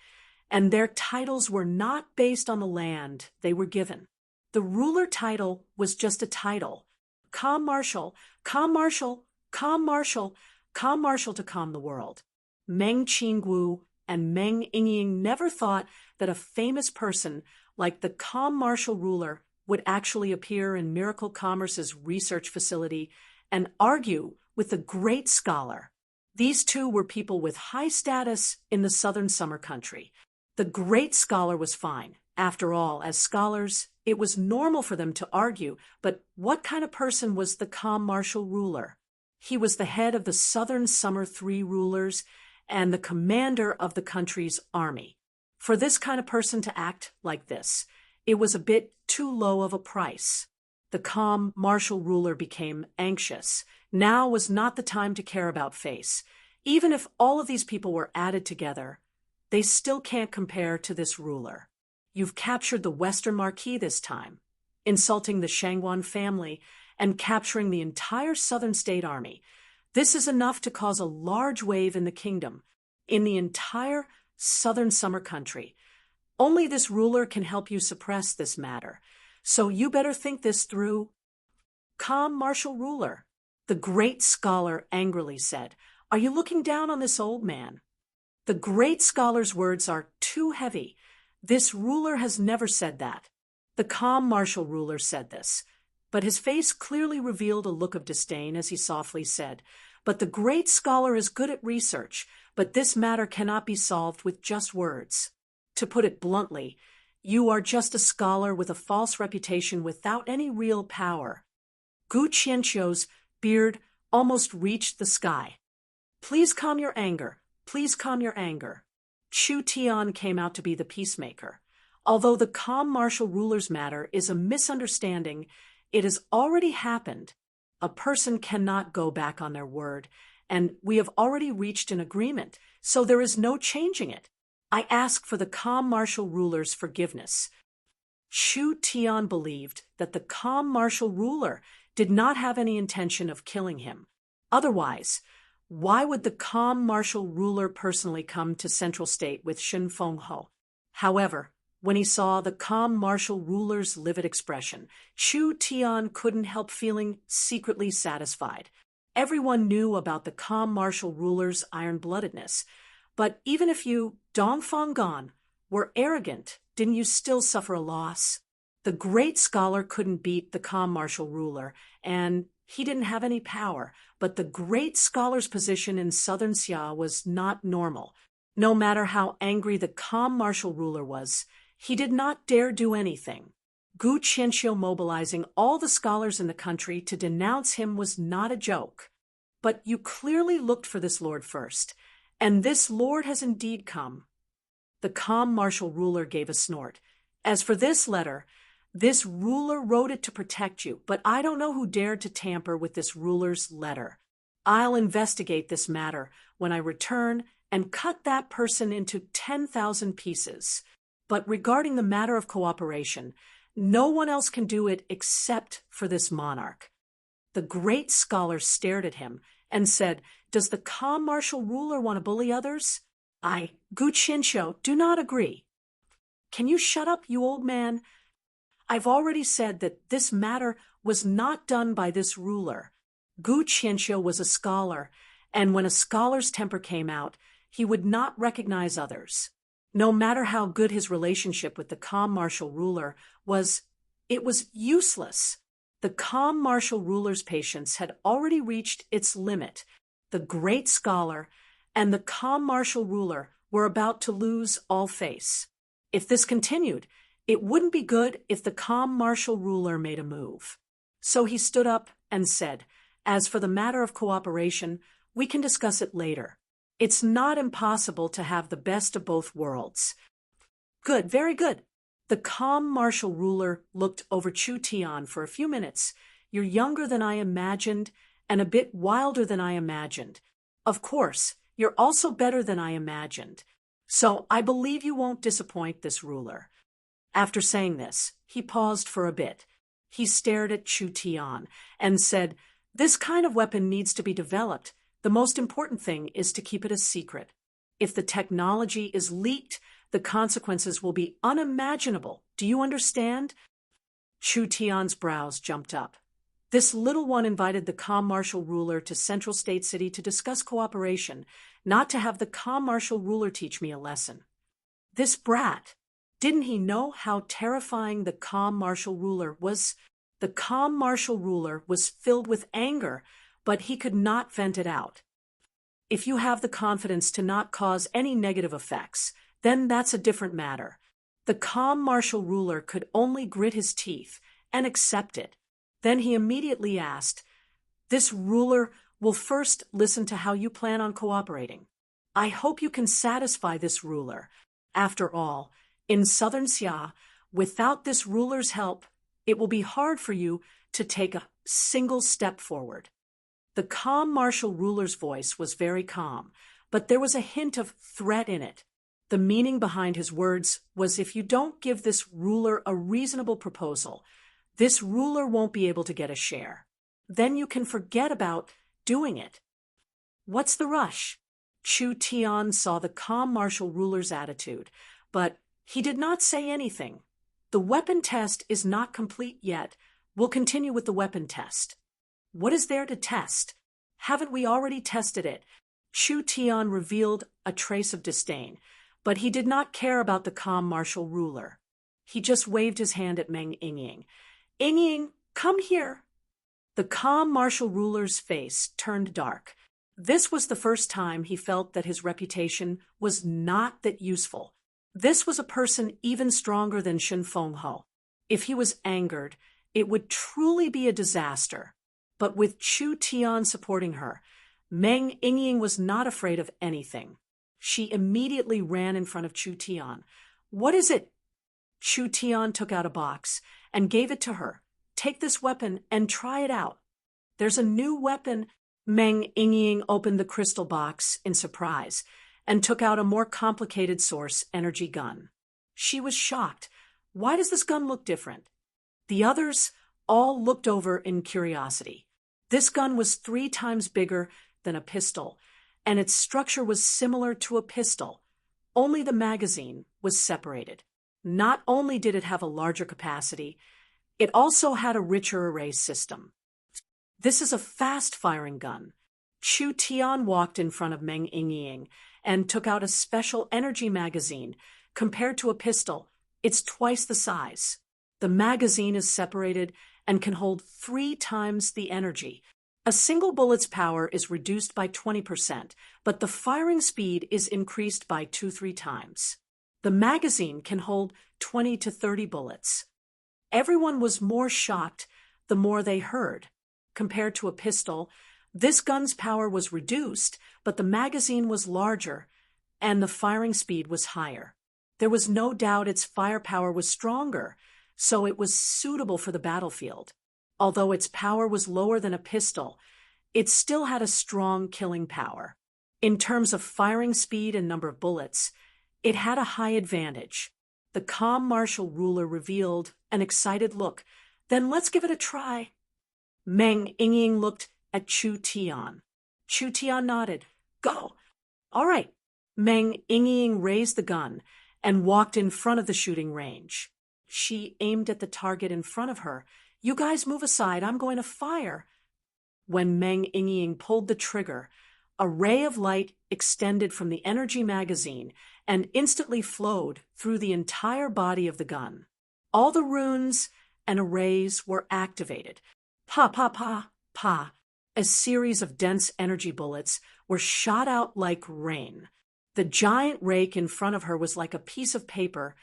and their titles were not based on the land they were given. The ruler title was just a title. Calm martial, calm martial, calm martial, calm martial to calm the world. Meng Qinggu and Meng Yingying never thought that a famous person like the calm martial ruler would actually appear in Miracle Commerce's research facility and argue with the great scholar. These 2 were people with high status in the southern summer country. The great scholar was fine. After all, as scholars, it was normal for them to argue, but what kind of person was the calm martial ruler? He was the head of the Southern Summer 3 rulers and the commander of the country's army. For this kind of person to act like this, it was a bit too low of a price. The calm martial ruler became anxious. Now was not the time to care about face. Even if all of these people were added together, they still can't compare to this ruler. You've captured the Western Marquis this time, insulting the Shangguan family and capturing the entire Southern State Army. This is enough to cause a large wave in the kingdom, in the entire southern summer country. Only this ruler can help you suppress this matter, so you better think this through. Calm martial ruler, the great scholar angrily said, are you looking down on this old man? The great scholar's words are too heavy. This ruler has never said that. The calm martial ruler said this, but his face clearly revealed a look of disdain as he softly said, but the great scholar is good at research, but this matter cannot be solved with just words. To put it bluntly, you are just a scholar with a false reputation without any real power. Gu Qianqiu's beard almost reached the sky. Please calm your anger. Please calm your anger. Chu Tian came out to be the peacemaker. Although the calm martial ruler's matter is a misunderstanding, it has already happened. A person cannot go back on their word, and we have already reached an agreement, so there is no changing it. I ask for the calm martial ruler's forgiveness. Chu Tian believed that the calm martial ruler did not have any intention of killing him. Otherwise, why would the calm martial ruler personally come to Central State with Shen Fengho? However, when he saw the calm martial ruler's livid expression, Chu Tian couldn't help feeling secretly satisfied. Everyone knew about the calm martial ruler's iron-bloodedness, but even if you, Dongfang Gan, were arrogant, didn't you still suffer a loss? The great scholar couldn't beat the calm martial ruler, and he didn't have any power, but the great scholar's position in Southern Xia was not normal. No matter how angry the calm martial ruler was, He did not dare do anything. Gu Qianqiu mobilizing all the scholars in the country to denounce him was not a joke. But you clearly looked for this lord first, and this lord has indeed come. The calm martial ruler gave a snort. As for this letter, this ruler wrote it to protect you, but I don't know who dared to tamper with this ruler's letter. I'll investigate this matter when I return and cut that person into 10,000 pieces. But regarding the matter of cooperation, no one else can do it except for this monarch. The great scholar stared at him and said, "Does the calm martial ruler want to bully others? I, Gu Qianqiu, do not agree." "Can you shut up, you old man? I've already said that this matter was not done by this ruler. Gu Qianqiu was a scholar, and when a scholar's temper came out, he would not recognize others. No matter how good his relationship with the calm martial ruler was, it was useless. The calm martial ruler's patience had already reached its limit. The great scholar and the calm martial ruler were about to lose all face. If this continued, it wouldn't be good if the calm martial ruler made a move. So he stood up and said, "As for the matter of cooperation, we can discuss it later. It's not impossible to have the best of both worlds." "Good, very good." The calm martial ruler looked over Chu Tian for a few minutes. "You're younger than I imagined and a bit wilder than I imagined. Of course, you're also better than I imagined. So I believe you won't disappoint this ruler." After saying this, he paused for a bit. He stared at Chu Tian and said, "This kind of weapon needs to be developed. The most important thing is to keep it a secret. If the technology is leaked, the consequences will be unimaginable. Do you understand?" Chu Tian's brows jumped up. This little one invited the calm martial ruler to Central State City to discuss cooperation, not to have the calm martial ruler teach me a lesson. This brat! Didn't he know how terrifying the calm martial ruler was? The calm martial ruler was filled with anger, but he could not vent it out. If you have the confidence to not cause any negative effects, then that's a different matter. The calm martial ruler could only grit his teeth and accept it. Then he immediately asked, "This ruler will first listen to how you plan on cooperating. I hope you can satisfy this ruler. After all, in southern Xia, without this ruler's help, it will be hard for you to take a single step forward." The calm martial ruler's voice was very calm, but there was a hint of threat in it. The meaning behind his words was, if you don't give this ruler a reasonable proposal, this ruler won't be able to get a share. Then you can forget about doing it. What's the rush? Chu Tian saw the calm martial ruler's attitude, but he did not say anything. The weapon test is not complete yet. We'll continue with the weapon test. What is there to test? Haven't we already tested it? Chu Tian revealed a trace of disdain, but he did not care about the calm martial ruler. He just waved his hand at Meng Yingying. "Yingying, come here." The calm martial ruler's face turned dark. This was the first time he felt that his reputation was not that useful. This was a person even stronger than Shen Fenghe. If he was angered, it would truly be a disaster. But with Chu Tian supporting her, Meng Yingying was not afraid of anything. She immediately ran in front of Chu Tian. "What is it?" Chu Tian took out a box and gave it to her. "Take this weapon and try it out." "There's a new weapon." Meng Yingying opened the crystal box in surprise and took out a more complicated source energy gun. She was shocked. Why does this gun look different? The others all looked over in curiosity. This gun was 3 times bigger than a pistol, and its structure was similar to a pistol. Only the magazine was separated. Not only did it have a larger capacity, it also had a richer array system. "This is a fast-firing gun." Chu Tian walked in front of Meng Yingying and took out a special energy magazine. Compared to a pistol, it's twice the size. The magazine is separated and can hold 3 times the energy. A single bullet's power is reduced by 20%, but the firing speed is increased by 2-3 times. The magazine can hold 20 to 30 bullets. Everyone was more shocked the more they heard. Compared to a pistol, this gun's power was reduced, but the magazine was larger and the firing speed was higher. There was no doubt its firepower was stronger, so it was suitable for the battlefield. Although its power was lower than a pistol, it still had a strong killing power. In terms of firing speed and number of bullets, it had a high advantage. The calm martial ruler revealed an excited look. Then let's give it a try. Meng Yingying looked at Chu Tian. Chu Tian nodded. Go. All right. Meng Yingying raised the gun and walked in front of the shooting range. She aimed at the target in front of her. You guys move aside. I'm going to fire. When Meng Yingying pulled the trigger, a ray of light extended from the energy magazine and instantly flowed through the entire body of the gun. All the runes and arrays were activated. Pa, pa, pa, pa. A series of dense energy bullets were shot out like rain. The giant rake in front of her was like a piece of paper,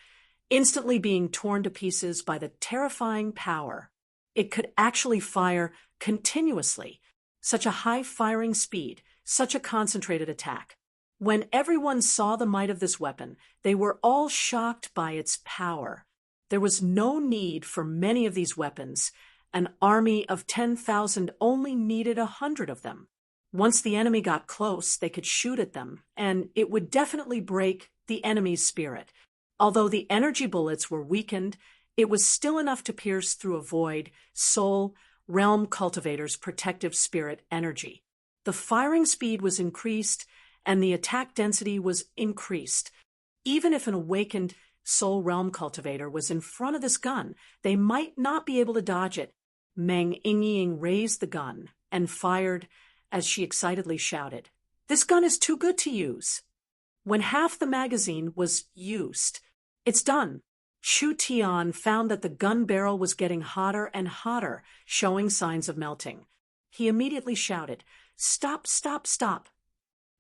instantly being torn to pieces by the terrifying power. It could actually fire continuously. Such a high firing speed, such a concentrated attack. When everyone saw the might of this weapon, they were all shocked by its power. There was no need for many of these weapons. An army of 10,000 only needed 100 of them. Once the enemy got close, they could shoot at them, and it would definitely break the enemy's spirit. Although the energy bullets were weakened, it was still enough to pierce through a void, soul, realm cultivator's protective spirit energy. The firing speed was increased, and the attack density was increased. Even if an awakened soul realm cultivator was in front of this gun, they might not be able to dodge it. Meng Yingying raised the gun and fired as she excitedly shouted, "This gun is too good to use." When half the magazine was used, "It's done." Chu Tian found that the gun barrel was getting hotter and hotter, showing signs of melting. He immediately shouted, "Stop, stop, stop."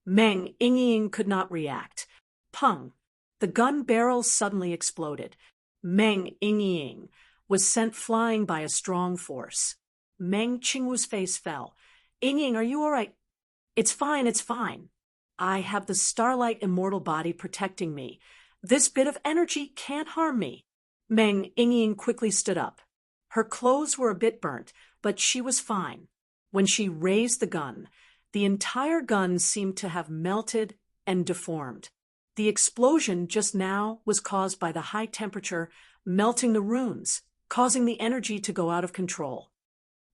Meng Yingying could not react. Pung! The gun barrel suddenly exploded. Meng Yingying was sent flying by a strong force. Meng Qingwu's face fell. "Yingying, are you all right?" It's fine, it's fine. I have the starlight immortal body protecting me. This bit of energy can't harm me." Meng Yingying quickly stood up. Her clothes were a bit burnt, but she was fine. When she raised the gun, the entire gun seemed to have melted and deformed. The explosion just now was caused by the high temperature melting the runes, causing the energy to go out of control.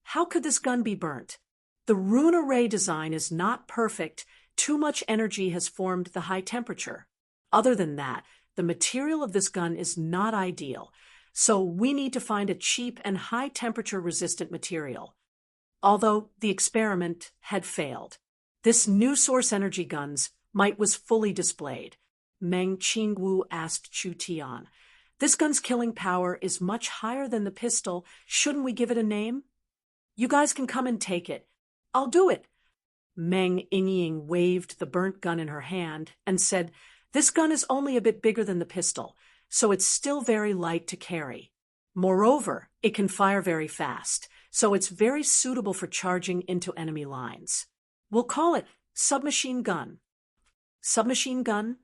How could this gun be burnt? The rune array design is not perfect. Too much energy has formed the high temperature. Other than that, the material of this gun is not ideal, so we need to find a cheap and high-temperature resistant material. Although the experiment had failed, this new source energy gun's might was fully displayed. Meng Qingwu asked Chu Tian, "This gun's killing power is much higher than the pistol. Shouldn't we give it a name?" "You guys can come and take it." "I'll do it." Meng Yingying waved the burnt gun in her hand and said, "This gun is only a bit bigger than the pistol, so it's still very light to carry. Moreover, it can fire very fast, so it's very suitable for charging into enemy lines. We'll call it submachine gun." "Submachine gun?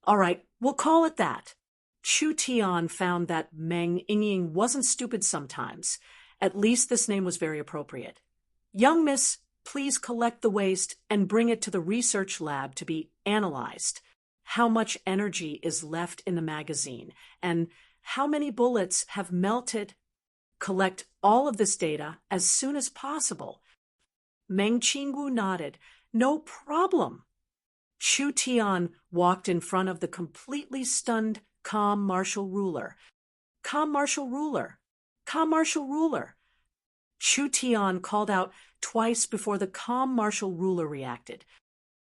All right, we'll call it that." Chu Tian found that Meng Yingying wasn't stupid sometimes. At least this name was very appropriate. "Young miss, please collect the waste and bring it to the research lab to be analyzed. How much energy is left in the magazine, and how many bullets have melted? Collect all of this data as soon as possible." Meng Qingwu nodded. "No problem." Chu Tian walked in front of the completely stunned calm martial ruler. "Calm martial ruler! Calm martial ruler!" Chu Tian called out twice before the calm martial ruler reacted.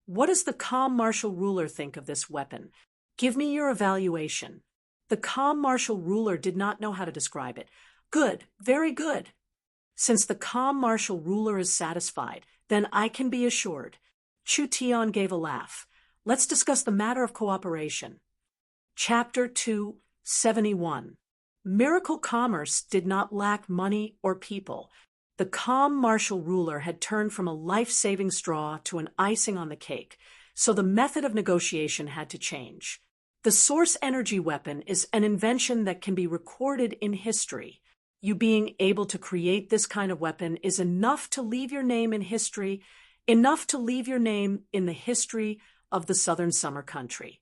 "What does the calm martial ruler think of this weapon? Give me your evaluation." The calm martial ruler did not know how to describe it. "Good, very good." "Since the calm martial ruler is satisfied, then I can be assured." Chu Tian gave a laugh. "Let's discuss the matter of cooperation." Chapter 271. Miracle commerce did not lack money or people. The calm martial ruler had turned from a life-saving straw to an icing on the cake, so the method of negotiation had to change. The source energy weapon is an invention that can be recorded in history. You being able to create this kind of weapon is enough to leave your name in history, enough to leave your name in the history of the southern summer country.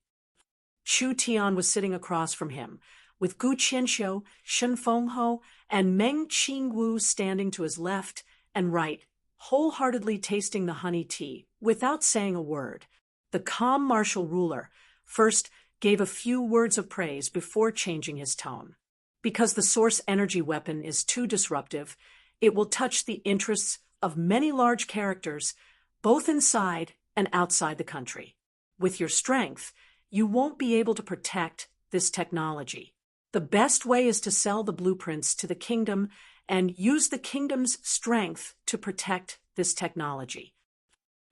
Chu Tian was sitting across from him, with Gu Qianxiu, Shen Fengho, and Meng Qingwu standing to his left and right, wholeheartedly tasting the honey tea, without saying a word. The calm martial ruler first gave a few words of praise before changing his tone. Because the source energy weapon is too disruptive, it will touch the interests of many large characters, both inside and outside the country. With your strength, you won't be able to protect this technology. The best way is to sell the blueprints to the kingdom and use the kingdom's strength to protect this technology.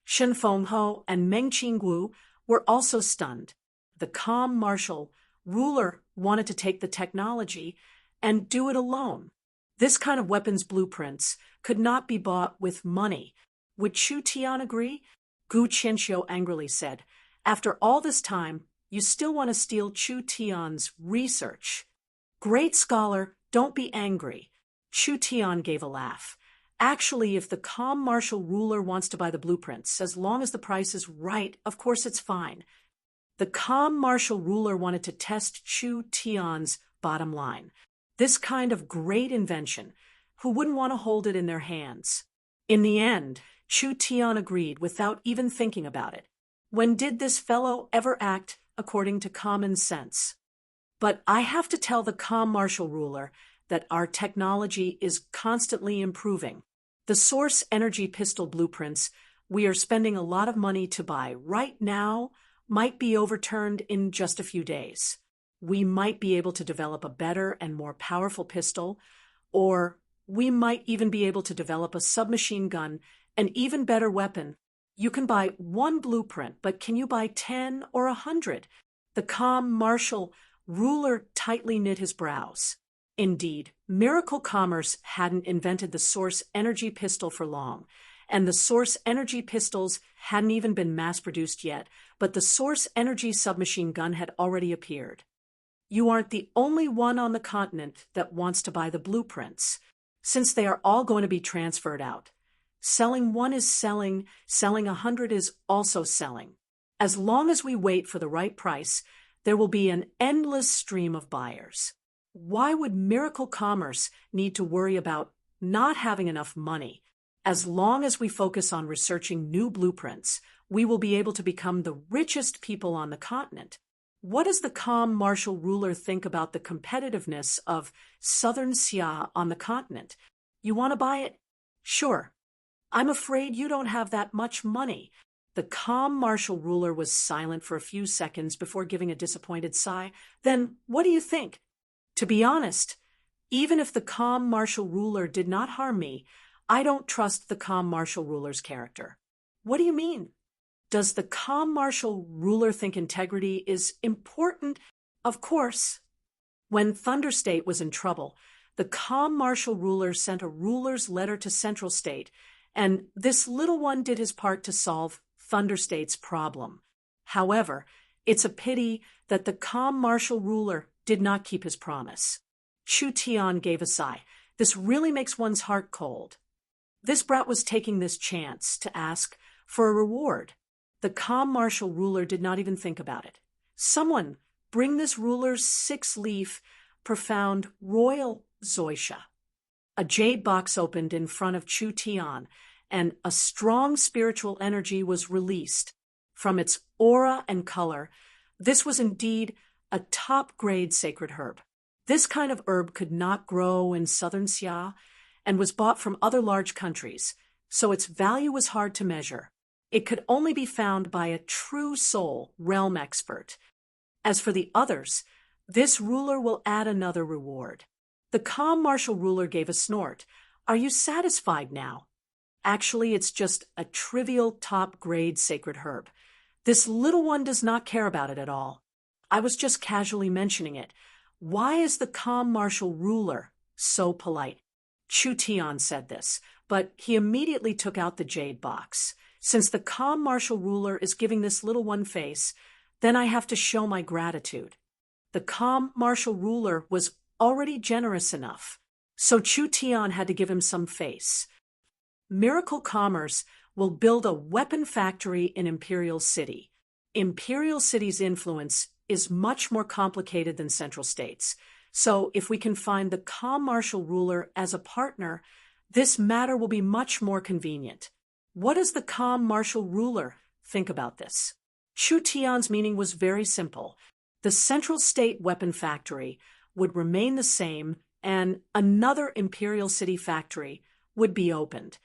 Shen Fengho and Meng Qingwu were also stunned. The calm martial ruler wanted to take the technology and do it alone. This kind of weapons blueprints could not be bought with money. Would Chu Tian agree? Gu Qianxiu angrily said, "After all this time, you still want to steal Chu Tian's research." "Great scholar, don't be angry." Chu Tian gave a laugh. "Actually, if the calm martial ruler wants to buy the blueprints, as long as the price is right, of course it's fine." The calm martial ruler wanted to test Chu Tian's bottom line. This kind of great invention, who wouldn't want to hold it in their hands? In the end, Chu Tian agreed without even thinking about it. When did this fellow ever act according to common sense? But I have to tell the calm martial ruler that our technology is constantly improving. The source energy pistol blueprints we are spending a lot of money to buy right now might be overturned in just a few days. We might be able to develop a better and more powerful pistol, or we might even be able to develop a submachine gun, an even better weapon. You can buy one blueprint, but can you buy 10 or 100? The calm martial ruler tightly knit his brows. Indeed, Miracle Commerce hadn't invented the source energy pistol for long, and the source energy pistols hadn't even been mass-produced yet, but the source energy submachine gun had already appeared. You aren't the only one on the continent that wants to buy the blueprints, since they are all going to be transferred out. Selling one is selling 100 is also selling. As long as we wait for the right price, there will be an endless stream of buyers. Why would Miracle Commerce need to worry about not having enough money? As long as we focus on researching new blueprints, we will be able to become the richest people on the continent. What does the calm martial ruler think about the competitiveness of Southern Xia on the continent? You want to buy it? Sure. I'm afraid you don't have that much money. The calm martial ruler was silent for a few seconds before giving a disappointed sigh. Then, what do you think? To be honest, even if the calm martial ruler did not harm me, I don't trust the calm martial ruler's character. What do you mean? Does the calm martial ruler think integrity is important? Of course. When Thunder State was in trouble, the calm martial ruler sent a ruler's letter to Central State, and this little one did his part to solve Thunder State's problem. However, it's a pity that the calm martial ruler did not keep his promise. Chu Tian gave a sigh. This really makes one's heart cold. This brat was taking this chance to ask for a reward. The calm martial ruler did not even think about it. Someone bring this ruler's 6-leaf, profound royal zoysha. A jade box opened in front of Chu Tian, and a strong spiritual energy was released. From its aura and color, this was indeed a top-grade sacred herb. This kind of herb could not grow in southern Xia and was bought from other large countries, so its value was hard to measure. It could only be found by a true soul realm expert. As for the others, this ruler will add another reward. The calm martial ruler gave a snort. Are you satisfied now? Actually, it's just a trivial top-grade sacred herb. This little one does not care about it at all. I was just casually mentioning it. Why is the calm martial ruler so polite? Chu Tian said this, but he immediately took out the jade box. Since the calm martial ruler is giving this little one face, then I have to show my gratitude. The calm martial ruler was already generous enough, so Chu Tian had to give him some face. Miracle Commerce will build a weapon factory in Imperial City. Imperial City's influence is much more complicated than Central State's, so if we can find the calm martial ruler as a partner, this matter will be much more convenient. What does the calm martial ruler think about this? Chu Tian's meaning was very simple. The Central State weapon factory would remain the same, and another Imperial City factory would be opened.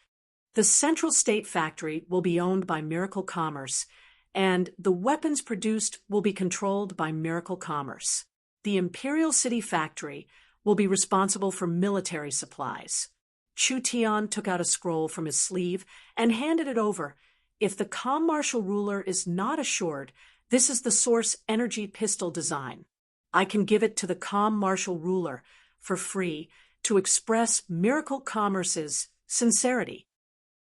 The Central State factory will be owned by Miracle Commerce, and the weapons produced will be controlled by Miracle Commerce. The Imperial City factory will be responsible for military supplies. Chu Tian took out a scroll from his sleeve and handed it over. If the calm martial ruler is not assured, this is the source energy pistol design. I can give it to the calm martial ruler for free to express Miracle Commerce's sincerity.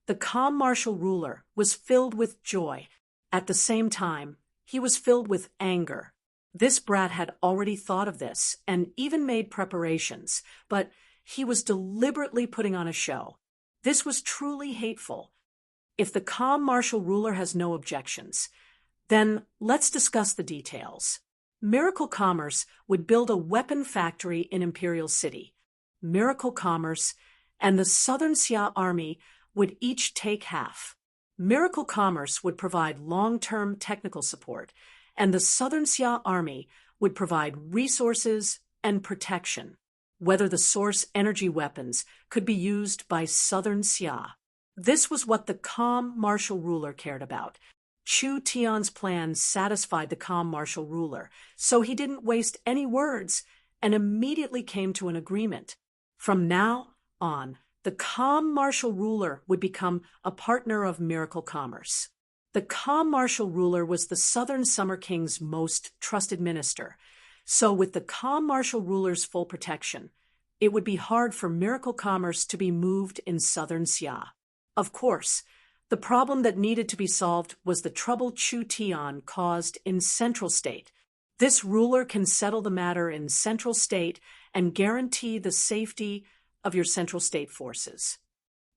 The calm martial ruler was filled with joy. At the same time, he was filled with anger. This brat had already thought of this and even made preparations, but he was deliberately putting on a show. This was truly hateful. If the calm martial ruler has no objections, then let's discuss the details. Miracle Commerce would build a weapon factory in Imperial City. Miracle Commerce and the Southern Xia Army would each take half. Miracle Commerce would provide long-term technical support, and the Southern Xia Army would provide resources and protection. Whether the source energy weapons could be used by Southern Xia. This was what the calm martial ruler cared about. Chu Tian's plan satisfied the calm martial ruler, so he didn't waste any words and immediately came to an agreement. From now on, the calm martial ruler would become a partner of Miracle Commerce. The calm martial ruler was the Southern Summer King's most trusted minister, so with the calm martial ruler's full protection, it would be hard for Miracle Commerce to be moved in Southern Xia. Of course, the problem that needed to be solved was the trouble Chu Tian caused in Central State. This ruler can settle the matter in Central State and guarantee the safety of your Central State forces.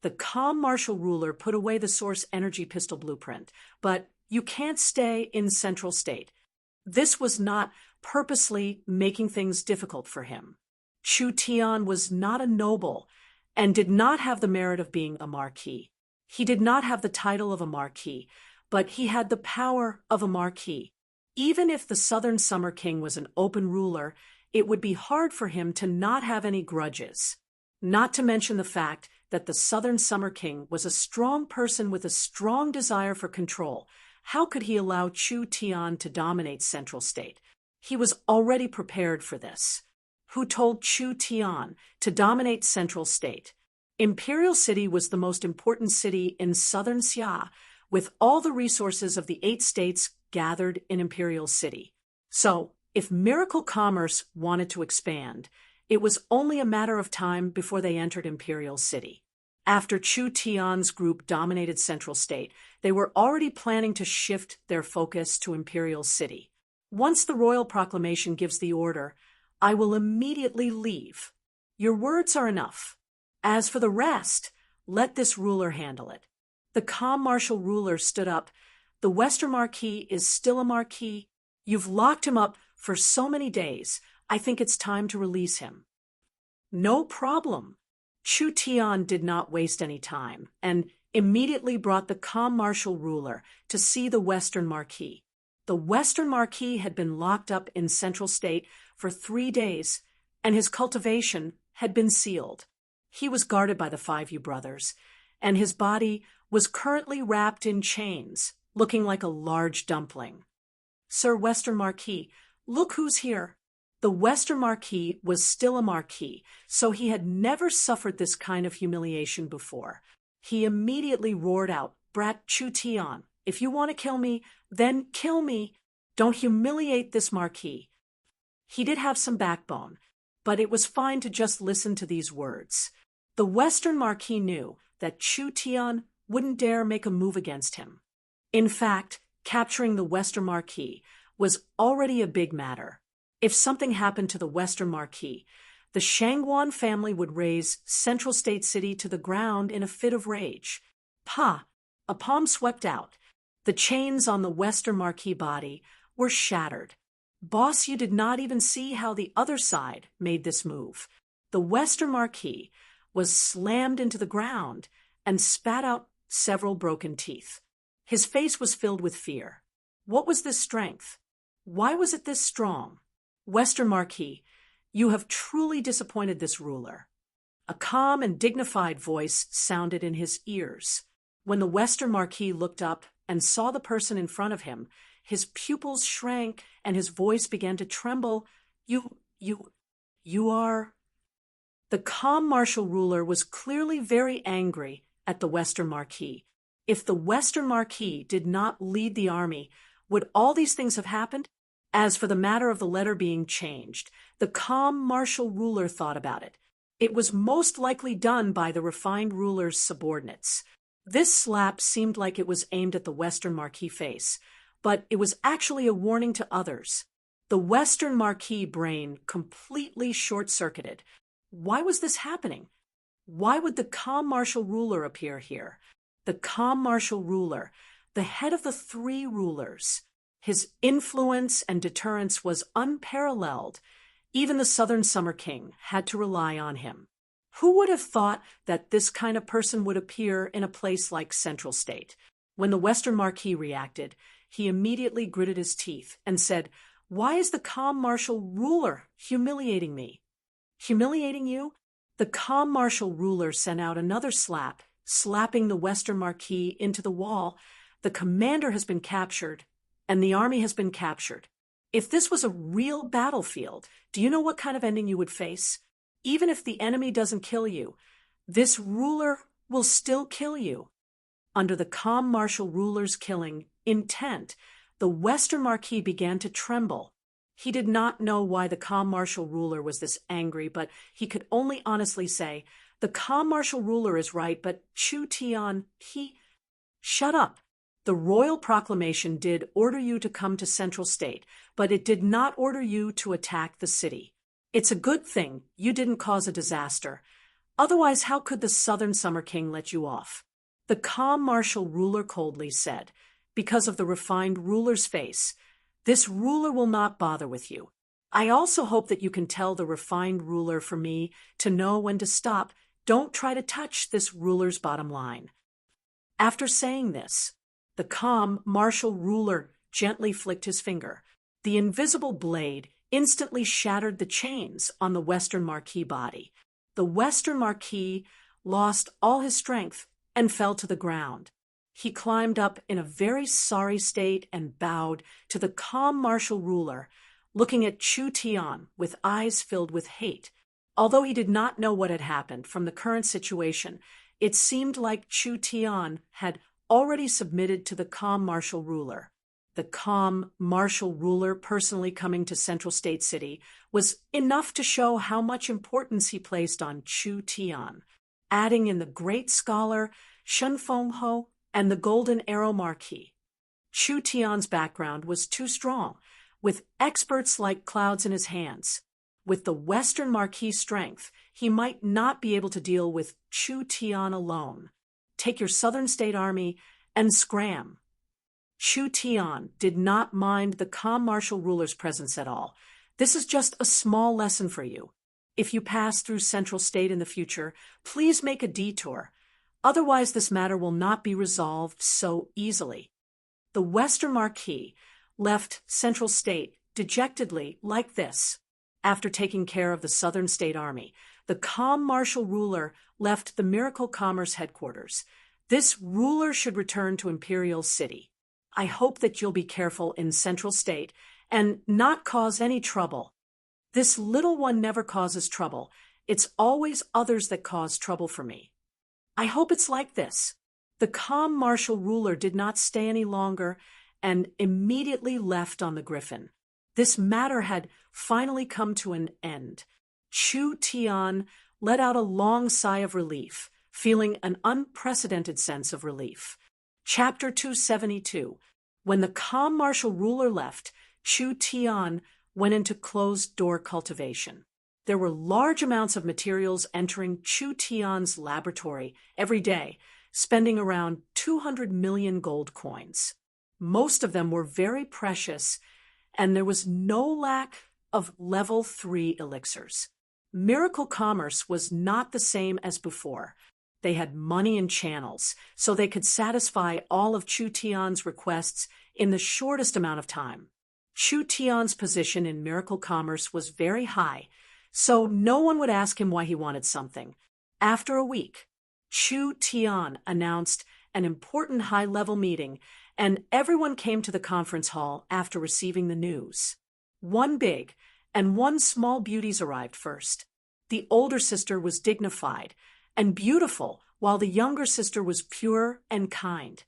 The calm martial ruler put away the source energy pistol blueprint, but you can't stay in Central State. This was not purposely making things difficult for him. Chu Tian was not a noble and did not have the merit of being a marquis. He did not have the title of a marquis, but he had the power of a marquis. Even if the Southern Summer King was an open ruler, it would be hard for him to not have any grudges. Not to mention the fact that the Southern Summer King was a strong person with a strong desire for control. How could he allow Chu Tian to dominate Central State? He was already prepared for this. Who told Chu Tian to dominate Central State? Imperial City was the most important city in Southern Xia, with all the resources of the 8 states gathered in Imperial City. So, if Miracle Commerce wanted to expand, it was only a matter of time before they entered Imperial City. After Chu Tian's group dominated Central State, they were already planning to shift their focus to Imperial City. Once the royal proclamation gives the order, I will immediately leave. Your words are enough. As for the rest, let this ruler handle it. The calm martial ruler stood up. The Western Marquis is still a marquis. You've locked him up for so many days. I think it's time to release him. No problem. Chu Tian did not waste any time and immediately brought the calm martial ruler to see the Western Marquis. The Western Marquis had been locked up in Central State for 3 days, and his cultivation had been sealed. He was guarded by the 5 brothers, and his body was currently wrapped in chains, looking like a large dumpling. Sir Western Marquis, look who's here. The Western Marquis was still a marquis, so he had never suffered this kind of humiliation before. He immediately roared out, Brat Chu Tian, if you want to kill me, then kill me. Don't humiliate this marquis." He did have some backbone, but it was fine to just listen to these words. The Western Marquis knew that Chu Tian wouldn't dare make a move against him. In fact, capturing the Western Marquis was already a big matter. If something happened to the Western Marquis, the Shangguan family would raze Central State City to the ground in a fit of rage. Pa! A palm swept out. The chains on the Western Marquis body were shattered. Boss, you did not even see how the other side made this move. The Western Marquis was slammed into the ground and spat out several broken teeth. His face was filled with fear. What was this strength? Why was it this strong? Western Marquis, you have truly disappointed this ruler. A calm and dignified voice sounded in his ears. When the Western Marquis looked up and saw the person in front of him, his pupils shrank and his voice began to tremble. You are... The calm martial ruler was clearly very angry at the Western Marquis. If the Western Marquis did not lead the army, would all these things have happened? As for the matter of the letter being changed, the calm martial ruler thought about it. It was most likely done by the refined ruler's subordinates. This slap seemed like it was aimed at the Western Marquis face, but it was actually a warning to others. The Western Marquis brain completely short-circuited. Why was this happening? Why would the calm martial ruler appear here? The calm martial ruler, the head of the three rulers. His influence and deterrence was unparalleled. Even the Southern Summer King had to rely on him. Who would have thought that this kind of person would appear in a place like Central State? When the Western Marquis reacted, he immediately gritted his teeth and said, "Why is the calm martial ruler humiliating me?" "Humiliating you?" The calm martial ruler sent out another slap, slapping the Western Marquis into the wall. "The commander has been captured, and the army has been captured. If this was a real battlefield, do you know what kind of ending you would face? Even if the enemy doesn't kill you, this ruler will still kill you." Under the calm martial ruler's killing intent, the Western Marquis began to tremble. He did not know why the calm martial ruler was this angry, but he could only honestly say, "The calm martial ruler is right, but Chu Tian, he..." "Shut up. The royal proclamation did order you to come to Central State, but it did not order you to attack the city. It's a good thing you didn't cause a disaster. Otherwise, how could the Southern Summer King let you off?" The calm martial ruler coldly said, "Because of the refined ruler's face, this ruler will not bother with you. I also hope that you can tell the refined ruler for me to know when to stop. Don't try to touch this ruler's bottom line." After saying this, the calm martial ruler gently flicked his finger. The invisible blade instantly shattered the chains on the Western Marquis body. The Western Marquis lost all his strength and fell to the ground. He climbed up in a very sorry state and bowed to the calm martial ruler, looking at Chu Tian with eyes filled with hate. Although he did not know what had happened from the current situation, it seemed like Chu Tian had already submitted to the calm martial ruler. The calm martial ruler personally coming to Central State City was enough to show how much importance he placed on Chu Tian, adding in the great scholar Shun Feng Ho and the Golden Arrow Marquis. Chu Tian's background was too strong, with experts like clouds in his hands. With the Western Marquis' strength, he might not be able to deal with Chu Tian alone. Take your Southern State Army and scram. Chu Tian did not mind the calm martial ruler's presence at all. "This is just a small lesson for you. If you pass through Central State in the future, please make a detour. Otherwise, this matter will not be resolved so easily." The Western Marquis left Central State dejectedly like this. After taking care of the Southern State Army, the calm martial ruler left the Miracle Commerce headquarters. This ruler should return to Imperial City. I hope that you'll be careful in Central State and not cause any trouble. This little one never causes trouble. It's always others that cause trouble for me. I hope it's like this. The calm martial ruler did not stay any longer and immediately left on the griffin. This matter had finally come to an end. Chu Tian let out a long sigh of relief, feeling an unprecedented sense of relief. Chapter 272. When the calm martial ruler left, Chu Tian went into closed-door cultivation. There were large amounts of materials entering Chu Tian's laboratory every day, spending around 200 million gold coins. Most of them were very precious, and there was no lack of level 3 elixirs. Miracle commerce was not the same as before. They had money and channels, so they could satisfy all of Chu Tian's requests in the shortest amount of time. Chu Tian's position in miracle commerce was very high, so no one would ask him why he wanted something. After a week, Chu Tian announced an important high-level meeting, and everyone came to the conference hall after receiving the news. One big and one small beauties arrived first. The older sister was dignified and beautiful, while the younger sister was pure and kind.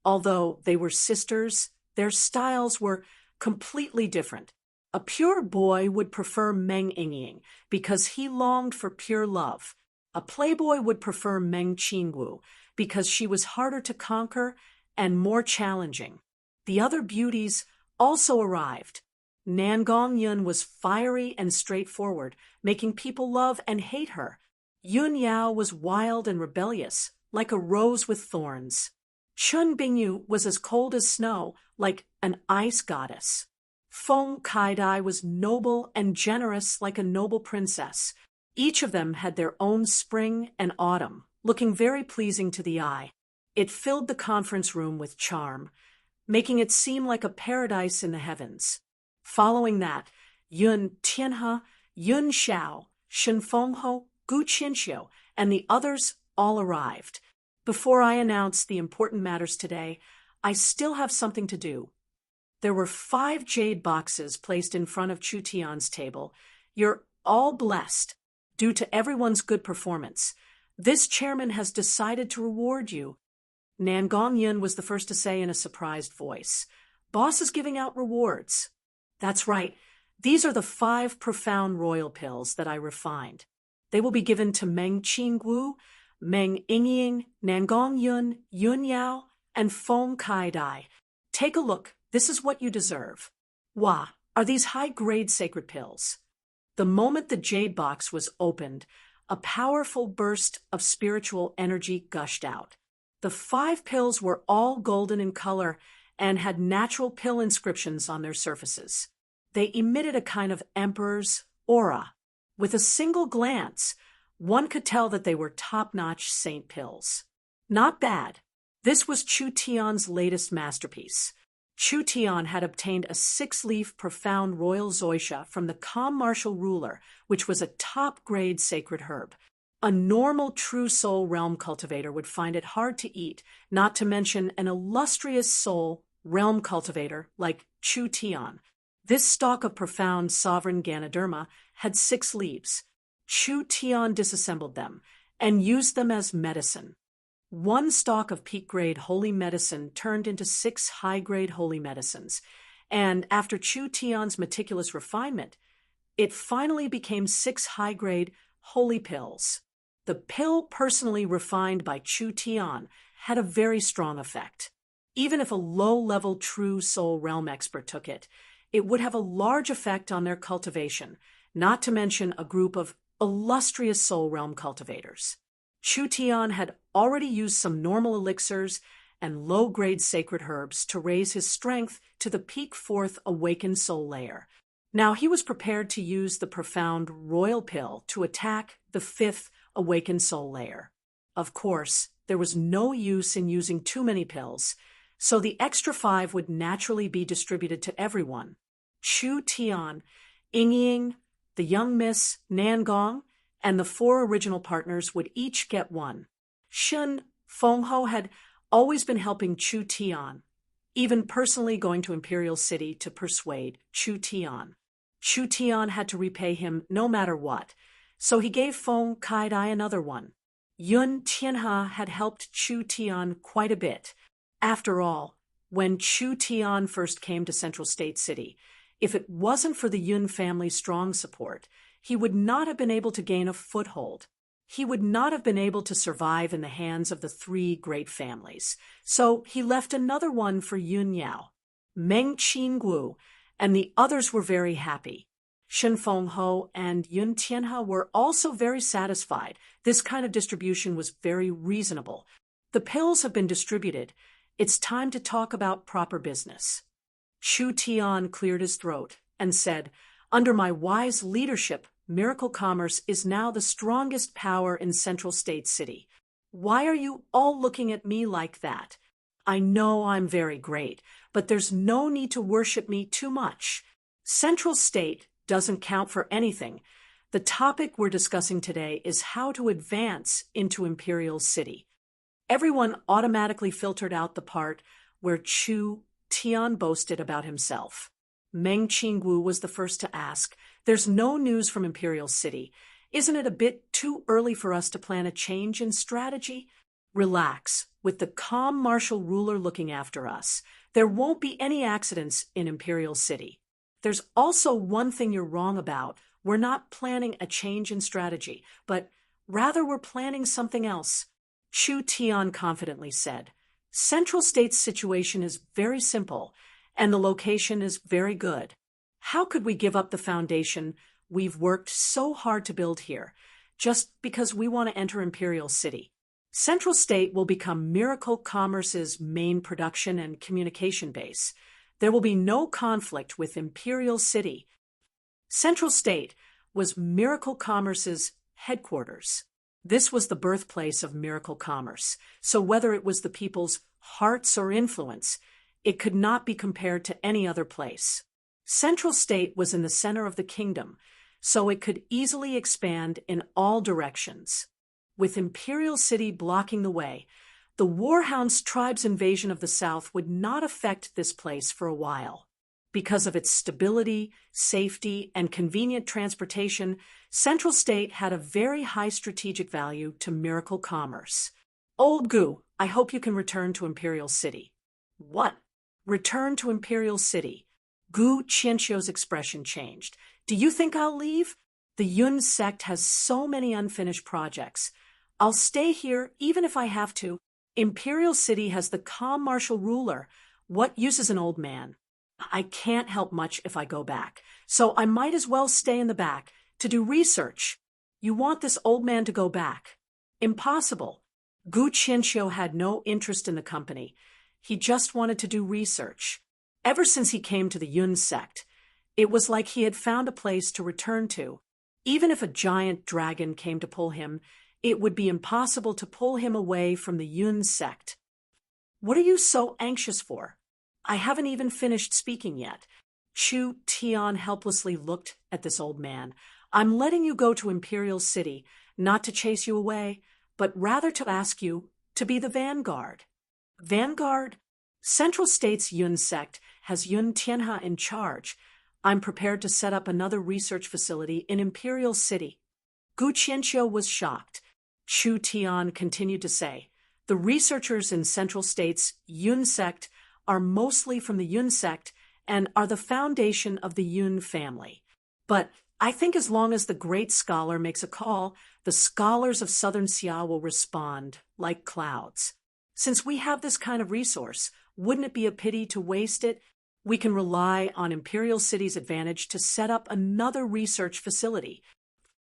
Although they were sisters, their styles were completely different. A pure boy would prefer Meng Yingying because he longed for pure love. A playboy would prefer Meng Qingwu because she was harder to conquer and more challenging. The other beauties also arrived. Nangong Yun was fiery and straightforward, making people love and hate her. Yun Yao was wild and rebellious, like a rose with thorns. Chun Bingyu was as cold as snow, like an ice goddess. Feng Kaidai was noble and generous, like a noble princess. Each of them had their own spring and autumn, looking very pleasing to the eye. It filled the conference room with charm, making it seem like a paradise in the heavens. Following that, Yun Tianhe, Yun Xiao, Shen Fengho, Gu Qianxiu, and the others all arrived. Before I announce the important matters today, I still have something to do. There were 5 jade boxes placed in front of Chu Tian's table. You're all blessed. Due to everyone's good performance, this chairman has decided to reward you. Nangong Yin was the first to say in a surprised voice. Boss is giving out rewards. That's right. These are the 5 profound royal pills that I refined. They will be given to Meng Qingwu, Meng Yingying, Nangong Yun, Yun Yao, and Feng Kaidai. Take a look. This is what you deserve. Wah, are these high-grade sacred pills? The moment the jade box was opened, a powerful burst of spiritual energy gushed out. The 5 pills were all golden in color and had natural pill inscriptions on their surfaces. They emitted a kind of emperor's aura. With a single glance, one could tell that they were top-notch saint pills. Not bad. This was Chu Tian's latest masterpiece. Chu Tian had obtained a 6-leaf profound royal zoysia from the calm martial ruler, which was a top-grade sacred herb. A normal true soul realm cultivator would find it hard to eat, not to mention an illustrious soul realm cultivator like Chu Tian. This stalk of profound sovereign Ganoderma had 6 leaves. Chu Tian disassembled them and used them as medicine. 1 stalk of peak-grade holy medicine turned into 6 high-grade holy medicines, and after Chu Tian's meticulous refinement, it finally became 6 high-grade holy pills. The pill personally refined by Chu Tian had a very strong effect. Even if a low-level true soul realm expert took it, it would have a large effect on their cultivation, not to mention a group of illustrious soul realm cultivators. Chu Tian had already used some normal elixirs and low-grade sacred herbs to raise his strength to the peak 4th awakened soul layer. Now he was prepared to use the profound royal pill to attack the 5th awakened soul layer. Of course, there was no use in using too many pills, so the extra 5 would naturally be distributed to everyone. Chu Tian, Yingying, the young Miss Nangong, and the 4 original partners would each get 1. Shen Fengho had always been helping Chu Tian, even personally going to Imperial City to persuade Chu Tian. Chu Tian had to repay him no matter what, so he gave Feng Kaidai another 1. Yun Tianhe had helped Chu Tian quite a bit. After all, When Chu Tian first came to Central State City, if it wasn't for the Yun family's strong support, he would not have been able to gain a foothold. He would not have been able to survive in the hands of the three great families. So he left another one for Yun Yao. Meng Qingguo and the others were very happy. Shen Fengho and Yun Tianhe were also very satisfied. This kind of distribution was very reasonable. The pills have been distributed. It's time to talk about proper business. Chu Tian cleared his throat and said, "Under my wise leadership, Miracle Commerce is now the strongest power in Central State City. Why are you all looking at me like that? I know I'm very great, but there's no need to worship me too much. Central State doesn't count for anything. The topic we're discussing today is how to advance into Imperial City." Everyone automatically filtered out the part where Chu Tian boasted about himself. Meng Qingguo was the first to ask, "There's no news from Imperial City. Isn't it a bit too early for us to plan a change in strategy?" "Relax. With the calm martial ruler looking after us, there won't be any accidents in Imperial City. There's also one thing you're wrong about. We're not planning a change in strategy, but rather we're planning something else," Chu Tian confidently said. "Central State's situation is very simple, and the location is very good. How could we give up the foundation we've worked so hard to build here, just because we want to enter Imperial City? Central State will become Miracle Commerce's main production and communication base. There will be no conflict with Imperial City. Central State was Miracle Commerce's headquarters. This was the birthplace of Miracle Commerce, so whether it was the people's hearts or influence, it could not be compared to any other place. Central State was in the center of the kingdom, so it could easily expand in all directions. With Imperial City blocking the way, the Warhounds tribe's invasion of the south would not affect this place for a while. Because of its stability, safety, and convenient transportation, Central State had a very high strategic value to Miracle Commerce. "Old Gu, I hope you can return to Imperial City." "What? Return to Imperial City?" Gu Qianqiu's expression changed. "Do you think I'll leave? The Yun sect has so many unfinished projects. I'll stay here even if I have to. Imperial City has the calm martial ruler. What use is an old man? I can't help much if I go back, so I might as well stay in the back to do research." "You want this old man to go back?" "Impossible." Gu Qianqiu had no interest in the company. He just wanted to do research. Ever since he came to the Yun sect, it was like he had found a place to return to. Even if a giant dragon came to pull him, it would be impossible to pull him away from the Yun sect. "What are you so anxious for?" "I haven't even finished speaking yet." Chu Tian helplessly looked at this old man. "I'm letting you go to Imperial City, not to chase you away, but rather to ask you to be the vanguard." "Vanguard?" "Central State's Yun sect has Yun Tianhe in charge. I'm prepared to set up another research facility in Imperial City." Gu Qianqiu was shocked. Chu Tian continued to say, "The researchers in Central State's Yun sect are mostly from the Yun sect and are the foundation of the Yun family. But I think as long as the great scholar makes a call, the scholars of Southern Xia will respond like clouds. Since we have this kind of resource, wouldn't it be a pity to waste it? We can rely on Imperial City's advantage to set up another research facility."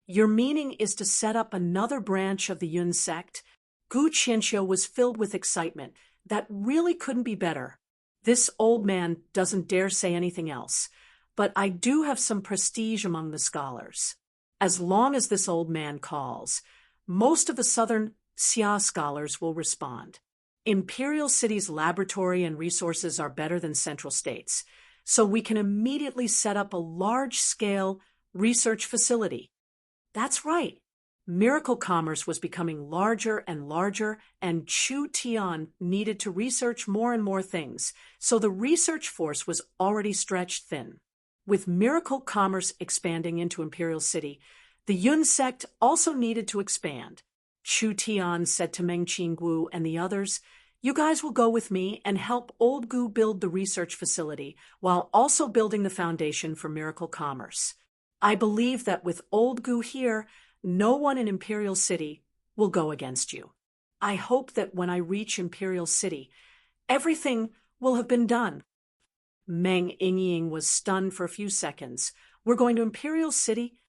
"Your meaning is to set up another branch of the Yun sect?" Gu Qianqiu was filled with excitement. That really couldn't be better. This old man doesn't dare say anything else, but I do have some prestige among the scholars. As long as this old man calls, most of the Southern Xia scholars will respond. Imperial City's laboratory and resources are better than Central State's, so we can immediately set up a large-scale research facility. That's right. Miracle Commerce was becoming larger and larger, and Chu Tian needed to research more and more things, so the research force was already stretched thin. With Miracle Commerce expanding into Imperial City, the Yun sect also needed to expand. Chu Tian said to Meng Qingguo and the others, You guys will go with me and help Old Gu build the research facility while also building the foundation for miracle commerce. I believe that with Old Gu here, no one in Imperial City will go against you. I hope that when I reach Imperial City, everything will have been done." Meng Yingying was stunned for a few seconds. "We're going to Imperial City?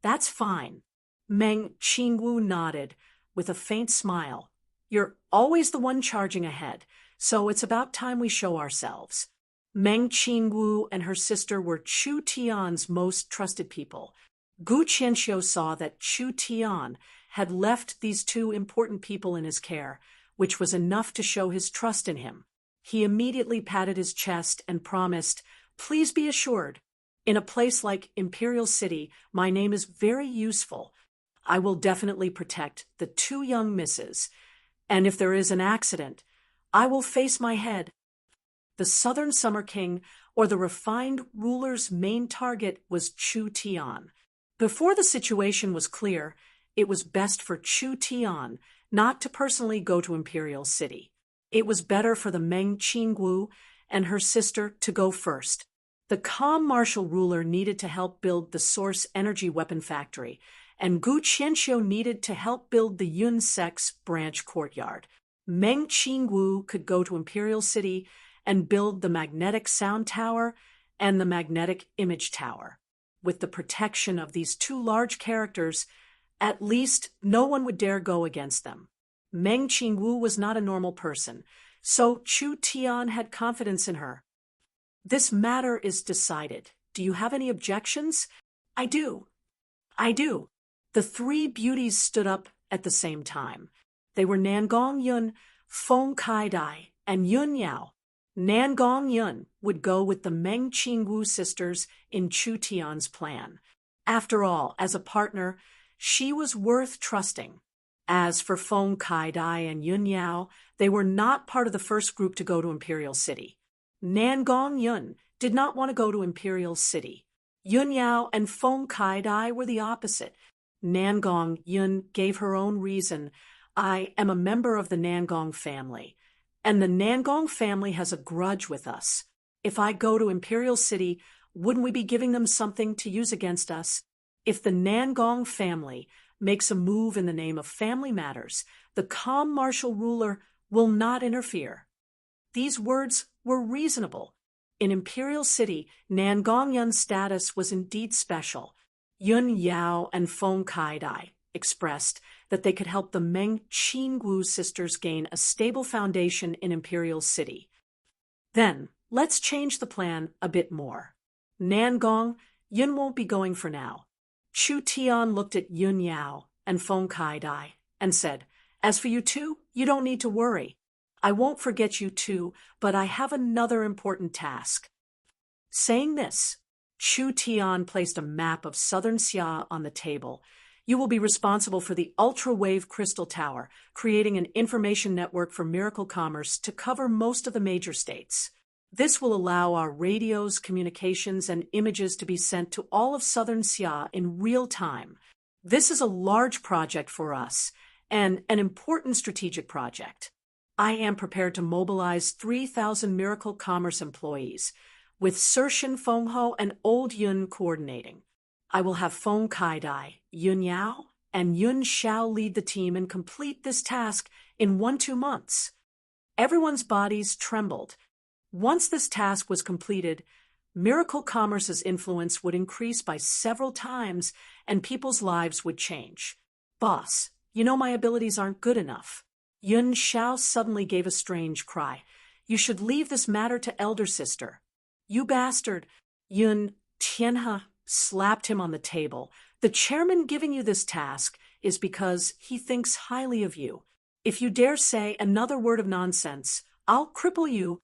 That's fine." Meng Qingwu nodded with a faint smile. "You're always the one charging ahead, so it's about time we show ourselves." Meng Qingwu and her sister were Chu Tian's most trusted people. Gu Qianxiu saw that Chu Tian had left these two important people in his care, which was enough to show his trust in him. He immediately patted his chest and promised, "Please be assured, in a place like Imperial City, my name is very useful. I will definitely protect the two young misses, and if there is an accident, I will face my head." The Southern Summer King, or the refined ruler's main target, was Chu Tian. Before the situation was clear, it was best for Chu Tian not to personally go to Imperial City. It was better for the Meng Qingwu and her sister to go first. The calm martial ruler needed to help build the Source Energy Weapon Factory, and Gu Qianxiu needed to help build the Yun Sec's branch courtyard. Meng Qingwu could go to Imperial City and build the Magnetic Sound Tower and the Magnetic Image Tower. With the protection of these two large characters, at least no one would dare go against them. Meng Qingwu was not a normal person, so Chu Tian had confidence in her. "This matter is decided. Do you have any objections?" "I do. I do." The three beauties stood up at the same time. They were Nangong Yun, Feng Kaidai, and Yun Yao. Nangong Yun would go with the Meng Qingwu sisters in Chu Tian's plan. After all, as a partner, she was worth trusting. As for Feng Kaidai and Yun Yao, they were not part of the first group to go to Imperial City. Nangong Yun did not want to go to Imperial City. Yun Yao and Feng Kaidai were the opposite. Nangong Yun gave her own reason. "I am a member of the Nangong family, and the Nangong family has a grudge with us. If I go to Imperial City, wouldn't we be giving them something to use against us? If the Nangong family makes a move in the name of family matters, the calm martial ruler will not interfere." These words were reasonable. In Imperial City, Nangong Yun's status was indeed special. Yun Yao and Feng Kaidai expressed that they could help the Meng Qingwu sisters gain a stable foundation in Imperial City. "Then, let's change the plan a bit more. Nangong, Yun won't be going for now." Chu Tian looked at Yun Yao and Feng Kaidai and said, "As for you two, you don't need to worry. I won't forget you two, but I have another important task." Saying this, Chu Tian placed a map of southern Xia on the table. "You will be responsible for the Ultra-Wave Crystal Tower, creating an information network for miracle commerce to cover most of the major states. This will allow our radios, communications, and images to be sent to all of southern Xia in real time. This is a large project for us, and an important strategic project. I am prepared to mobilize 3,000 miracle commerce employees, with Sershin Fengho and Old Yun coordinating. I will have Feng Kaidai, Yun Yao, and Yun Xiao lead the team and complete this task in 1-2 months." Everyone's bodies trembled. Once this task was completed, miracle commerce's influence would increase by several times and people's lives would change. "Boss, you know my abilities aren't good enough." Yun Xiao suddenly gave a strange cry. "You should leave this matter to elder sister." "You bastard!" Yun Tianhe slapped him on the table. "The chairman giving you this task is because he thinks highly of you. If you dare say another word of nonsense, I'll cripple you."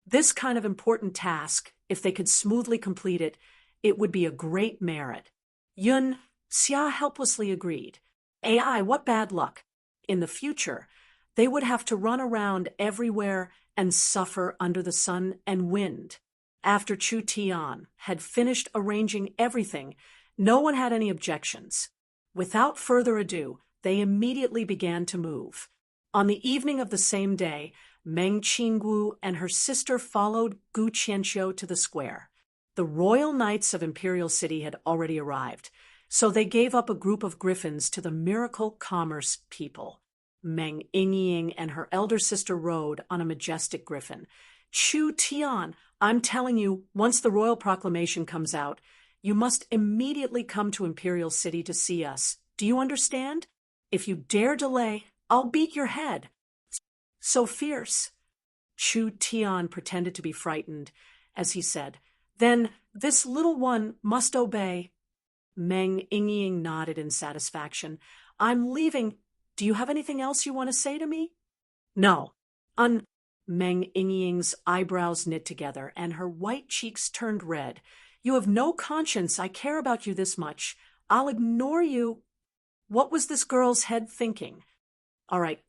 This kind of important task, if they could smoothly complete it, it would be a great merit. Yun Xia helplessly agreed. "AI, what bad luck. In the future, they would have to run around everywhere and suffer under the sun and wind." After Chu Tian had finished arranging everything, no one had any objections. Without further ado, they immediately began to move. On the evening of the same day, Meng Qingwu and her sister followed Gu Qianqiu to the square. The royal knights of Imperial City had already arrived, so they gave up a group of griffins to the miracle commerce people. Meng Yingying and her elder sister rode on a majestic griffin. Chu Tian, I'm telling you, once the royal proclamation comes out, you must immediately come to Imperial City to see us. Do you understand? If you dare delay, I'll beat your head. So fierce. Chu Tian pretended to be frightened as he said, Then this little one must obey. Meng Yingying nodded in satisfaction. I'm leaving. Do you have anything else you want to say to me? No. Meng Yingying's eyebrows knit together and her white cheeks turned red. You have no conscience. I care about you this much. I'll ignore you. What was this girl's head thinking? All right.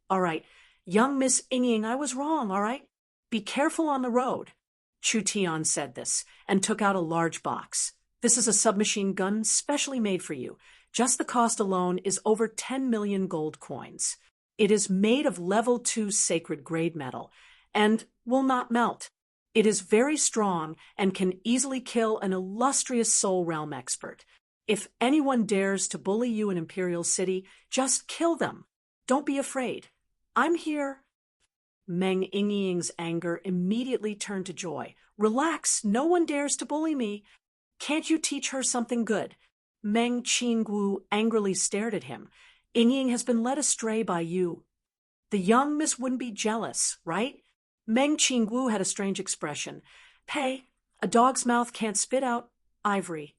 Young Miss Yingying, I was wrong, all right? Be careful on the road. Chu Tian said this and took out a large box. This is a submachine gun specially made for you. Just the cost alone is over 10 million gold coins. It is made of level 2 sacred grade metal and will not melt. It is very strong and can easily kill an illustrious Soul Realm expert. If anyone dares to bully you in Imperial City, just kill them. Don't be afraid. I'm here. Meng Yingying's anger immediately turned to joy. Relax, no one dares to bully me. Can't you teach her something good? Meng Qingwu angrily stared at him. Yingying has been led astray by you. The young miss wouldn't be jealous, right? Meng Qingwu had a strange expression. Pei, a dog's mouth can't spit out ivory.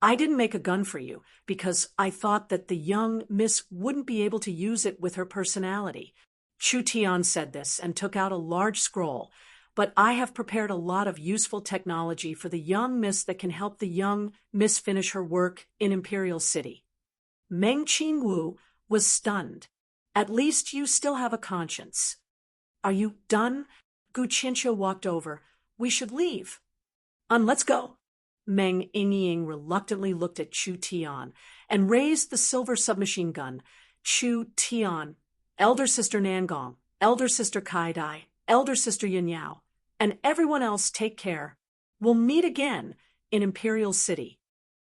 I didn't make a gun for you because I thought that the young miss wouldn't be able to use it with her personality. Chu Tian said this and took out a large scroll. But I have prepared a lot of useful technology for the young miss that can help the young miss finish her work in Imperial City. Meng Qingwu was stunned. At least you still have a conscience. Are you done? Gu Qianqiu walked over. We should leave. Let's go. Meng Yingying reluctantly looked at Chu Tian and raised the silver submachine gun. Chu Tian, elder sister Nangong, elder sister Kai Dai, elder sister Yin Yao, and everyone else take care. We'll meet again in Imperial City.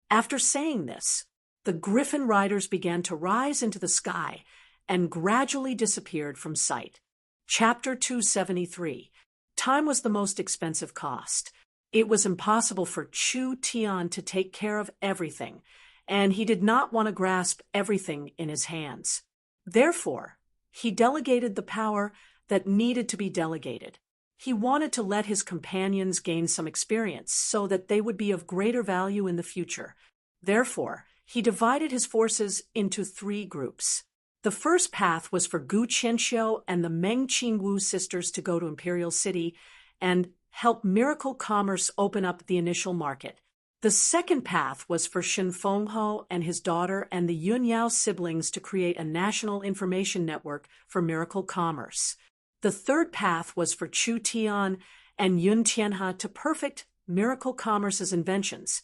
After saying this, the griffin riders began to rise into the sky and gradually disappeared from sight. Chapter 273. Time was the most expensive cost. It was impossible for Chu Tian to take care of everything, and he did not want to grasp everything in his hands. Therefore, he delegated the power that needed to be delegated. He wanted to let his companions gain some experience so that they would be of greater value in the future. Therefore, he divided his forces into 3 groups. The first path was for Gu Qianqiu and the Meng Qingwu sisters to go to Imperial City and help miracle commerce open up the initial market. The second path was for Shen Fengho and his daughter and the Yun Yao siblings to create a national information network for miracle commerce. The third path was for Chu Tian and Yun Tianhe to perfect miracle commerce's inventions,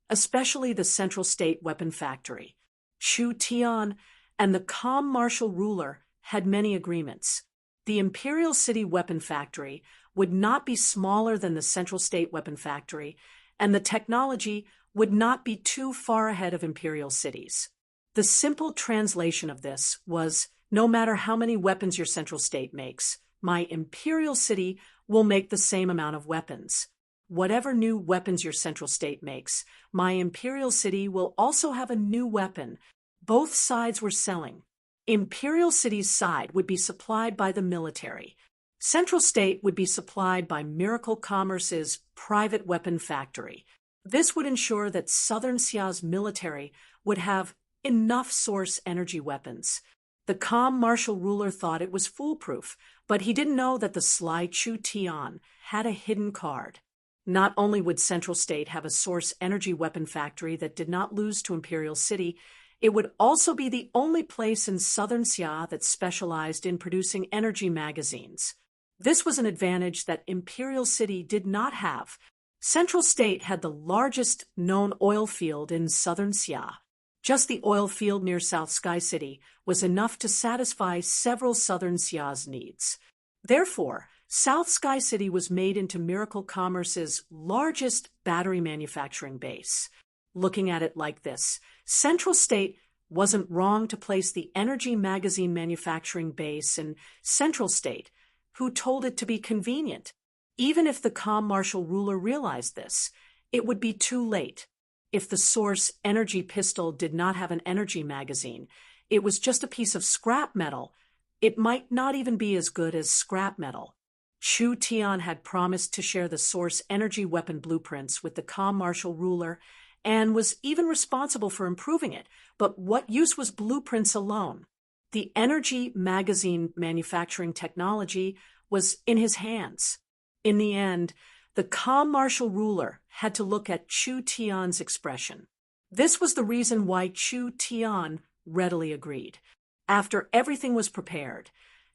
especially the Central State Weapon Factory. Chu Tian and the calm martial ruler had many agreements. The Imperial City Weapon Factory would not be smaller than the Central State Weapon Factory, and the technology would not be too far ahead of Imperial cities. The simple translation of this was, no matter how many weapons your Central State makes, my Imperial City will make the same amount of weapons. Whatever new weapons your Central State makes, my Imperial City will also have a new weapon. Both sides were selling. Imperial City's side would be supplied by the military. Central State would be supplied by Miracle Commerce's private weapon factory. This would ensure that Southern Xia's military would have enough source energy weapons. The calm martial ruler thought it was foolproof, but he didn't know that the sly Chu Tian had a hidden card. Not only would Central State have a source energy weapon factory that did not lose to Imperial City, it would also be the only place in Southern Xia that specialized in producing energy magazines. This was an advantage that Imperial City did not have. Central State had the largest known oil field in Southern Xia. Just the oil field near South Sky City was enough to satisfy several Southern Xia's needs. Therefore, South Sky City was made into Miracle Commerce's largest battery manufacturing base. Looking at it like this, Central State wasn't wrong to place the Energy Magazine manufacturing base in Central State, who told it to be convenient. Even if the calm martial ruler realized this, it would be too late. If the Source energy pistol did not have an energy magazine, it was just a piece of scrap metal. It might not even be as good as scrap metal. Chu Tian had promised to share the Source energy weapon blueprints with the calm martial ruler and was even responsible for improving it. But what use was blueprints alone? The energy magazine manufacturing technology was in his hands. In the end, the calm martial ruler had to look at Chu Tian's expression. This was the reason why Chu Tian readily agreed. After everything was prepared,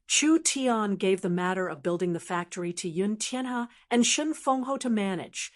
Chu Tian gave the matter of building the factory to Yun Tianhe and Shen Fengho to manage.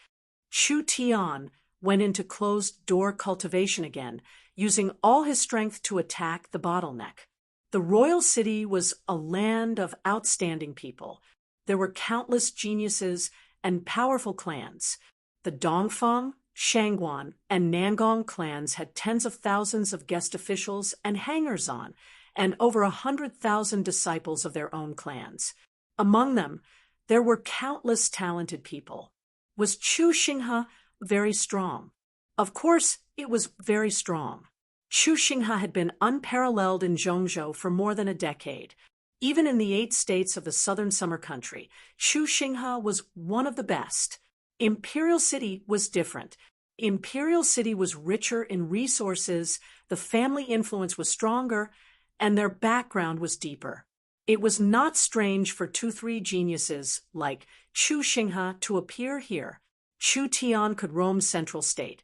Chu Tian went into closed-door cultivation again, using all his strength to attack the bottleneck. The royal city was a land of outstanding people. There were countless geniuses and powerful clans. The Dongfang, Shangguan, and Nangong clans had tens of thousands of guest officials and hangers-on, and over 100,000 disciples of their own clans. Among them, there were countless talented people. Was Chu Xinghe very strong? Of course, it was very strong. Chu Xinghe had been unparalleled in Zhongzhou for more than a decade. Even in the 8 states of the southern summer country, Chu Xinghe was one of the best. Imperial City was different. Imperial City was richer in resources, the family influence was stronger, and their background was deeper. It was not strange for 2-3 geniuses like Chu Xinghe to appear here. Chu Tian could roam Central State,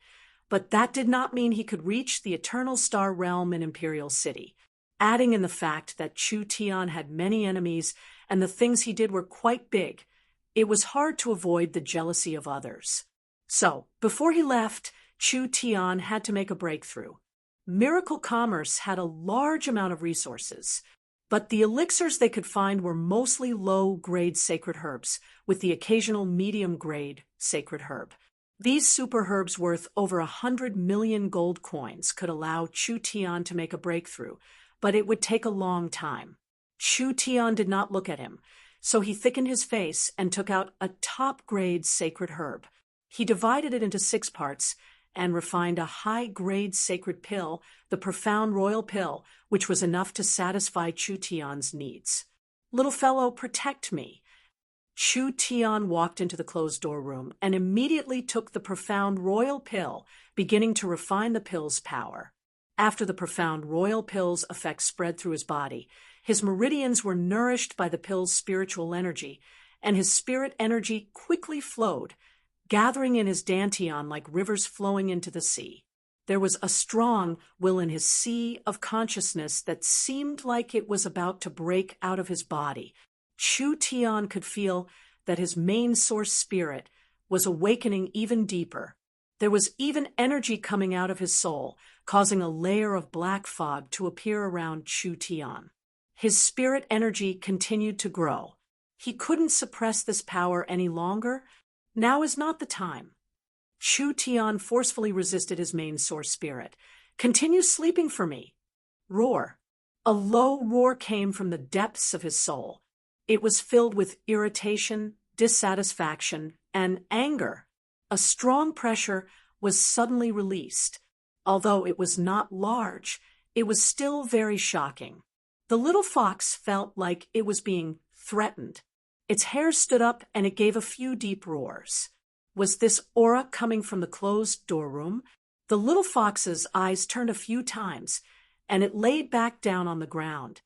but that did not mean he could reach the Eternal Star Realm in Imperial City. Adding in the fact that Chu Tian had many enemies and the things he did were quite big, it was hard to avoid the jealousy of others. So, before he left, Chu Tian had to make a breakthrough. Miracle Commerce had a large amount of resources, but the elixirs they could find were mostly low-grade sacred herbs, with the occasional medium-grade sacred herb. These super herbs worth over 100 million gold coins could allow Chu Tian to make a breakthrough, but it would take a long time. Chu Tian did not look at him, so he thickened his face and took out a top-grade sacred herb. He divided it into 6 parts and refined a high-grade sacred pill, the profound royal pill, which was enough to satisfy Chu Tian's needs. "Little fellow, protect me." Chu Tian walked into the closed-door room and immediately took the profound royal pill, beginning to refine the pill's power. After the profound royal pill's effect spread through his body, his meridians were nourished by the pill's spiritual energy, and his spirit energy quickly flowed, gathering in his dantian like rivers flowing into the sea. There was a strong will in his sea of consciousness that seemed like it was about to break out of his body. Chu Tian could feel that his main source spirit was awakening even deeper. There was even energy coming out of his soul, causing a layer of black fog to appear around Chu Tian. His spirit energy continued to grow. He couldn't suppress this power any longer. Now is not the time. Chu Tian forcefully resisted his main source spirit. "Continue sleeping for me." Roar. A low roar came from the depths of his soul. It was filled with irritation, dissatisfaction, and anger. A strong pressure was suddenly released. Although it was not large, it was still very shocking. The little fox felt like it was being threatened. Its hair stood up and it gave a few deep roars. Was this aura coming from the closed-door room? The little fox's eyes turned a few times, and it laid back down on the ground.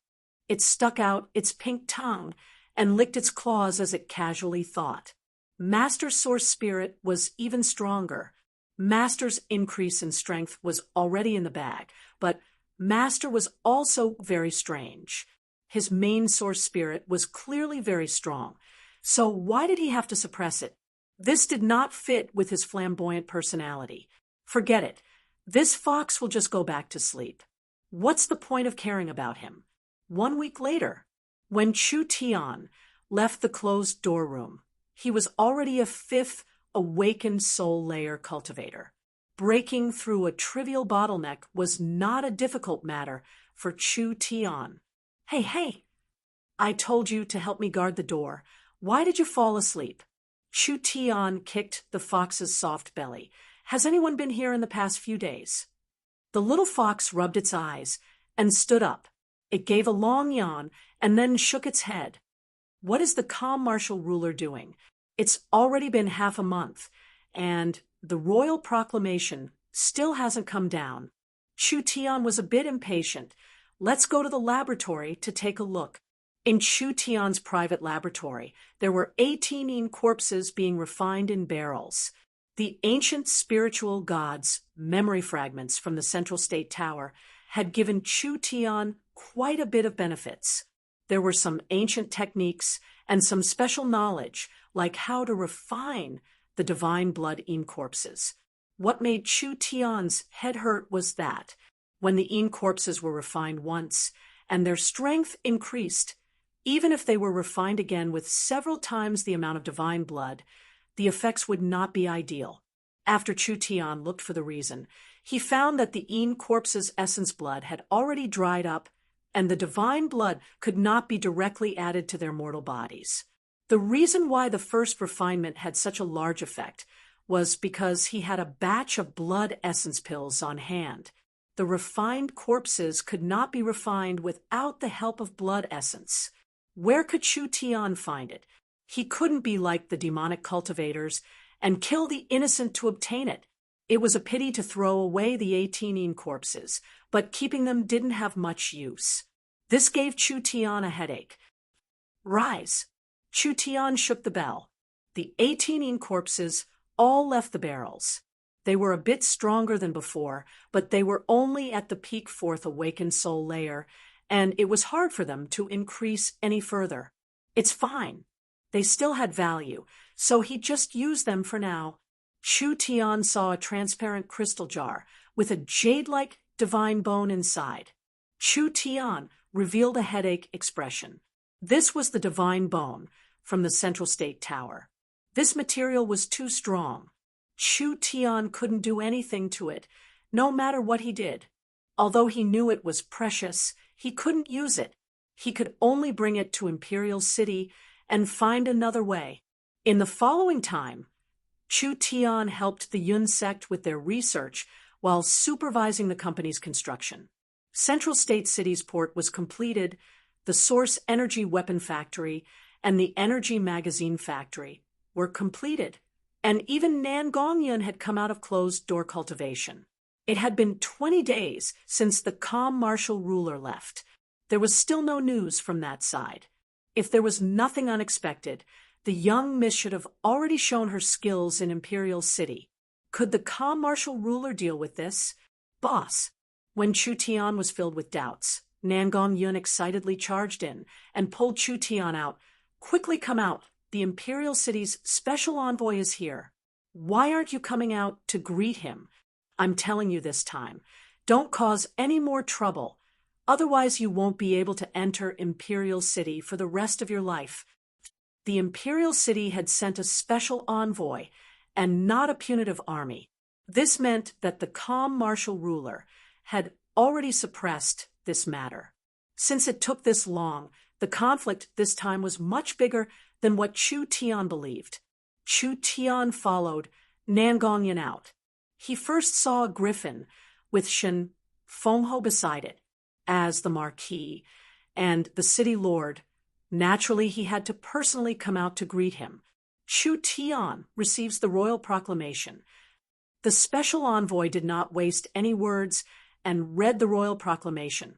It stuck out its pink tongue and licked its claws as it casually thought. Master Source Spirit was even stronger. Master's increase in strength was already in the bag, but Master was also very strange. His main source spirit was clearly very strong, so why did he have to suppress it? This did not fit with his flamboyant personality. Forget it. This fox will just go back to sleep. What's the point of caring about him? 1 week later, when Chu Tian left the closed-door room. He was already a fifth awakened soul layer cultivator. Breaking through a trivial bottleneck was not a difficult matter for Chu Tian. Hey, I told you to help me guard the door. Why did you fall asleep? Chu Tian kicked the fox's soft belly. Has anyone been here in the past few days? The little fox rubbed its eyes and stood up. It gave a long yawn and then shook its head. What is the calm martial ruler doing? It's already been half a month, and the royal proclamation still hasn't come down. Chu Tian was a bit impatient. Let's go to the laboratory to take a look. In Chu Tian's private laboratory, there were 18 corpses being refined in barrels. The ancient spiritual gods' memory fragments from the Central State Tower had given Chu Tian quite a bit of benefits. There were some ancient techniques and some special knowledge, like how to refine the divine blood corpses. What made Chu Tian's head hurt was that, when the corpses were refined once, and their strength increased, even if they were refined again with several times the amount of divine blood, the effects would not be ideal. After Chu Tian looked for the reason, he found that the corpse's essence blood had already dried up, and the divine blood could not be directly added to their mortal bodies. The reason why the first refinement had such a large effect was because he had a batch of blood essence pills on hand. The refined corpses could not be refined without the help of blood essence. Where could Chu Tian find it? He couldn't be like the demonic cultivators and kill the innocent to obtain it. It was a pity to throw away the 18 corpses, but keeping them didn't have much use. This gave Chu Tian a headache. Rise. Chu Tian shook the bell. The 18 corpses all left the barrels. They were a bit stronger than before, but they were only at the peak fourth awakened soul layer, and it was hard for them to increase any further. It's fine. They still had value, so he just used them for now. Chu Tian saw a transparent crystal jar with a jade-like divine bone inside. Chu Tian revealed a headache expression. This was the divine bone from the Central State Tower. This material was too strong. Chu Tian couldn't do anything to it, no matter what he did. Although he knew it was precious, he couldn't use it. He could only bring it to Imperial City and find another way. In the following time, Chu Tian helped the Yun sect with their research while supervising the company's construction. Central State City's port was completed, the Source Energy Weapon Factory and the Energy Magazine Factory were completed, and even Nangongyun had come out of closed-door cultivation. It had been 20 days since the calm martial ruler left. There was still no news from that side. If there was nothing unexpected, the young miss should have already shown her skills in Imperial City. Could the calm martial ruler deal with this? Boss. When Chu Tian was filled with doubts, Nangongyun excitedly charged in and pulled Chu Tian out. Quickly come out. The Imperial City's special envoy is here. Why aren't you coming out to greet him? I'm telling you this time. Don't cause any more trouble. Otherwise you won't be able to enter Imperial City for the rest of your life. The Imperial City had sent a special envoy, and not a punitive army. This meant that the calm martial ruler had already suppressed this matter. Since it took this long, the conflict this time was much bigger than what Chu Tian believed. Chu Tian followed Nangongyun out. He first saw a griffin with Shen Fengho beside it as the marquis and the city lord. Naturally, he had to personally come out to greet him. Chu Tian receives the royal proclamation. The special envoy did not waste any words and read the royal proclamation.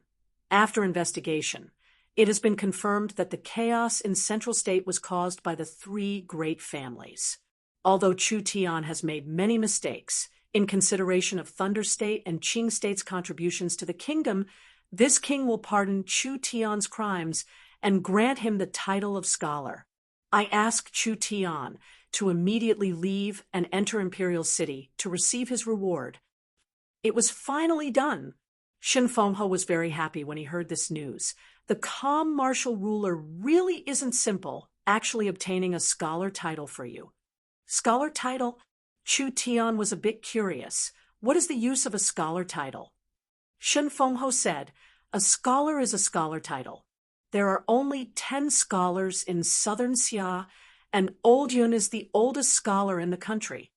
After investigation, it has been confirmed that the chaos in Central State was caused by the three great families. Although Chu Tian has made many mistakes, in consideration of Thunder State and Qing State's contributions to the kingdom, this king will pardon Chu Tian's crimes and grant him the title of scholar. I ask Chu Tian to immediately leave and enter Imperial City to receive his reward. It was finally done. Shen Fengho was very happy when he heard this news. The calm martial ruler really isn't simple actually obtaining a scholar title for you. Scholar title? Chu Tian was a bit curious. What is the use of a scholar title? Shen Fengho said, a scholar is a scholar title. There are only 10 scholars in southern Xia, and Old Yun is the oldest scholar in the country.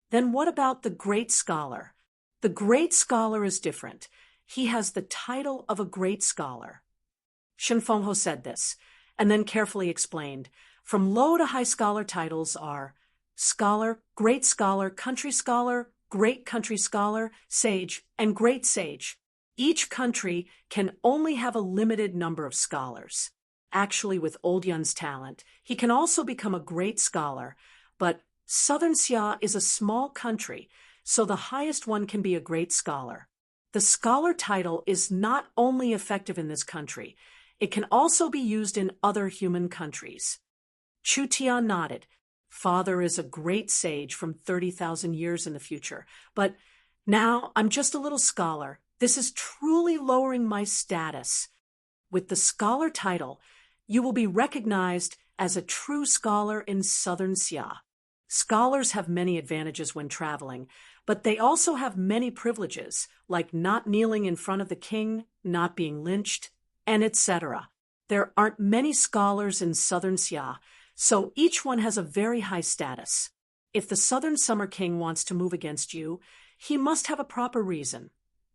Then what about the great scholar? The great scholar is different. He has the title of a great scholar. Shen Fengho said this, and then carefully explained, from low to high scholar titles are scholar, great scholar, country scholar, great country scholar, sage, and great sage. Each country can only have a limited number of scholars. Actually, with Old Yun's talent, he can also become a great scholar, but Southern Xia is a small country, so the highest one can be a great scholar. The scholar title is not only effective in this country, it can also be used in other human countries. Chu Tian nodded. Father is a great sage from 30,000 years in the future, but now I'm just a little scholar. This is truly lowering my status. With the scholar title, you will be recognized as a true scholar in Southern Xia. Scholars have many advantages when traveling, but they also have many privileges, like not kneeling in front of the king, not being lynched, and etc. There aren't many scholars in Southern Xia, so each one has a very high status. If the Southern Summer King wants to move against you, he must have a proper reason.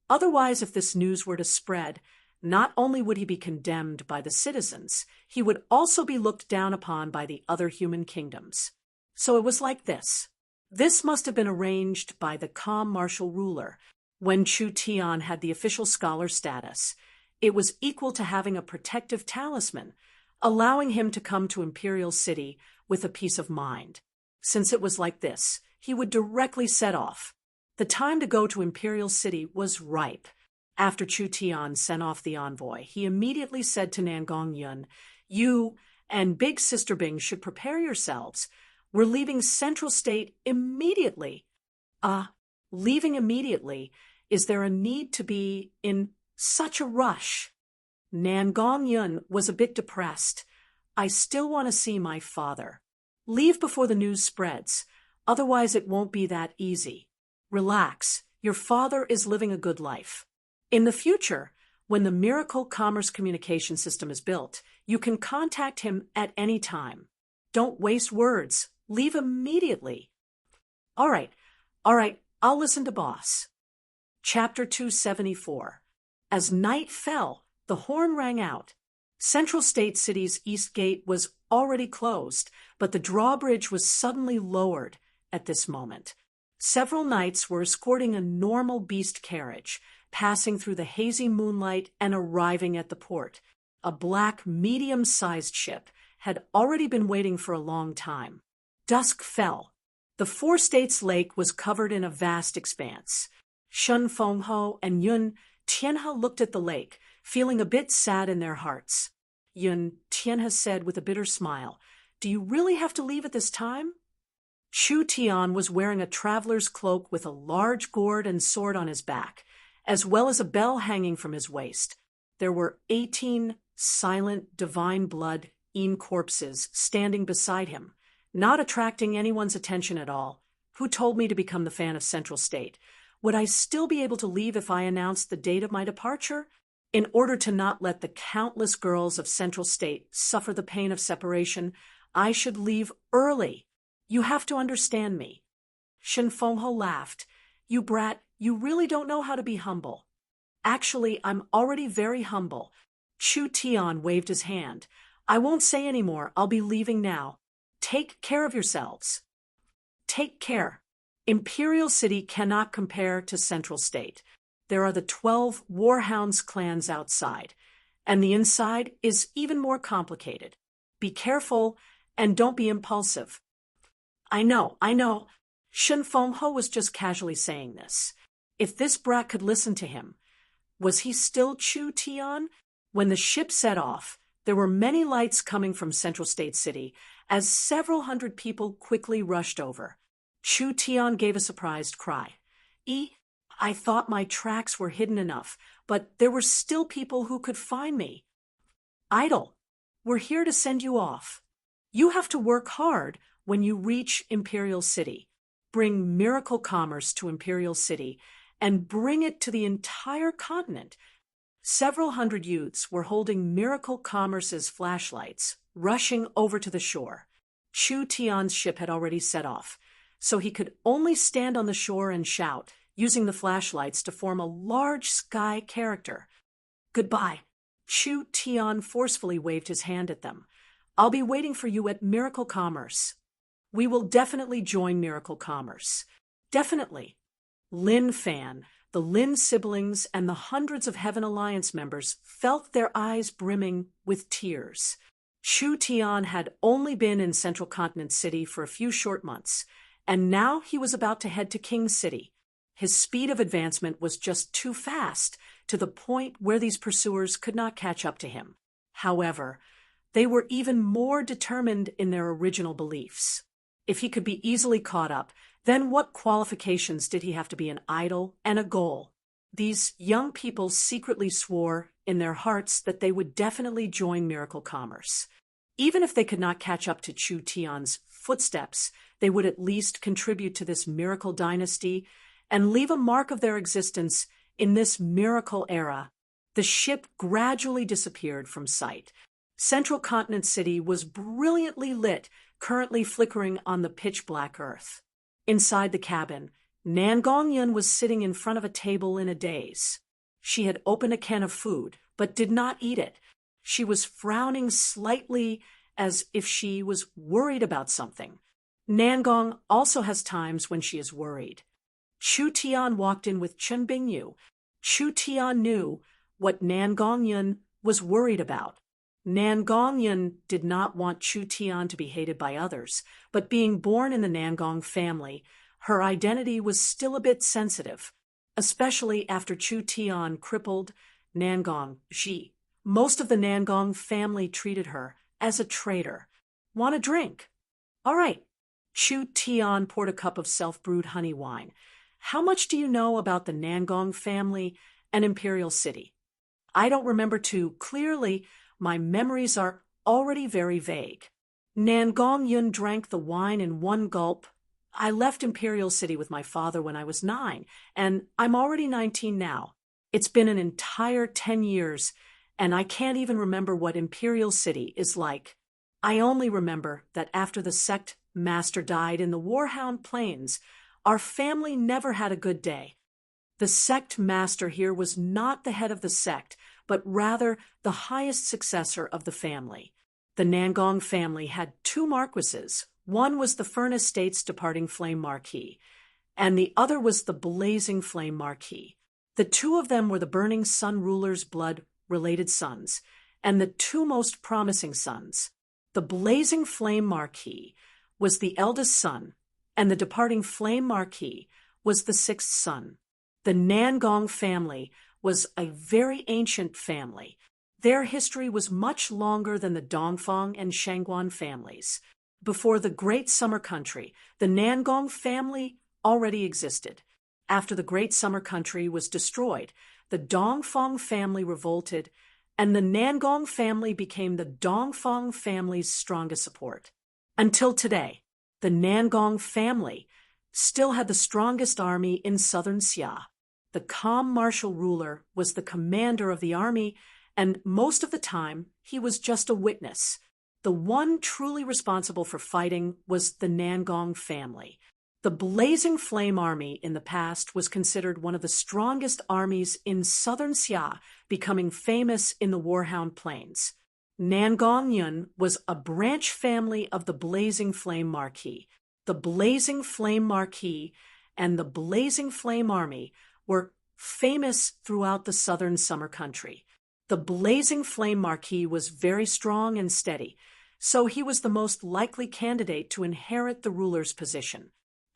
Otherwise, if this news were to spread, not only would he be condemned by the citizens, he would also be looked down upon by the other human kingdoms. So it was like this. This must have been arranged by the calm martial ruler. When Chu Tian had the official scholar status, it was equal to having a protective talisman, allowing him to come to Imperial City with a peace of mind. Since it was like this, he would directly set off. The time to go to Imperial City was ripe. After Chu Tian sent off the envoy, he immediately said to Nangong Yun, "You and Big Sister Bing should prepare yourselves. We're leaving Central State immediately." Leaving immediately? Is there a need to be in such a rush? Nangong Yun was a bit depressed. I still want to see my father. Leave before the news spreads. Otherwise it won't be that easy. Relax. Your father is living a good life. In the future, when the Miracle Commerce Communication System is built, you can contact him at any time. Don't waste words. Leave immediately. All right, I'll listen to boss. Chapter 274. As night fell, the horn rang out. Central State City's east gate was already closed, but the drawbridge was suddenly lowered at this moment. Several knights were escorting a normal beast carriage, passing through the hazy moonlight and arriving at the port. A black, medium-sized ship had already been waiting for a long time. Dusk fell. The Four States Lake was covered in a vast expanse. Shen Fengho and Yun Tianhe looked at the lake, feeling a bit sad in their hearts. Yun Tianhe said with a bitter smile, "Do you really have to leave at this time?" Chu Tian was wearing a traveler's cloak with a large gourd and sword on his back, as well as a bell hanging from his waist. There were 18 silent, divine blood Yin corpses standing beside him, not attracting anyone's attention at all. Who told me to become the fan of Central State? Would I still be able to leave if I announced the date of my departure? In order to not let the countless girls of Central State suffer the pain of separation, I should leave early. You have to understand me. Shen Fengho laughed. You brat, you really don't know how to be humble. Actually, I'm already very humble. Chu Tian waved his hand. I won't say any more. I'll be leaving now. Take care of yourselves. Take care. Imperial City cannot compare to Central State. There are the 12 Warhounds clans outside, and the inside is even more complicated. Be careful and don't be impulsive. I know. Shen Fengho was just casually saying this. If this brat could listen to him. Was he still Chu Tian? When the ship set off, there were many lights coming from Central State City, as several hundred people quickly rushed over. Chu Tian gave a surprised cry. I thought my tracks were hidden enough, but there were still people who could find me. Idle. We're here to send you off. You have to work hard when you reach Imperial City. Bring miracle commerce to Imperial City and bring it to the entire continent. Several hundred youths were holding Miracle Commerce's flashlights, rushing over to the shore. Chu Tian's ship had already set off, so he could only stand on the shore and shout, using the flashlights to form a large sky character. Goodbye. Chu Tian forcefully waved his hand at them. I'll be waiting for you at Miracle Commerce. We will definitely join Miracle Commerce. Definitely. Lin Fan, the Lin siblings, and the hundreds of Heaven Alliance members felt their eyes brimming with tears. Chu Tian had only been in Central Continent City for a few short months, and now he was about to head to King City. His speed of advancement was just too fast, to the point where these pursuers could not catch up to him. However, they were even more determined in their original beliefs. If he could be easily caught up, then what qualifications did he have to be an idol and a goal? These young people secretly swore in their hearts that they would definitely join Miracle Commerce. Even if they could not catch up to Chu Tian's footsteps, they would at least contribute to this miracle dynasty and leave a mark of their existence in this miracle era. The ship gradually disappeared from sight. Central Continent City was brilliantly lit, currently flickering on the pitch-black earth. Inside the cabin, Nan Gongyun was sitting in front of a table in a daze. She had opened a can of food, but did not eat it. She was frowning slightly as if she was worried about something. Nan Gong also has times when she is worried. Chu Tian walked in with Chen Bingyu. Chu Tian knew what Nan Gongyun was worried about. Nan Gongyun did not want Chu Tian to be hated by others, but being born in the Nangong family, her identity was still a bit sensitive, especially after Chu Tian crippled Nangong Ji. Most of the Nangong family treated her as a traitor. Want a drink? All right. Chu Tian poured a cup of self-brewed honey wine. How much do you know about the Nangong family and Imperial City? I don't remember too clearly. My memories are already very vague. Nan Gongyun drank the wine in one gulp. I left Imperial City with my father when I was 9, and I'm already 19 now. It's been an entire 10 years, and I can't even remember what Imperial City is like. I only remember that after the sect master died in the Warhound Plains, our family never had a good day. The sect master here was not the head of the sect, but rather the highest successor of the family. The Nangong family had 2 marquises. One was the Furnace State's departing Flame Marquis, and the other was the Blazing Flame Marquis. The 2 of them were the Burning Sun ruler's blood-related sons, and the 2 most promising sons. The Blazing Flame Marquis was the eldest son, and the departing Flame Marquis was the 6th son. The Nangong family was a very ancient family. Their history was much longer than the Dongfang and Shangguan families. Before the Great Summer Country, the Nangong family already existed. After the Great Summer Country was destroyed, the Dongfang family revolted, and the Nangong family became the Dongfang family's strongest support. Until today, the Nangong family still had the strongest army in southern Xia. The calm martial ruler was the commander of the army, and most of the time, he was just a witness. The one truly responsible for fighting was the Nangong family. The Blazing Flame Army in the past was considered one of the strongest armies in southern Xia, becoming famous in the Warhound Plains. Nangongyun was a branch family of the Blazing Flame Marquis. The Blazing Flame Marquis and the Blazing Flame Army were famous throughout the southern summer country. The Blazing Flame Marquis was very strong and steady, so he was the most likely candidate to inherit the ruler's position.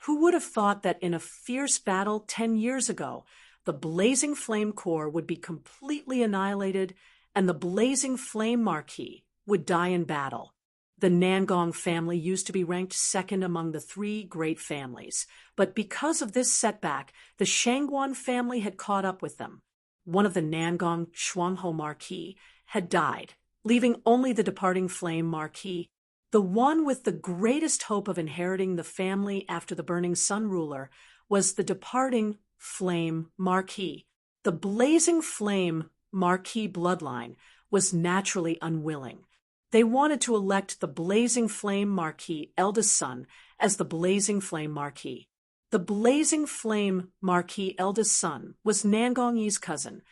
Who would have thought that in a fierce battle 10 years ago, the Blazing Flame Corps would be completely annihilated and the Blazing Flame Marquis would die in battle? The Nangong family used to be ranked second among the 3 great families, but because of this setback, the Shangguan family had caught up with them. One of the Nangong Shuangho Marquis had died, leaving only the departing Flame Marquis. The one with the greatest hope of inheriting the family after the burning sun ruler was the departing flame Marquis. The blazing flame Marquis bloodline was naturally unwilling. They wanted to elect the blazing flame Marquis eldest son as the blazing flame Marquis. The blazing flame Marquis eldest son was Nangongyi's cousin,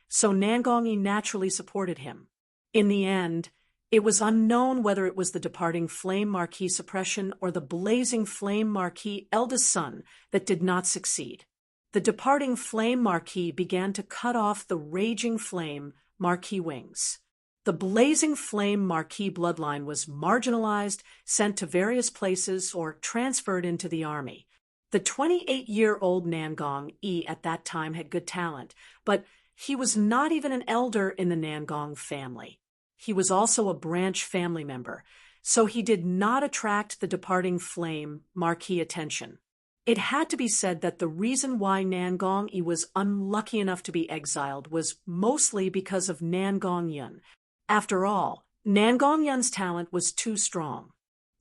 so Nangongyi naturally supported him. In the end, it was unknown whether it was the departing flame Marquis suppression or the blazing flame Marquis eldest son that did not succeed. The departing flame Marquis began to cut off the raging flame Marquis wings. The blazing flame Marquis bloodline was marginalized, sent to various places, or transferred into the army. The 28-year-old Nangong-yi at that time had good talent, but he was not even an elder in the Nangong family. He was also a branch family member, so he did not attract the departing flame Marquis attention. It had to be said that the reason why Nangong-yi was unlucky enough to be exiled was mostly because of Nangong-yun. After all, Nangong-yun's talent was too strong.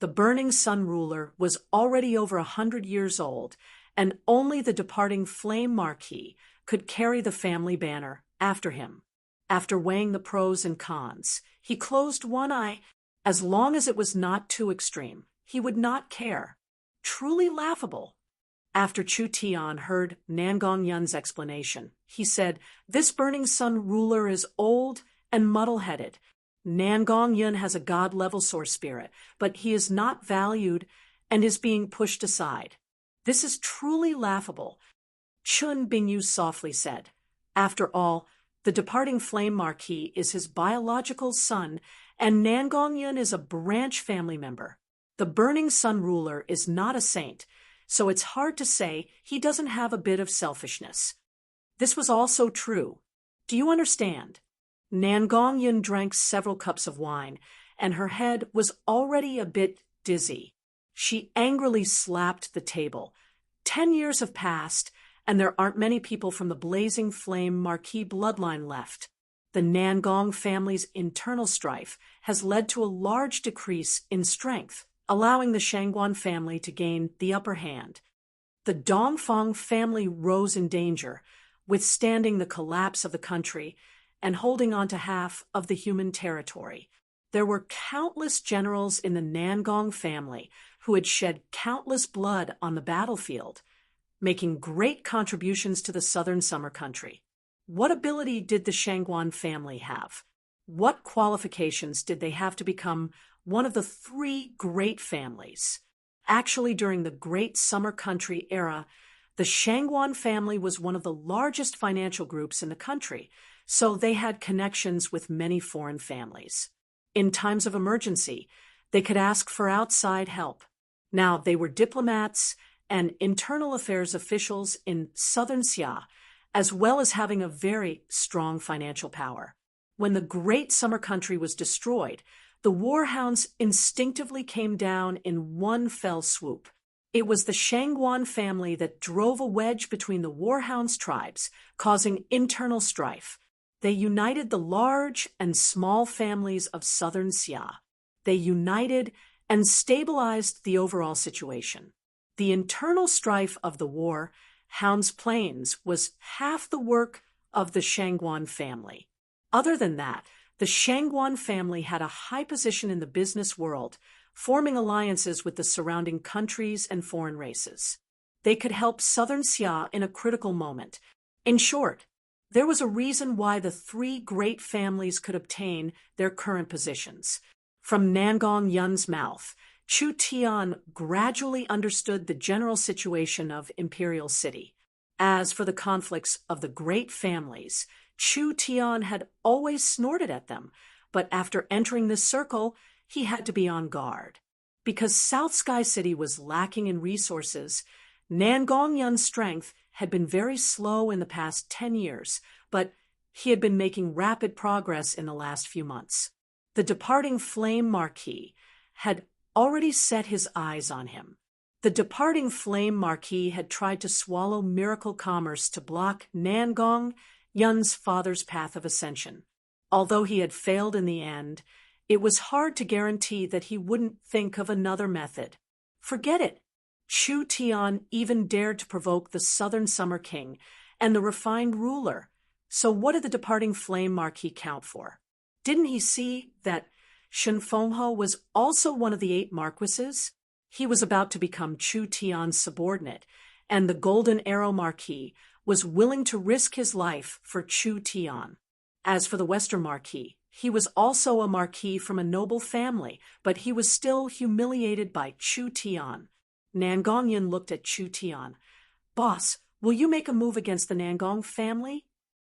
The burning sun ruler was already over 100 years old, and only the departing flame Marquis could carry the family banner after him. After weighing the pros and cons, he closed one eye. As long as it was not too extreme, he would not care. Truly laughable. After Chu Tian heard Nangong-yun's explanation, he said, "This burning sun ruler is old and muddle-headed. Nangong-yun has a god-level source spirit, but he is not valued and is being pushed aside. This is truly laughable." Chun Bingyu softly said, "After all, the departing flame Marquis is his biological son, and Nangong-yun is a branch family member. The burning sun ruler is not a saint, so it's hard to say he doesn't have a bit of selfishness." This was also true. Do you understand? Nangong-yun drank several cups of wine, and her head was already a bit dizzy. She angrily slapped the table. 10 years have passed, and there aren't many people from the blazing flame Marquis bloodline left. The Nangong family's internal strife has led to a large decrease in strength, allowing the Shangguan family to gain the upper hand. The Dongfang family rose in danger, withstanding the collapse of the country and holding on to half of the human territory. There were countless generals in the Nangong family who had shed countless blood on the battlefield, making great contributions to the southern summer country. What ability did the Shangguan family have? What qualifications did they have to become one of the 3 great families? Actually, during the Great Summer Country era, the Shangguan family was one of the largest financial groups in the country, so they had connections with many foreign families. In times of emergency, they could ask for outside help. Now, they were diplomats and internal affairs officials in southern Xia, as well as having a very strong financial power. When the Great Summer Country was destroyed, the warhounds instinctively came down in one fell swoop. It was the Shangguan family that drove a wedge between the warhounds' tribes, causing internal strife. They united the large and small families of southern Xia. They united and stabilized the overall situation. The internal strife of the war, Hound's Plains, was half the work of the Shangguan family. Other than that, the Shangguan family had a high position in the business world, forming alliances with the surrounding countries and foreign races. They could help southern Xia in a critical moment. In short, there was a reason why the 3 great families could obtain their current positions. From Nangong-yun's mouth, Chu Tian gradually understood the general situation of Imperial City. As for the conflicts of the great families, Chu Tian had always snorted at them, but after entering this circle, he had to be on guard. Because South Sky City was lacking in resources, Nangong-yun's strength had been very slow in the past 10 years, but he had been making rapid progress in the last few months. The departing Flame Marquis had already set his eyes on him. The departing Flame Marquis had tried to swallow miracle commerce to block Nangong-yun's father's path of ascension. Although he had failed in the end, It was hard to guarantee that he wouldn't think of another method. Forget it. Chu Tian even dared to provoke the Southern Summer King and the refined ruler. So what did the departing flame Marquis count for? Didn't he see that Shen Fenghe was also one of the 8 marquises? He was about to become Chu Tian's subordinate, and the Golden Arrow Marquis was willing to risk his life for Chu Tian. As for the Western Marquis, he was also a marquis from a noble family, but he was still humiliated by Chu Tian. Nangongyan looked at Chu Tian. "Boss, will you make a move against the Nangong family?"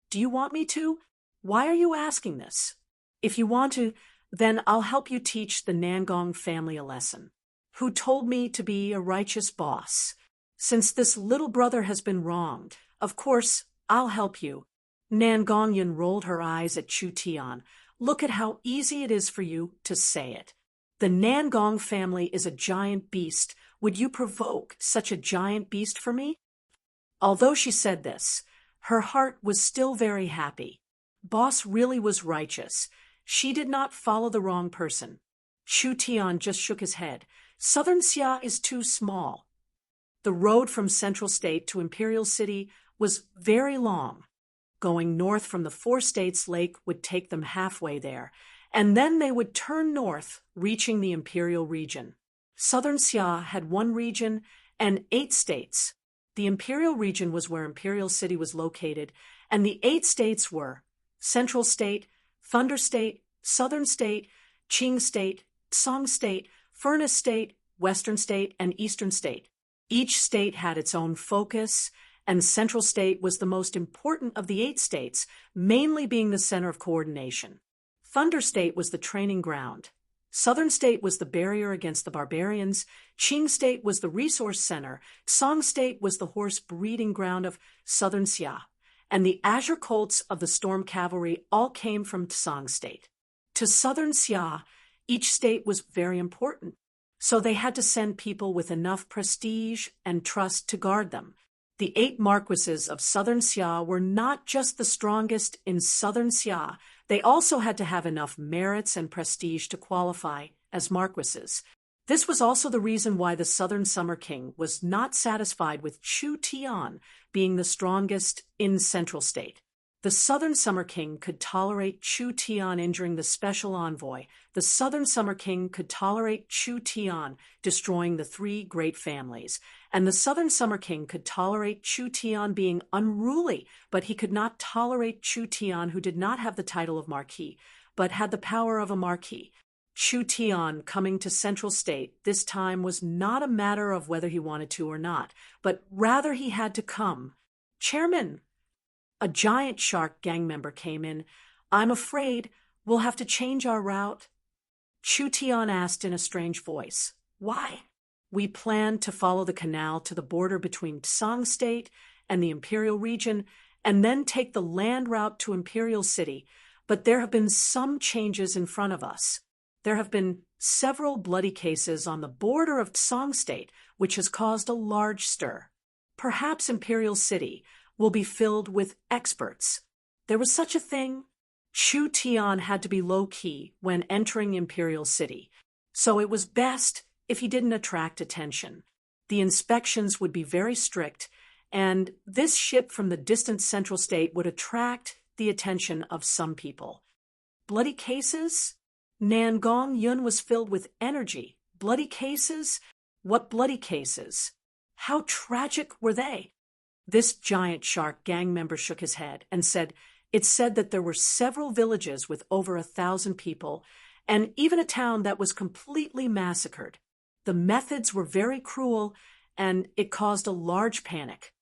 "Do you want me to? Why are you asking this?" "If you want to, then I'll help you teach the Nangong family a lesson. Who told me to be a righteous boss? Since this little brother has been wronged, of course, I'll help you." Nangongyan rolled her eyes at Chu Tian. "Look at how easy it is for you to say it. The Nangong family is a giant beast. Would you provoke such a giant beast for me?" Although she said this, her heart was still very happy. Boss really was righteous. She did not follow the wrong person. Chu Tian just shook his head. "Southern Xia is too small." The road from Central State to Imperial City was very long. Going north from the 4 states lake would take them halfway there, and then they would turn north, reaching the Imperial region. Southern Xia had 1 region and 8 states. The Imperial region was where Imperial City was located, and the 8 states were Central State, Thunder State, Southern State, Qing State, Song State, Furnace State, Western State, and Eastern State. Each state had its own focus, and Central State was the most important of the 8 states, mainly being the center of coordination. Thunder State was the training ground. Southern State was the barrier against the barbarians. Qing State was the resource center. Song State was the horse breeding ground of Southern Xia. And the Azure Colts of the Storm Cavalry all came from Song State. To Southern Xia, each state was very important, so they had to send people with enough prestige and trust to guard them. The 8 marquises of Southern Xia were not just the strongest in Southern Xia, they also had to have enough merits and prestige to qualify as marquises. This was also the reason why the Southern Summer King was not satisfied with Chu Tian being the strongest in Central State. The Southern Summer King could tolerate Chu Tian injuring the special envoy. The Southern Summer King could tolerate Chu Tian destroying the 3 great families. And the Southern Summer King could tolerate Chu Tian being unruly, but he could not tolerate Chu Tian who did not have the title of Marquis, but had the power of a Marquis. Chu Tian coming to Central State this time was not a matter of whether he wanted to or not, but rather he had to come. "Chairman," a giant shark gang member came in. "I'm afraid we'll have to change our route." Chu Tian asked in a strange voice. "Why?" "We plan to follow the canal to the border between Song State and the Imperial region, and then take the land route to Imperial City, but there have been some changes in front of us. There have been several bloody cases on the border of Song State, which has caused a large stir. Perhaps Imperial City will be filled with experts. There was such a thing." Chu Tian had to be low-key when entering Imperial City, so it was best if he didn't attract attention. The inspections would be very strict, and this ship from the distant Central State would attract the attention of some people. Bloody cases? Nangong Yun was filled with energy. Bloody cases? What bloody cases? How tragic were they? This giant shark gang member shook his head and said, "It said that there were several villages with over 1,000 people, and even a town that was completely massacred. The methods were very cruel, and it caused a large panic."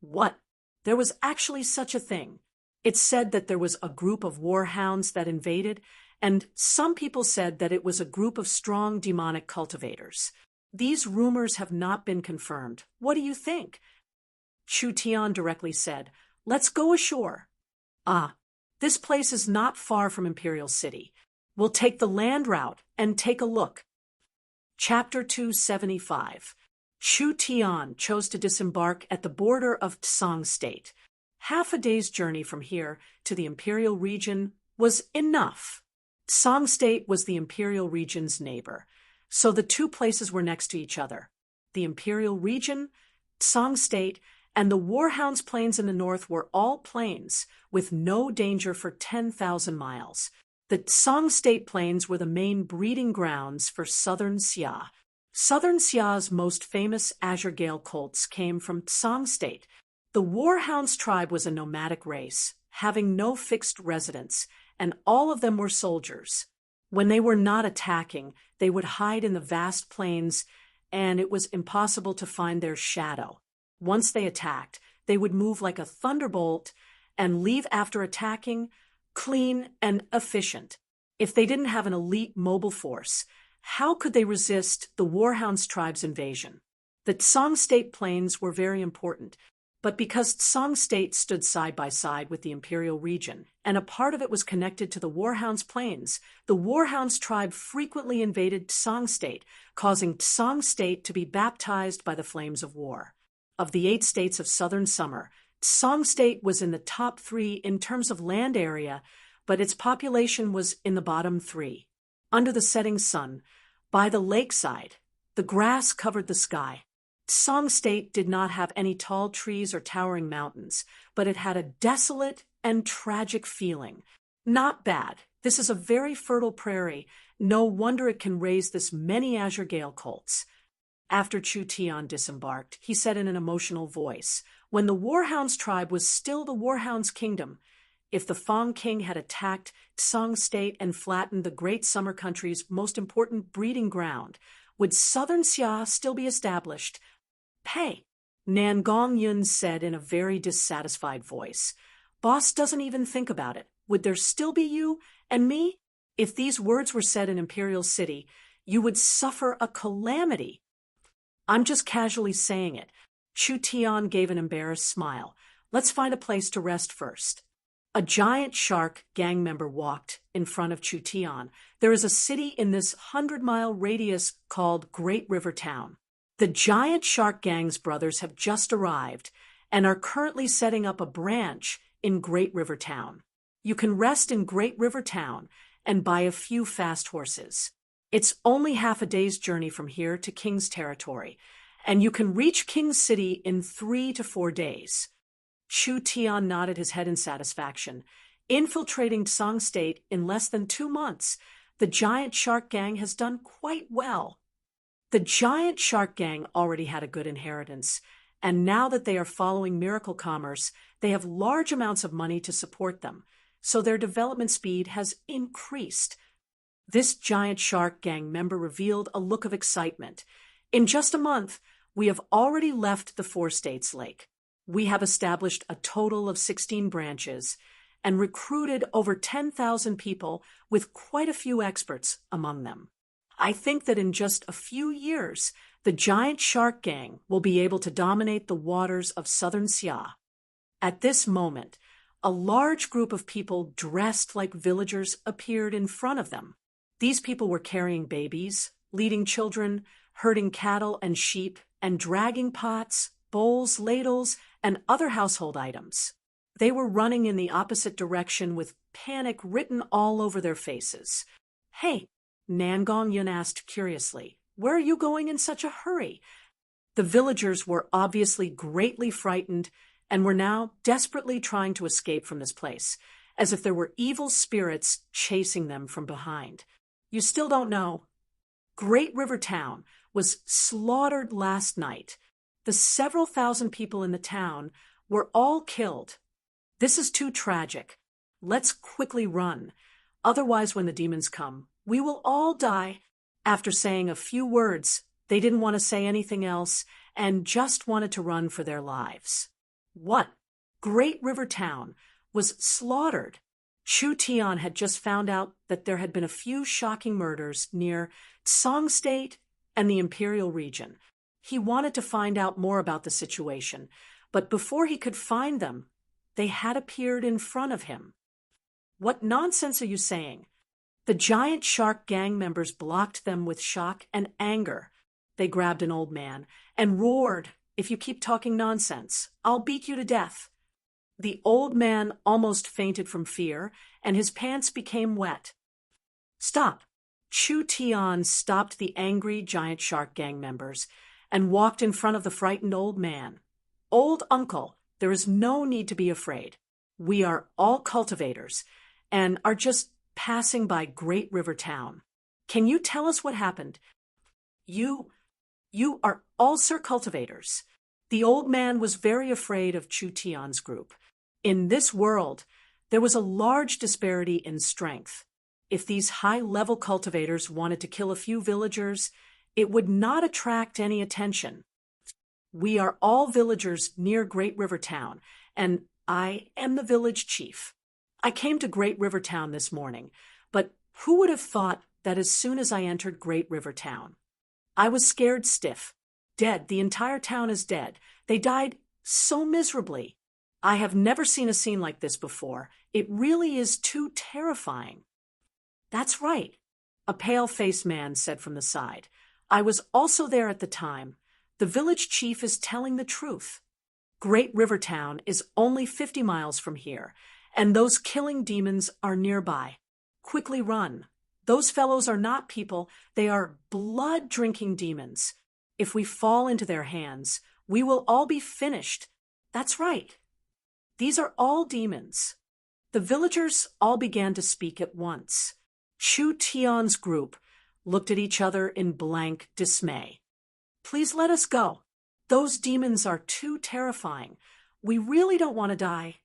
What? There was actually such a thing. It said that there was a group of warhounds that invaded, and some people said that it was a group of strong demonic cultivators. These rumors have not been confirmed. What do you think? Chu Tian directly said, "Let's go ashore." "Ah, this place is not far from Imperial City. We'll take the land route and take a look." Chapter 275. Chu Tian chose to disembark at the border of Song State. Half a day's journey from here to the Imperial region was enough. Song State was the imperial region's neighbor, so the two places were next to each other. The imperial region, Song State, and the Warhounds Plains in the north were all plains, with no danger for 10,000 miles. The Song State Plains were the main breeding grounds for Southern Xia. Southern Xia's most famous Azure Gale colts came from Song State. The Warhounds tribe was a nomadic race, having no fixed residence, and all of them were soldiers. When they were not attacking, they would hide in the vast plains, and it was impossible to find their shadow. Once they attacked, they would move like a thunderbolt and leave after attacking, clean and efficient. If they didn't have an elite mobile force, how could they resist the Warhounds tribe's invasion? The Song State Plains were very important, but because Song State stood side by side with the imperial region, and a part of it was connected to the Warhounds Plains, the Warhounds tribe frequently invaded Song State, causing Song State to be baptized by the flames of war. Of the 8 states of Southern Summer, Song State was in the top 3 in terms of land area, but its population was in the bottom 3. Under the setting sun, by the lakeside, the grass covered the sky. Song State did not have any tall trees or towering mountains, but it had a desolate and tragic feeling. Not bad. This is a very fertile prairie. No wonder it can raise this many Azure Gale colts. After Chu Tian disembarked, he said in an emotional voice, when the Warhounds tribe was still the Warhounds kingdom, if the Fang king had attacked Song State and flattened the great summer country's most important breeding ground, would Southern Xia still be established? Hey, Nan Gongyun said in a very dissatisfied voice. Boss doesn't even think about it. Would there still be you and me? If these words were said in Imperial City, you would suffer a calamity. I'm just casually saying it. Chu Tian gave an embarrassed smile. Let's find a place to rest first. A giant shark gang member walked in front of Chu Tian. There is a city in this 100-mile radius called Great River Town. The giant shark gang's brothers have just arrived and are currently setting up a branch in Great River Town. You can rest in Great River Town and buy a few fast horses. It's only half a day's journey from here to King's Territory, and you can reach King's City in 3 to 4 days. Chu Tian nodded his head in satisfaction. Infiltrating Song State in less than 2 months, the giant shark gang has done quite well. The giant shark gang already had a good inheritance, and now that they are following miracle commerce, they have large amounts of money to support them, so their development speed has increased. This giant shark gang member revealed a look of excitement. In just a month, we have already left the 4 states lake. We have established a total of 16 branches and recruited over 10,000 people with quite a few experts among them. I think that in just a few years, the giant shark gang will be able to dominate the waters of Southern Xia. At this moment, a large group of people dressed like villagers appeared in front of them. These people were carrying babies, leading children, herding cattle and sheep, and dragging pots, bowls, ladles, and other household items. They were running in the opposite direction with panic written all over their faces. Hey, Nan Gongyun asked curiously, where are you going in such a hurry? The villagers were obviously greatly frightened and were now desperately trying to escape from this place, as if there were evil spirits chasing them from behind. You still don't know. Great River Town was slaughtered last night. The several thousand people in the town were all killed. This is too tragic. Let's quickly run. Otherwise, when the demons come, we will all die. After saying a few words, they didn't want to say anything else and just wanted to run for their lives. What? Great River Town was slaughtered. Chu Tian had just found out that there had been a few shocking murders near Song State and the Imperial region. He wanted to find out more about the situation, but before he could find them, they had appeared in front of him. What nonsense are you saying? The giant shark gang members blocked them with shock and anger. They grabbed an old man and roared, "If you keep talking nonsense, I'll beat you to death." The old man almost fainted from fear, and his pants became wet. Stop! Chu Tian stopped the angry giant shark gang members and walked in front of the frightened old man. Old uncle, there is no need to be afraid. We are all cultivators and are just passing by Great River Town. Can you tell us what happened? You are also cultivators. The old man was very afraid of Chu Tian's group. In this world, there was a large disparity in strength. If these high-level cultivators wanted to kill a few villagers, it would not attract any attention. We are all villagers near Great River Town, and I am the village chief. I came to Great River Town this morning, but who would have thought that as soon as I entered Great River Town? I was scared stiff. Dead. The entire town is dead. They died so miserably. I have never seen a scene like this before. It really is too terrifying. That's right, a pale-faced man said from the side. I was also there at the time. The village chief is telling the truth. Great River Town is only 50 miles from here, and those killing demons are nearby. Quickly run. Those fellows are not people, they are blood-drinking demons. If we fall into their hands, we will all be finished. That's right. These are all demons. The villagers all began to speak at once. Chu Tian's group looked at each other in blank dismay. Please let us go. Those demons are too terrifying. We really don't want to die.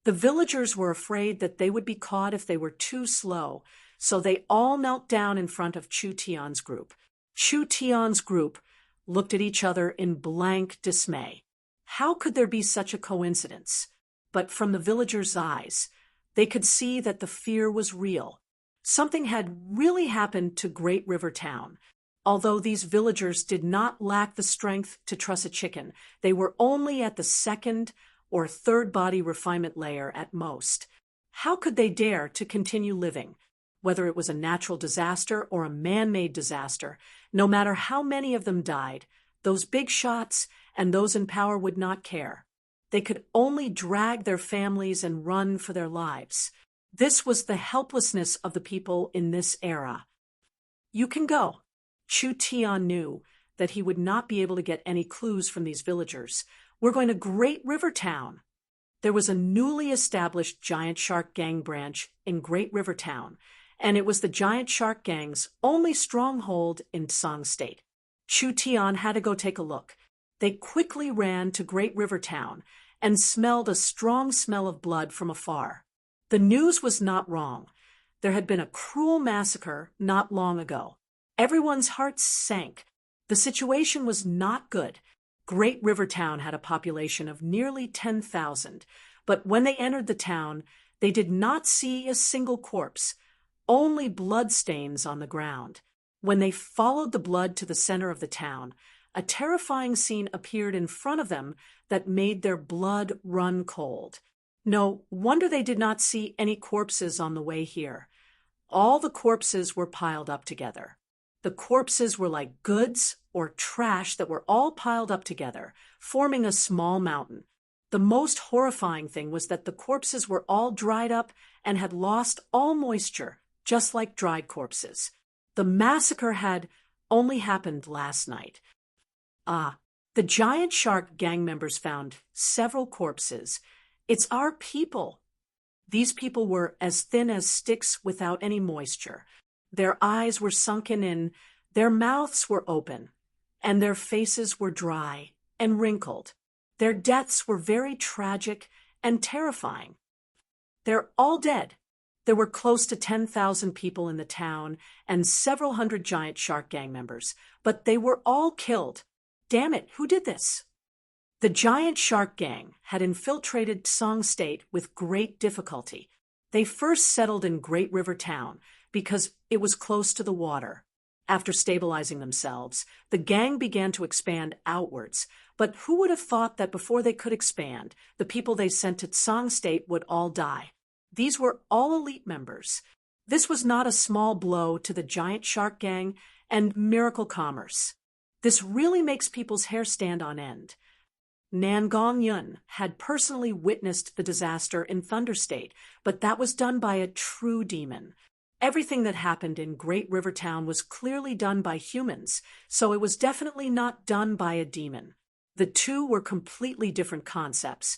The villagers were afraid that they would be caught if they were too slow, so they all knelt down in front of Chu Tian's group. Chu Tian's group looked at each other in blank dismay. How could there be such a coincidence? But from the villagers' eyes, they could see that the fear was real. Something had really happened to Great River Town. Although these villagers did not lack the strength to truss a chicken, they were only at the second or third body refinement layer at most. How could they dare to continue living? Whether it was a natural disaster or a man-made disaster, no matter how many of them died, those big shots and those in power would not care. They could only drag their families and run for their lives. This was the helplessness of the people in this era. You can go. Chu Tian knew that he would not be able to get any clues from these villagers. We're going to Great River Town. There was a newly established giant shark gang branch in Great River Town, and it was the giant shark gang's only stronghold in Song State. Chu Tian had to go take a look. They quickly ran to Great River Town and smelled a strong smell of blood from afar. The news was not wrong. There had been a cruel massacre not long ago. Everyone's hearts sank. The situation was not good. Great River Town had a population of nearly 10,000, but when they entered the town, they did not see a single corpse, only bloodstains on the ground. When they followed the blood to the center of the town, a terrifying scene appeared in front of them that made their blood run cold. No wonder they did not see any corpses on the way here. All the corpses were piled up together. The corpses were like goods or trash that were all piled up together, forming a small mountain. The most horrifying thing was that the corpses were all dried up and had lost all moisture, just like dried corpses. The massacre had only happened last night. The giant shark gang members found several corpses. It's our people. These people were as thin as sticks without any moisture. Their eyes were sunken in, their mouths were open, and their faces were dry and wrinkled. Their deaths were very tragic and terrifying. They're all dead. There were close to 10,000 people in the town and several hundred giant shark gang members, but they were all killed. Damn it, who did this? The giant shark gang had infiltrated Song State with great difficulty. They first settled in Great River Town because it was close to the water. After stabilizing themselves, the gang began to expand outwards. But who would have thought that before they could expand, the people they sent to Song State would all die? These were all elite members. This was not a small blow to the giant shark gang and miracle commerce. This really makes people's hair stand on end. Nan Gong Yun had personally witnessed the disaster in Thunder State, but that was done by a true demon. Everything that happened in Great River Town was clearly done by humans, so it was definitely not done by a demon. The two were completely different concepts.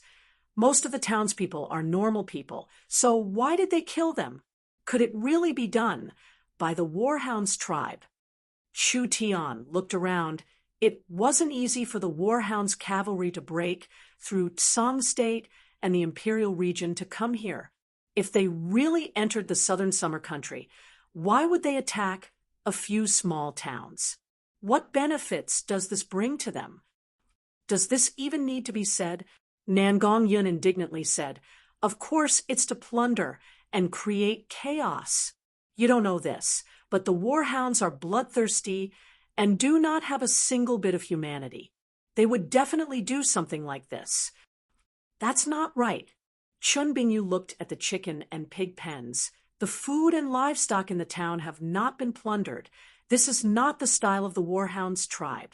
Most of the townspeople are normal people, so why did they kill them? Could it really be done by the Warhounds tribe? Shu Tian looked around. It wasn't easy for the Warhounds cavalry to break through Tsang State and the Imperial region to come here. If they really entered the southern summer country, why would they attack a few small towns? What benefits does this bring to them? Does this even need to be said? Nangong Yun indignantly said, "Of course it's to plunder and create chaos. You don't know this, but the Warhounds are bloodthirsty and do not have a single bit of humanity. They would definitely do something like this." "That's not right." Chun Bingyu looked at the chicken and pig pens. "The food and livestock in the town have not been plundered. This is not the style of the Warhounds tribe.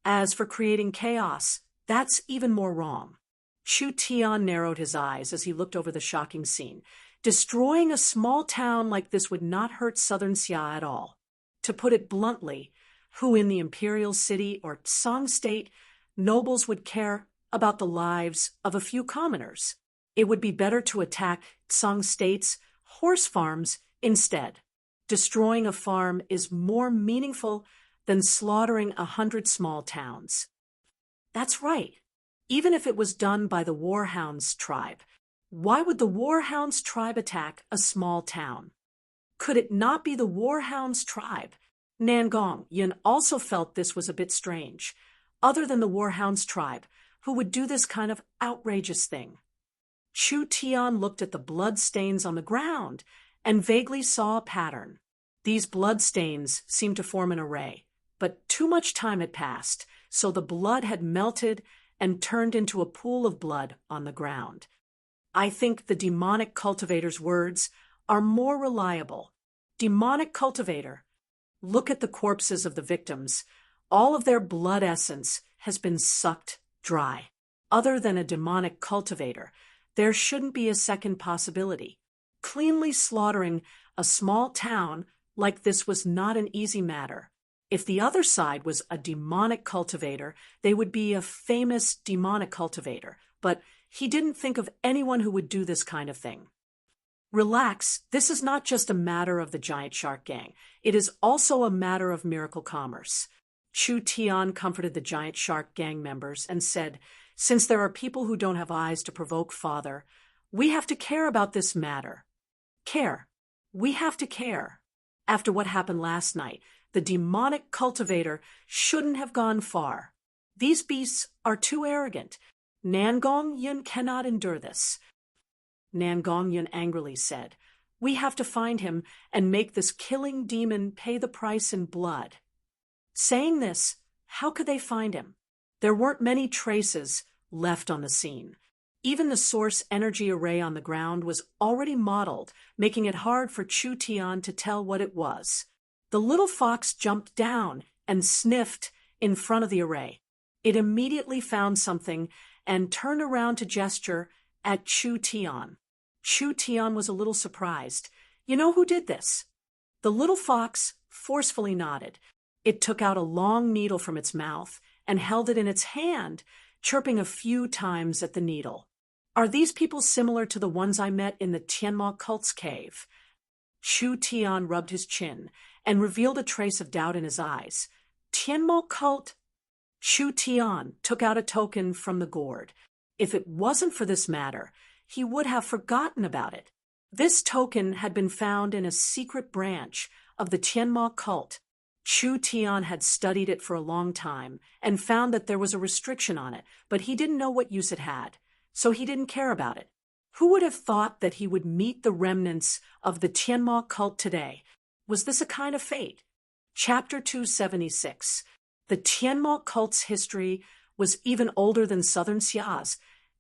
As for creating chaos, that's even more wrong." Shu Tian narrowed his eyes as he looked over the shocking scene. Destroying a small town like this would not hurt Southern Xia at all. To put it bluntly, who in the Imperial City or Tsang State nobles would care about the lives of a few commoners? It would be better to attack Tsang State's horse farms instead. Destroying a farm is more meaningful than slaughtering 100 small towns. That's right. Even if it was done by the Warhounds tribe, why would the Warhounds tribe attack a small town? Could it not be the Warhounds tribe? Nangong Yun also felt this was a bit strange. Other than the Warhounds tribe, who would do this kind of outrageous thing? Shu Tian looked at the blood stains on the ground and vaguely saw a pattern. These blood stains seemed to form an array, but too much time had passed, so the blood had melted and turned into a pool of blood on the ground. I think the demonic cultivator's words are more reliable. Demonic cultivator. Look at the corpses of the victims. All of their blood essence has been sucked dry. Other than a demonic cultivator, there shouldn't be a second possibility. Cleanly slaughtering a small town like this was not an easy matter. If the other side was a demonic cultivator, they would be a famous demonic cultivator, but he didn't think of anyone who would do this kind of thing. Relax, this is not just a matter of the Giant Shark Gang. It is also a matter of miracle commerce. Chu Tian comforted the Giant Shark Gang members and said, "Since there are people who don't have eyes to provoke Father, we have to care about this matter. Care. We have to care. After what happened last night, the demonic cultivator shouldn't have gone far. These beasts are too arrogant. Nangong Yun cannot endure this." Nangong Yun angrily said, "We have to find him and make this killing demon pay the price in blood." Saying this, how could they find him? There weren't many traces left on the scene. Even the source energy array on the ground was already modeled, making it hard for Chu Tian to tell what it was. The little fox jumped down and sniffed in front of the array. It immediately found something and turned around to gesture at Chu Tian. Chu Tian was a little surprised. "You know who did this?" The little fox forcefully nodded. It took out a long needle from its mouth and held it in its hand, chirping a few times at the needle. "Are these people similar to the ones I met in the Tianma cult's cave?" Chu Tian rubbed his chin and revealed a trace of doubt in his eyes. "Tianma cult?" Chu Tian took out a token from the gourd. If it wasn't for this matter, he would have forgotten about it. This token had been found in a secret branch of the Tianma cult. Chu Tian had studied it for a long time and found that there was a restriction on it, but he didn't know what use it had, so he didn't care about it. Who would have thought that he would meet the remnants of the Tianma cult today? Was this a kind of fate? Chapter 276. The Tianma cult's history was even older than Southern Xia's,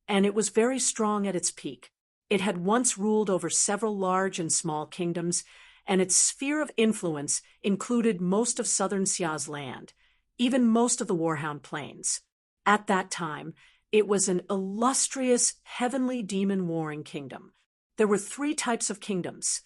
and it was very strong at its peak. It had once ruled over several large and small kingdoms, and its sphere of influence included most of Southern Xia's land, even most of the Warhound Plains. At that time, it was an illustrious heavenly demon warring kingdom. There were 3 types of kingdoms: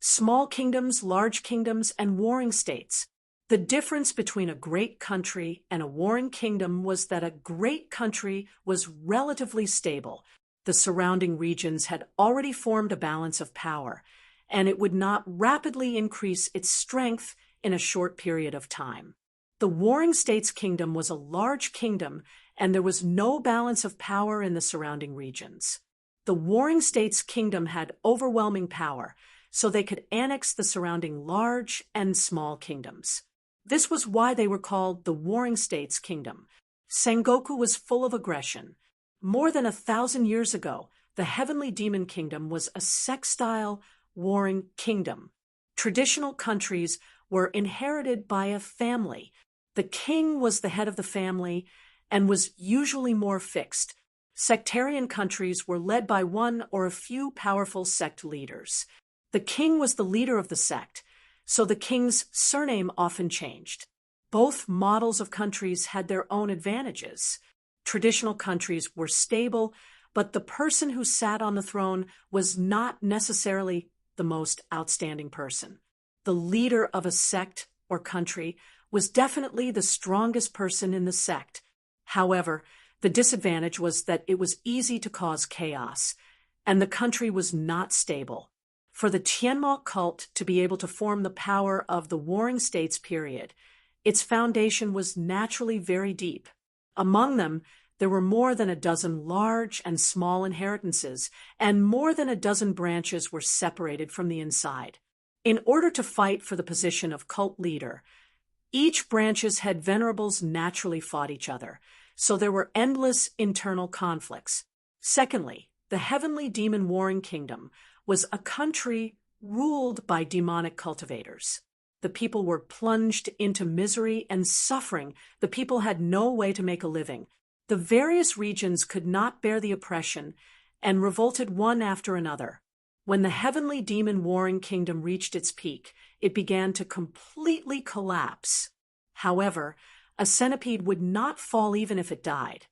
small kingdoms, large kingdoms, and warring states. The difference between a great country and a warring kingdom was that a great country was relatively stable. The surrounding regions had already formed a balance of power, and it would not rapidly increase its strength in a short period of time. The warring states kingdom was a large kingdom, and there was no balance of power in the surrounding regions. The warring states kingdom had overwhelming power, so they could annex the surrounding large and small kingdoms. This was why they were called the warring states kingdom. Sengoku was full of aggression. More than 1,000 years ago, the heavenly demon kingdom was a sextile warring kingdom. Traditional countries were inherited by a family. The king was the head of the family and was usually more fixed. Sectarian countries were led by one or a few powerful sect leaders. The king was the leader of the sect, so the king's surname often changed. Both models of countries had their own advantages. Traditional countries were stable, but the person who sat on the throne was not necessarily the most outstanding person. The leader of a sect or country was definitely the strongest person in the sect. However, the disadvantage was that it was easy to cause chaos, and the country was not stable. For the Tianma cult to be able to form the power of the warring states period, its foundation was naturally very deep. Among them, there were more than a dozen large and small inheritances, and more than a dozen branches were separated from the inside. In order to fight for the position of cult leader, each branch's head venerables naturally fought each other, so there were endless internal conflicts. Secondly, the heavenly demon warring kingdom was a country ruled by demonic cultivators. The people were plunged into misery and suffering. The people had no way to make a living. The various regions could not bear the oppression and revolted one after another. When the heavenly demon warring kingdom reached its peak, it began to completely collapse. However, a centipede would not fall even if it died.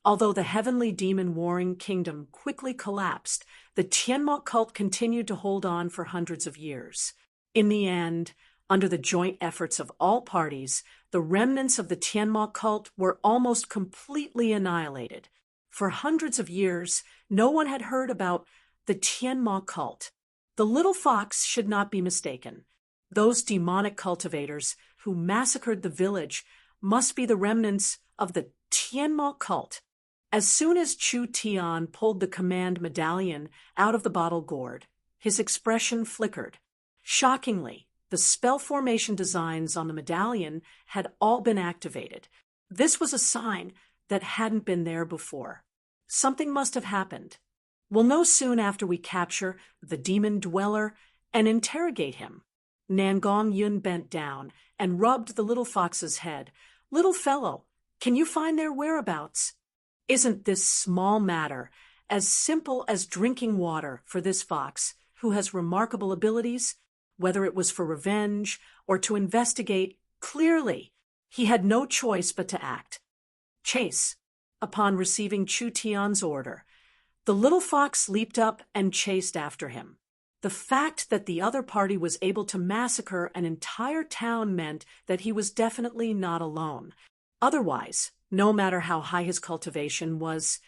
Although the heavenly demon warring kingdom quickly collapsed, the Tianma cult continued to hold on for hundreds of years. In the end, under the joint efforts of all parties, the remnants of the Tianma cult were almost completely annihilated. For hundreds of years, no one had heard about the Tianma cult. The little fox should not be mistaken. Those demonic cultivators who massacred the village must be the remnants of the Tianma cult. As soon as Chu Tian pulled the command medallion out of the bottle gourd, his expression flickered. Shockingly, the spell formation designs on the medallion had all been activated. This was a sign that hadn't been there before. Something must have happened. We'll know soon after we capture the demon dweller and interrogate him. Nangong Yun bent down and rubbed the little fox's head. "Little fellow, can you find their whereabouts?" Isn't this small matter as simple as drinking water for this fox, who has remarkable abilities? Whether it was for revenge or to investigate, clearly he had no choice but to act. Chase. Upon receiving Chu Tian's order, the little fox leaped up and chased after him. The fact that the other party was able to massacre an entire town meant that he was definitely not alone. Otherwise, no matter how high his cultivation was,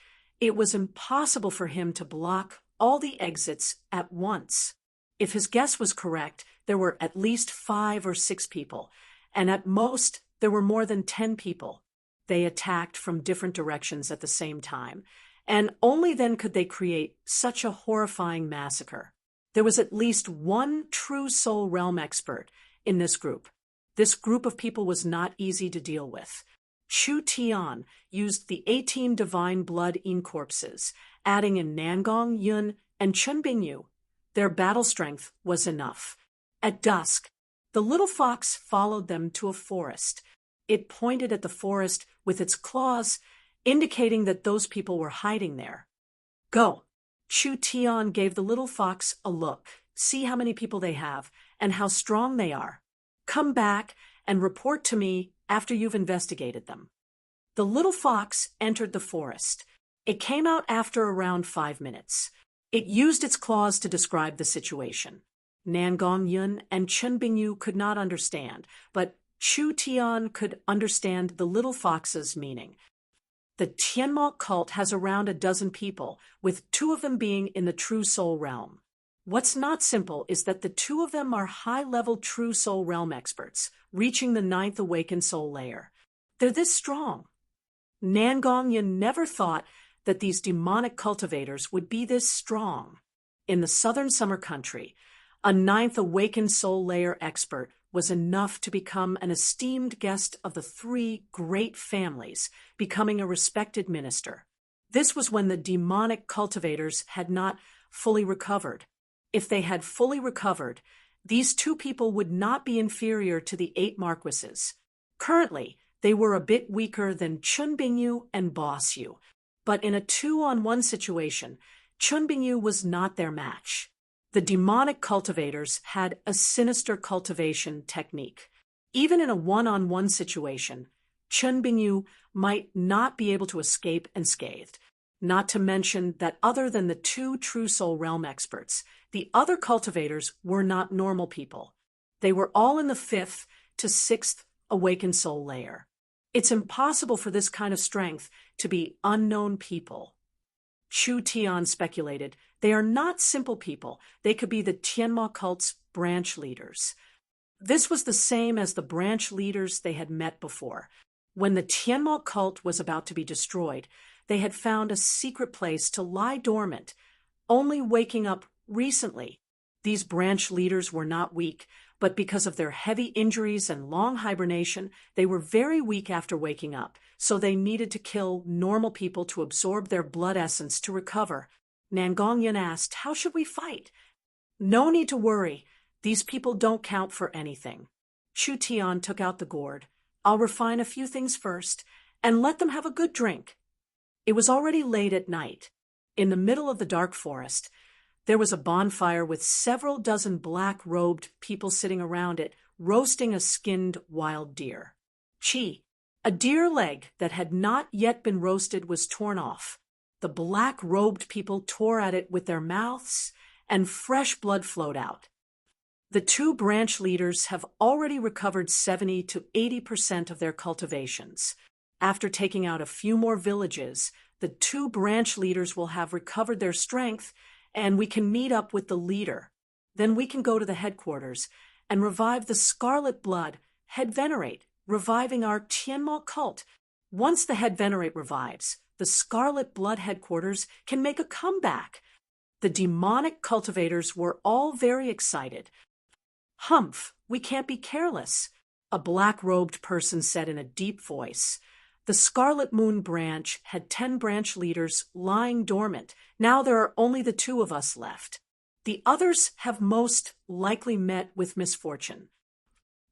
it was impossible for him to block all the exits at once. If his guess was correct, there were at least 5 or 6 people, and at most there were more than 10 people. They attacked from different directions at the same time, and only then could they create such a horrifying massacre. There was at least one true soul realm expert in this group. This group of people was not easy to deal with. Chu Tian used the 18 divine blood incorpses, adding in Nangong Yun and Chun Bingyu. Their battle strength was enough. At dusk, the little fox followed them to a forest. It pointed at the forest with its claws, indicating that those people were hiding there. "Go." Chu Tian gave the little fox a look. "See how many people they have and how strong they are. Come back and report to me after you've investigated them." The little fox entered the forest. It came out after around 5 minutes. It used its claws to describe the situation. Nangongyun and Chen Bingyu could not understand, but Chu Tian could understand the little fox's meaning. The Tianma cult has around a dozen people, with 2 of them being in the True Soul realm. What's not simple is that the 2 of them are high-level True Soul realm experts, reaching the 9th awakened soul layer. They're this strong. Nangongyun never thought that these demonic cultivators would be this strong. In the southern summer country, a 9th awakened soul layer expert was enough to become an esteemed guest of the 3 great families, becoming a respected minister. This was when the demonic cultivators had not fully recovered. If they had fully recovered, these 2 people would not be inferior to the 8 marquises. Currently, they were a bit weaker than Chun Bingyu and Boss Yu, but in a 2-on-1 situation, Chun Bingyu was not their match. The demonic cultivators had a sinister cultivation technique. Even in a 1-on-1 situation, Chun Bingyu might not be able to escape unscathed. Not to mention that other than the 2 True Soul realm experts, the other cultivators were not normal people. They were all in the 5th to 6th awakened soul layer. It's impossible for this kind of strength to be unknown people. Chu Tian speculated, they are not simple people. They could be the Tianma cult's branch leaders. This was the same as the branch leaders they had met before. When the Tianma cult was about to be destroyed, they had found a secret place to lie dormant, only waking up recently. These branch leaders were not weak, but because of their heavy injuries and long hibernation, they were very weak after waking up, so they needed to kill normal people to absorb their blood essence to recover. Nangongyun asked, "How should we fight?" "No need to worry. These people don't count for anything." Chu Tian took out the gourd. "I'll refine a few things first, and let them have a good drink." It was already late at night. In the middle of the dark forest, there was a bonfire with several dozen black-robed people sitting around it, roasting a skinned wild deer. A deer leg that had not yet been roasted was torn off. The black-robed people tore at it with their mouths, and fresh blood flowed out. The 2 branch leaders have already recovered 70 to 80% of their cultivations. After taking out a few more villages, the 2 branch leaders will have recovered their strength, and we can meet up with the leader. Then we can go to the headquarters and revive the Scarlet Blood, Head Venerate, reviving our Tianma cult. Once the Head Venerate revives, the Scarlet Blood headquarters can make a comeback. The demonic cultivators were all very excited. "Humph, we can't be careless," a black-robed person said in a deep voice. The Scarlet Moon branch had 10 branch leaders lying dormant. Now there are only the 2 of us left. The others have most likely met with misfortune.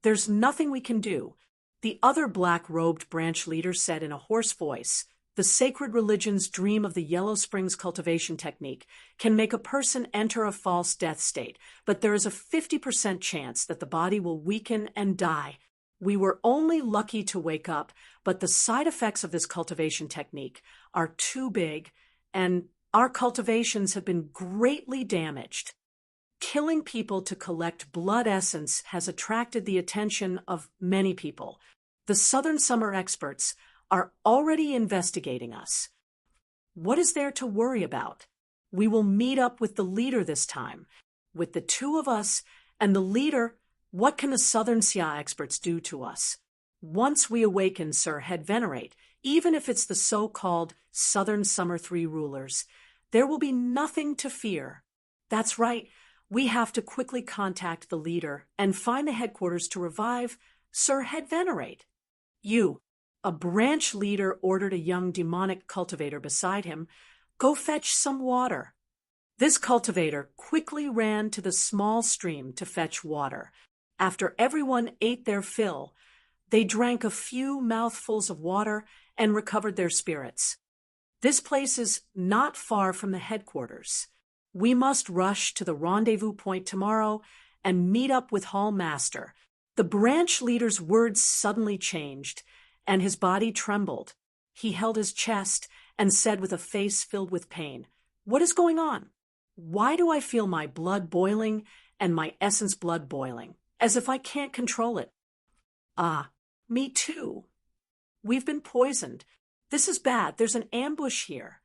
"There's nothing we can do," the other black-robed branch leader said in a hoarse voice. "The sacred religion's dream of the Yellow Springs cultivation technique can make a person enter a false death state, but there is a 50% chance that the body will weaken and die. We were only lucky to wake up, but the side effects of this cultivation technique are too big, and our cultivations have been greatly damaged. Killing people to collect blood essence has attracted the attention of many people. The Southern Summer experts are already investigating us. What is there to worry about? We will meet up with the leader this time. With the 2 of us and the leader, what can the Southern Xia experts do to us? Once we awaken Sir Head Venerate, even if it's the so-called Southern Summer 3 rulers, there will be nothing to fear. That's right, we have to quickly contact the leader and find the headquarters to revive Sir Head Venerate." A branch leader ordered a young demonic cultivator beside him, "Go fetch some water." This cultivator quickly ran to the small stream to fetch water. After everyone ate their fill, they drank a few mouthfuls of water and recovered their spirits. This place is not far from the headquarters. We must rush to the rendezvous point tomorrow and meet up with Hall Master. The branch leader's words suddenly changed, and his body trembled. He held his chest and said with a face filled with pain, "What is going on? Why do I feel my blood boiling and my essence blood boiling, as if I can't control it. Ah, me too. We've been poisoned. This is bad. There's an ambush here.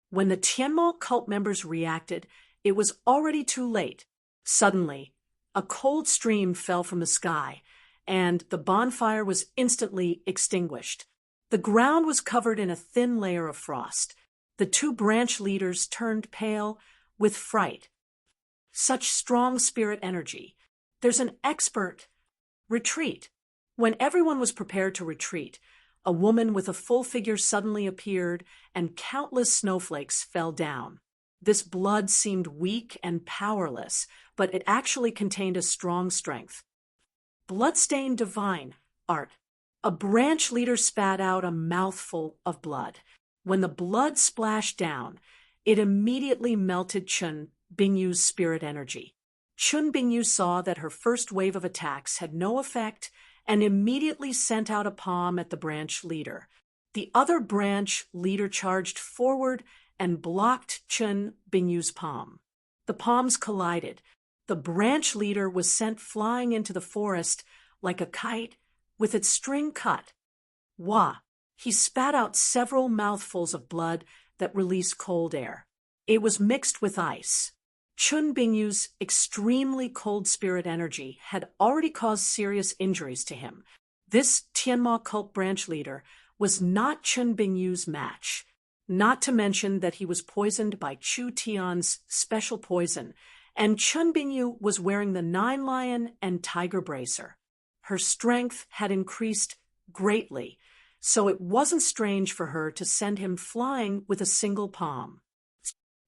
When the Tianma cult members reacted, it was already too late. Suddenly, a cold stream fell from the sky, and the bonfire was instantly extinguished. The ground was covered in a thin layer of frost. The two branch leaders turned pale with fright. Such strong spirit energy. There's an expert. Retreat. When everyone was prepared to retreat, a woman with a full figure suddenly appeared, and countless snowflakes fell down. This blood seemed weak and powerless, but it actually contained a strong strength. Bloodstained divine art. A branch leader spat out a mouthful of blood. When the blood splashed down, it immediately melted Chun Bingyu's spirit energy. Chun Bingyu saw that her first wave of attacks had no effect and immediately sent out a palm at the branch leader. The other branch leader charged forward and blocked Chun Bingyu's palm. The palms collided. The branch leader was sent flying into the forest like a kite with its string cut. Wah! He spat out several mouthfuls of blood that released cold air. It was mixed with ice. Chun Bingyu's extremely cold spirit energy had already caused serious injuries to him. This Tianma cult branch leader was not Chun Bingyu's match, not to mention that he was poisoned by Chu Tian's special poison, and Chun Bingyu was wearing the Nine Lion and Tiger Bracer. Her strength had increased greatly, so it wasn't strange for her to send him flying with a single palm.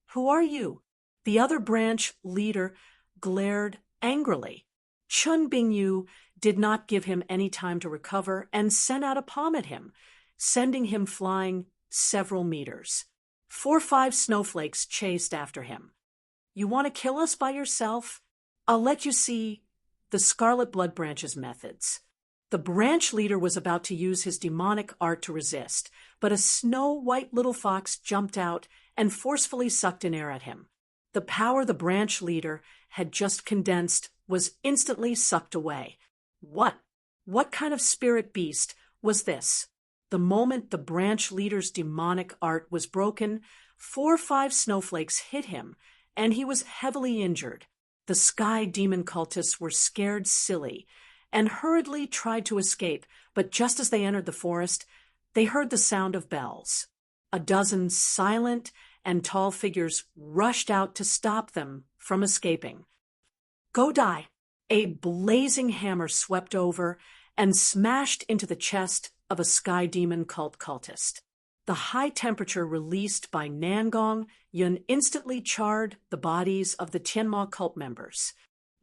"Who are you?" The other branch leader glared angrily. Chun Bingyu did not give him any time to recover and sent out a palm at him, sending him flying several meters. 4 or 5 snowflakes chased after him. "You want to kill us by yourself? I'll let you see the Scarlet Blood Branch's methods." The branch leader was about to use his demonic art to resist, but a snow-white little fox jumped out and forcefully sucked in air at him. The power the branch leader had just condensed was instantly sucked away. What kind of spirit beast was this? The moment the branch leader's demonic art was broken, 4 or 5 snowflakes hit him, and he was heavily injured. The sky demon cultists were scared silly and hurriedly tried to escape, but just as they entered the forest, they heard the sound of bells. A dozen silent and tall figures rushed out to stop them from escaping. "Go die!" A blazing hammer swept over and smashed into the chest of a sky demon cultist. The high temperature released by Nangong Yun instantly charred the bodies of the Tianma cult members.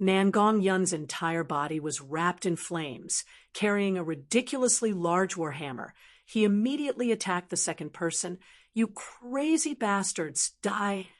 Nangong Yun's entire body was wrapped in flames, carrying a ridiculously large warhammer. He immediately attacked the second person. "You crazy bastards, die!"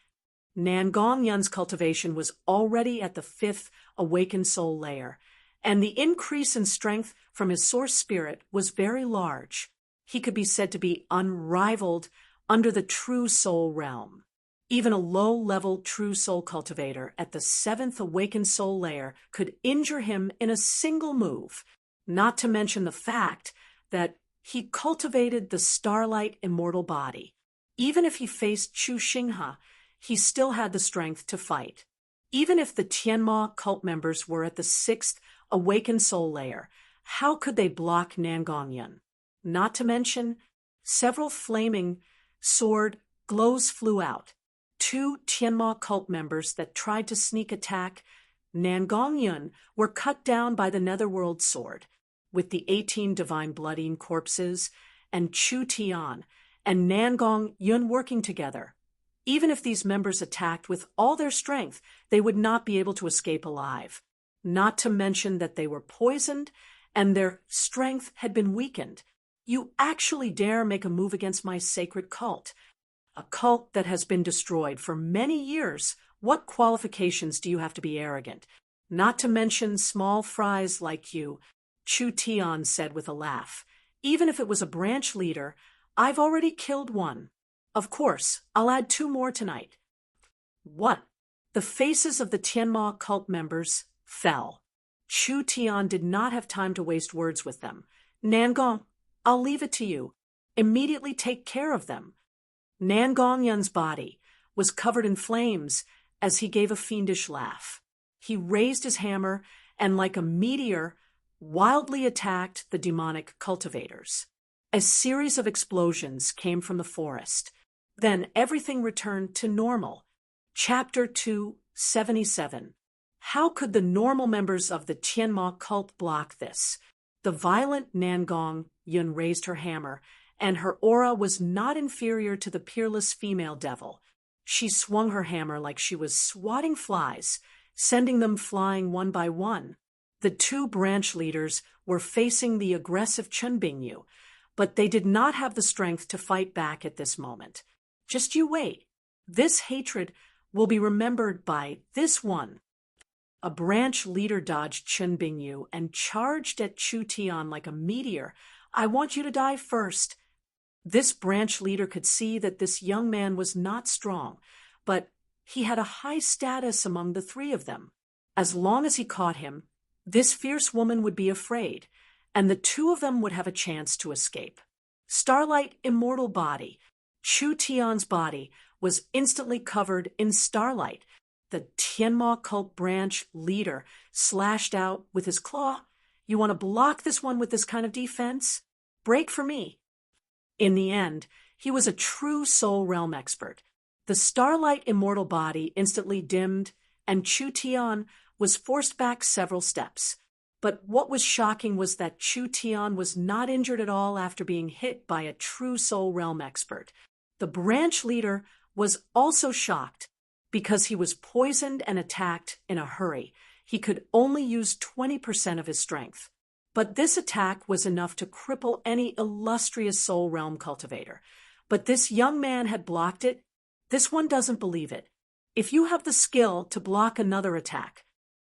Nangong Yun's cultivation was already at the 5th awakened soul layer, and the increase in strength from his source spirit was very large. He could be said to be unrivaled under the true soul realm. Even a low-level true soul cultivator at the 7th awakened soul layer could injure him in a single move, not to mention the fact that he cultivated the starlight immortal body. Even if he faced Chu Xinghe, he still had the strength to fight. Even if the Tianma cult members were at the 6th awakened soul layer, how could they block Nangong Yun? Not to mention, several flaming sword glows flew out. 2 Tianma cult members that tried to sneak attack Nangong Yun were cut down by the Netherworld sword, with the 18 divine blooding corpses and Chu Tian and Nangong Yun working together. Even if these members attacked with all their strength, they would not be able to escape alive. Not to mention that they were poisoned and their strength had been weakened. "You actually dare make a move against my sacred cult? A cult that has been destroyed for many years. What qualifications do you have to be arrogant? Not to mention small fries like you," Chu Tian said with a laugh. "Even if it was a branch leader, I've already killed one. Of course, I'll add 2 more tonight." "What? The faces of the Tianma cult members fell. Chu Tian did not have time to waste words with them. Nangong, I'll leave it to you. Immediately take care of them. Nangongyan's body was covered in flames as he gave a fiendish laugh. He raised his hammer and, like a meteor, wildly attacked the demonic cultivators. A series of explosions came from the forest. Then everything returned to normal. Chapter 277. How could the normal members of the Tianma cult block this? The violent Nangong Yun raised her hammer, and her aura was not inferior to the peerless female devil. She swung her hammer like she was swatting flies, sending them flying one by one. The two branch leaders were facing the aggressive Chun Bingyu, but they did not have the strength to fight back at this moment. Just you wait. This hatred will be remembered by this one. A branch leader dodged Chun Bingyu and charged at Chu Tian like a meteor. I want you to die first. This branch leader could see that this young man was not strong, but he had a high status among the three of them. As long as he caught him, this fierce woman would be afraid, and the two of them would have a chance to escape. Starlight immortal body. Chu Tian's body was instantly covered in starlight. The Tianma cult branch leader slashed out with his claw. You want to block this one with this kind of defense? Break for me. In the end, he was a true soul realm expert. The starlight immortal body instantly dimmed, and Chu Tian was forced back several steps. But what was shocking was that Chu Tian was not injured at all after being hit by a true soul realm expert. The branch leader was also shocked because he was poisoned and attacked in a hurry. He could only use 20% of his strength. But this attack was enough to cripple any illustrious soul realm cultivator. But this young man had blocked it. This one doesn't believe it. If you have the skill to block another attack,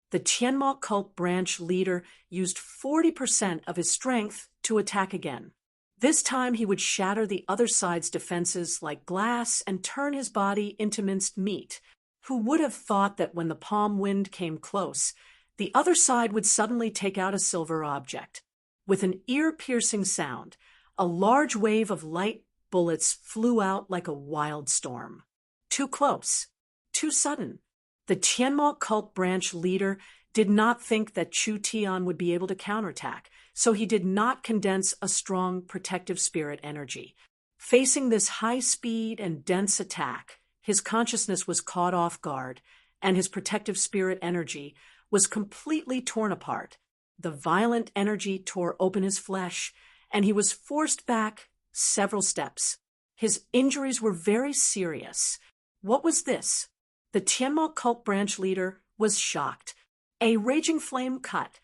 the Tianma cult branch leader used 40% of his strength to attack again. This time he would shatter the other side's defenses like glass and turn his body into minced meat. Who would have thought that when the palm wind came close, the other side would suddenly take out a silver object? With an ear-piercing sound, a large wave of light bullets flew out like a wild storm. Too close. Too sudden. The Tianma cult branch leader did not think that Chu Tian would be able to counterattack, so he did not condense a strong protective spirit energy. Facing this high-speed and dense attack, his consciousness was caught off guard, and his protective spirit energy was completely torn apart. The violent energy tore open his flesh, and he was forced back several steps. His injuries were very serious. What was this? The Tianma cult branch leader was shocked. A raging flame cut.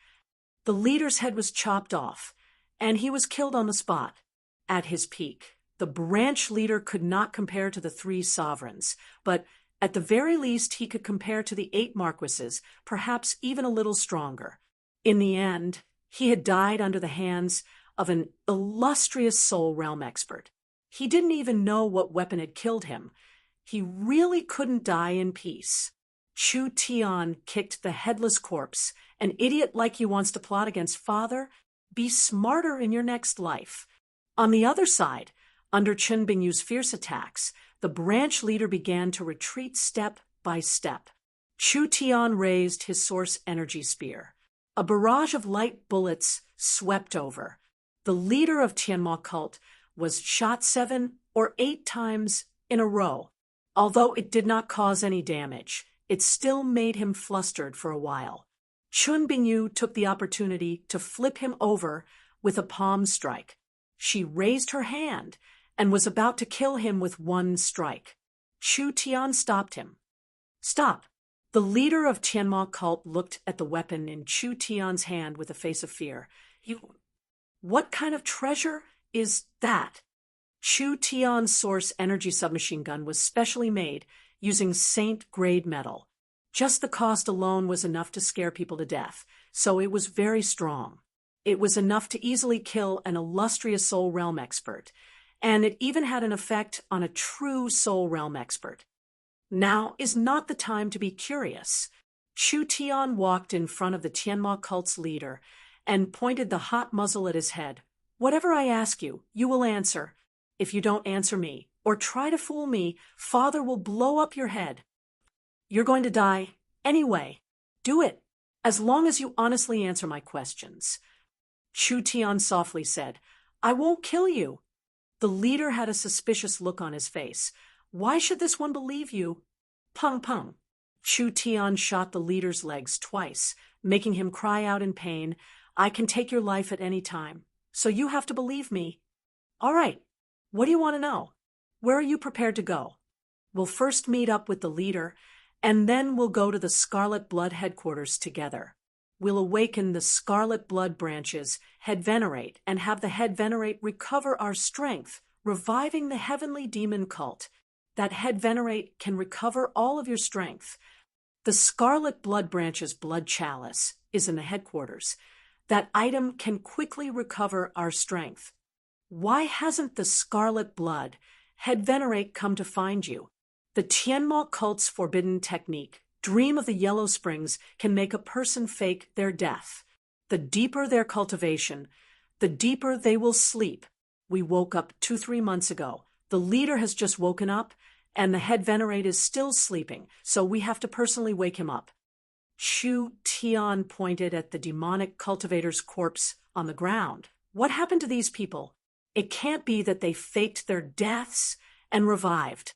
The leader's head was chopped off, and he was killed on the spot. At his peak, the branch leader could not compare to the three sovereigns, but at the very least he could compare to the 8 marquises, perhaps even a little stronger. In the end, he had died under the hands of an illustrious soul realm expert. He didn't even know what weapon had killed him. He really couldn't die in peace. Chu Tian kicked the headless corpse. An idiot like you wants to plot against father? Be smarter in your next life. On the other side, under Chun Bingyu's fierce attacks, the branch leader began to retreat step by step. Chu Tian raised his source energy spear. A barrage of light bullets swept over. The leader of Tianma cult was shot 7 or 8 times in a row. Although it did not cause any damage, it still made him flustered for a while. Chun Bingyu took the opportunity to flip him over with a palm strike. She raised her hand and was about to kill him with one strike. Chu Tian stopped him. Stop. The leader of Tianma cult looked at the weapon in Chu Tian's hand with a face of fear. What kind of treasure is that? Chu Tian's source energy submachine gun was specially made using Saint-grade metal. Just the cost alone was enough to scare people to death, so it was very strong. It was enough to easily kill an illustrious soul realm expert, and it even had an effect on a true soul realm expert. Now is not the time to be curious. Chu Tian walked in front of the Tianma cult's leader and pointed the hot muzzle at his head. Whatever I ask you, you will answer. If you don't answer me, or try to fool me, Father will blow up your head. You're going to die anyway. Do it, as long as you honestly answer my questions. Chu Tian softly said, I won't kill you. The leader had a suspicious look on his face. Why should this one believe you? Pung pung. Chu Tian shot the leader's legs twice, making him cry out in pain. I can take your life at any time, so you have to believe me. All right, what do you want to know? Where are you prepared to go? We'll first meet up with the leader, and then we'll go to the Scarlet Blood headquarters together. We'll awaken the Scarlet Blood branches, head venerate, and have the head venerate recover our strength, reviving the heavenly demon cult. That head venerate can recover all of your strength. The Scarlet Blood branch's blood chalice is in the headquarters. That item can quickly recover our strength. Why hasn't the Scarlet Blood head venerate come to find you? The Tianma cult's forbidden technique, Dream of the Yellow Springs, can make a person fake their death. The deeper their cultivation, the deeper they will sleep. We woke up 2-3 months ago. The leader has just woken up, and the head venerate is still sleeping, so we have to personally wake him up. Chu Tian pointed at the demonic cultivator's corpse on the ground. What happened to these people? It can't be that they faked their deaths and revived.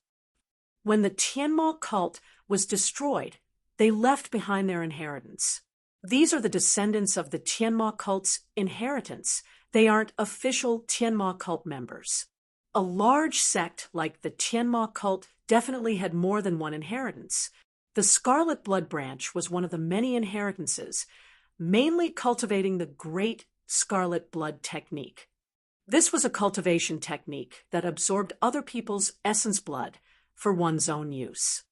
When the Tianma cult was destroyed, they left behind their inheritance. These are the descendants of the Tianma cult's inheritance. They aren't official Tianma cult members. A large sect like the Tianma cult definitely had more than one inheritance. The Scarlet Blood branch was one of the many inheritances, mainly cultivating the Great Scarlet Blood technique. This was a cultivation technique that absorbed other people's essence blood for one's own use.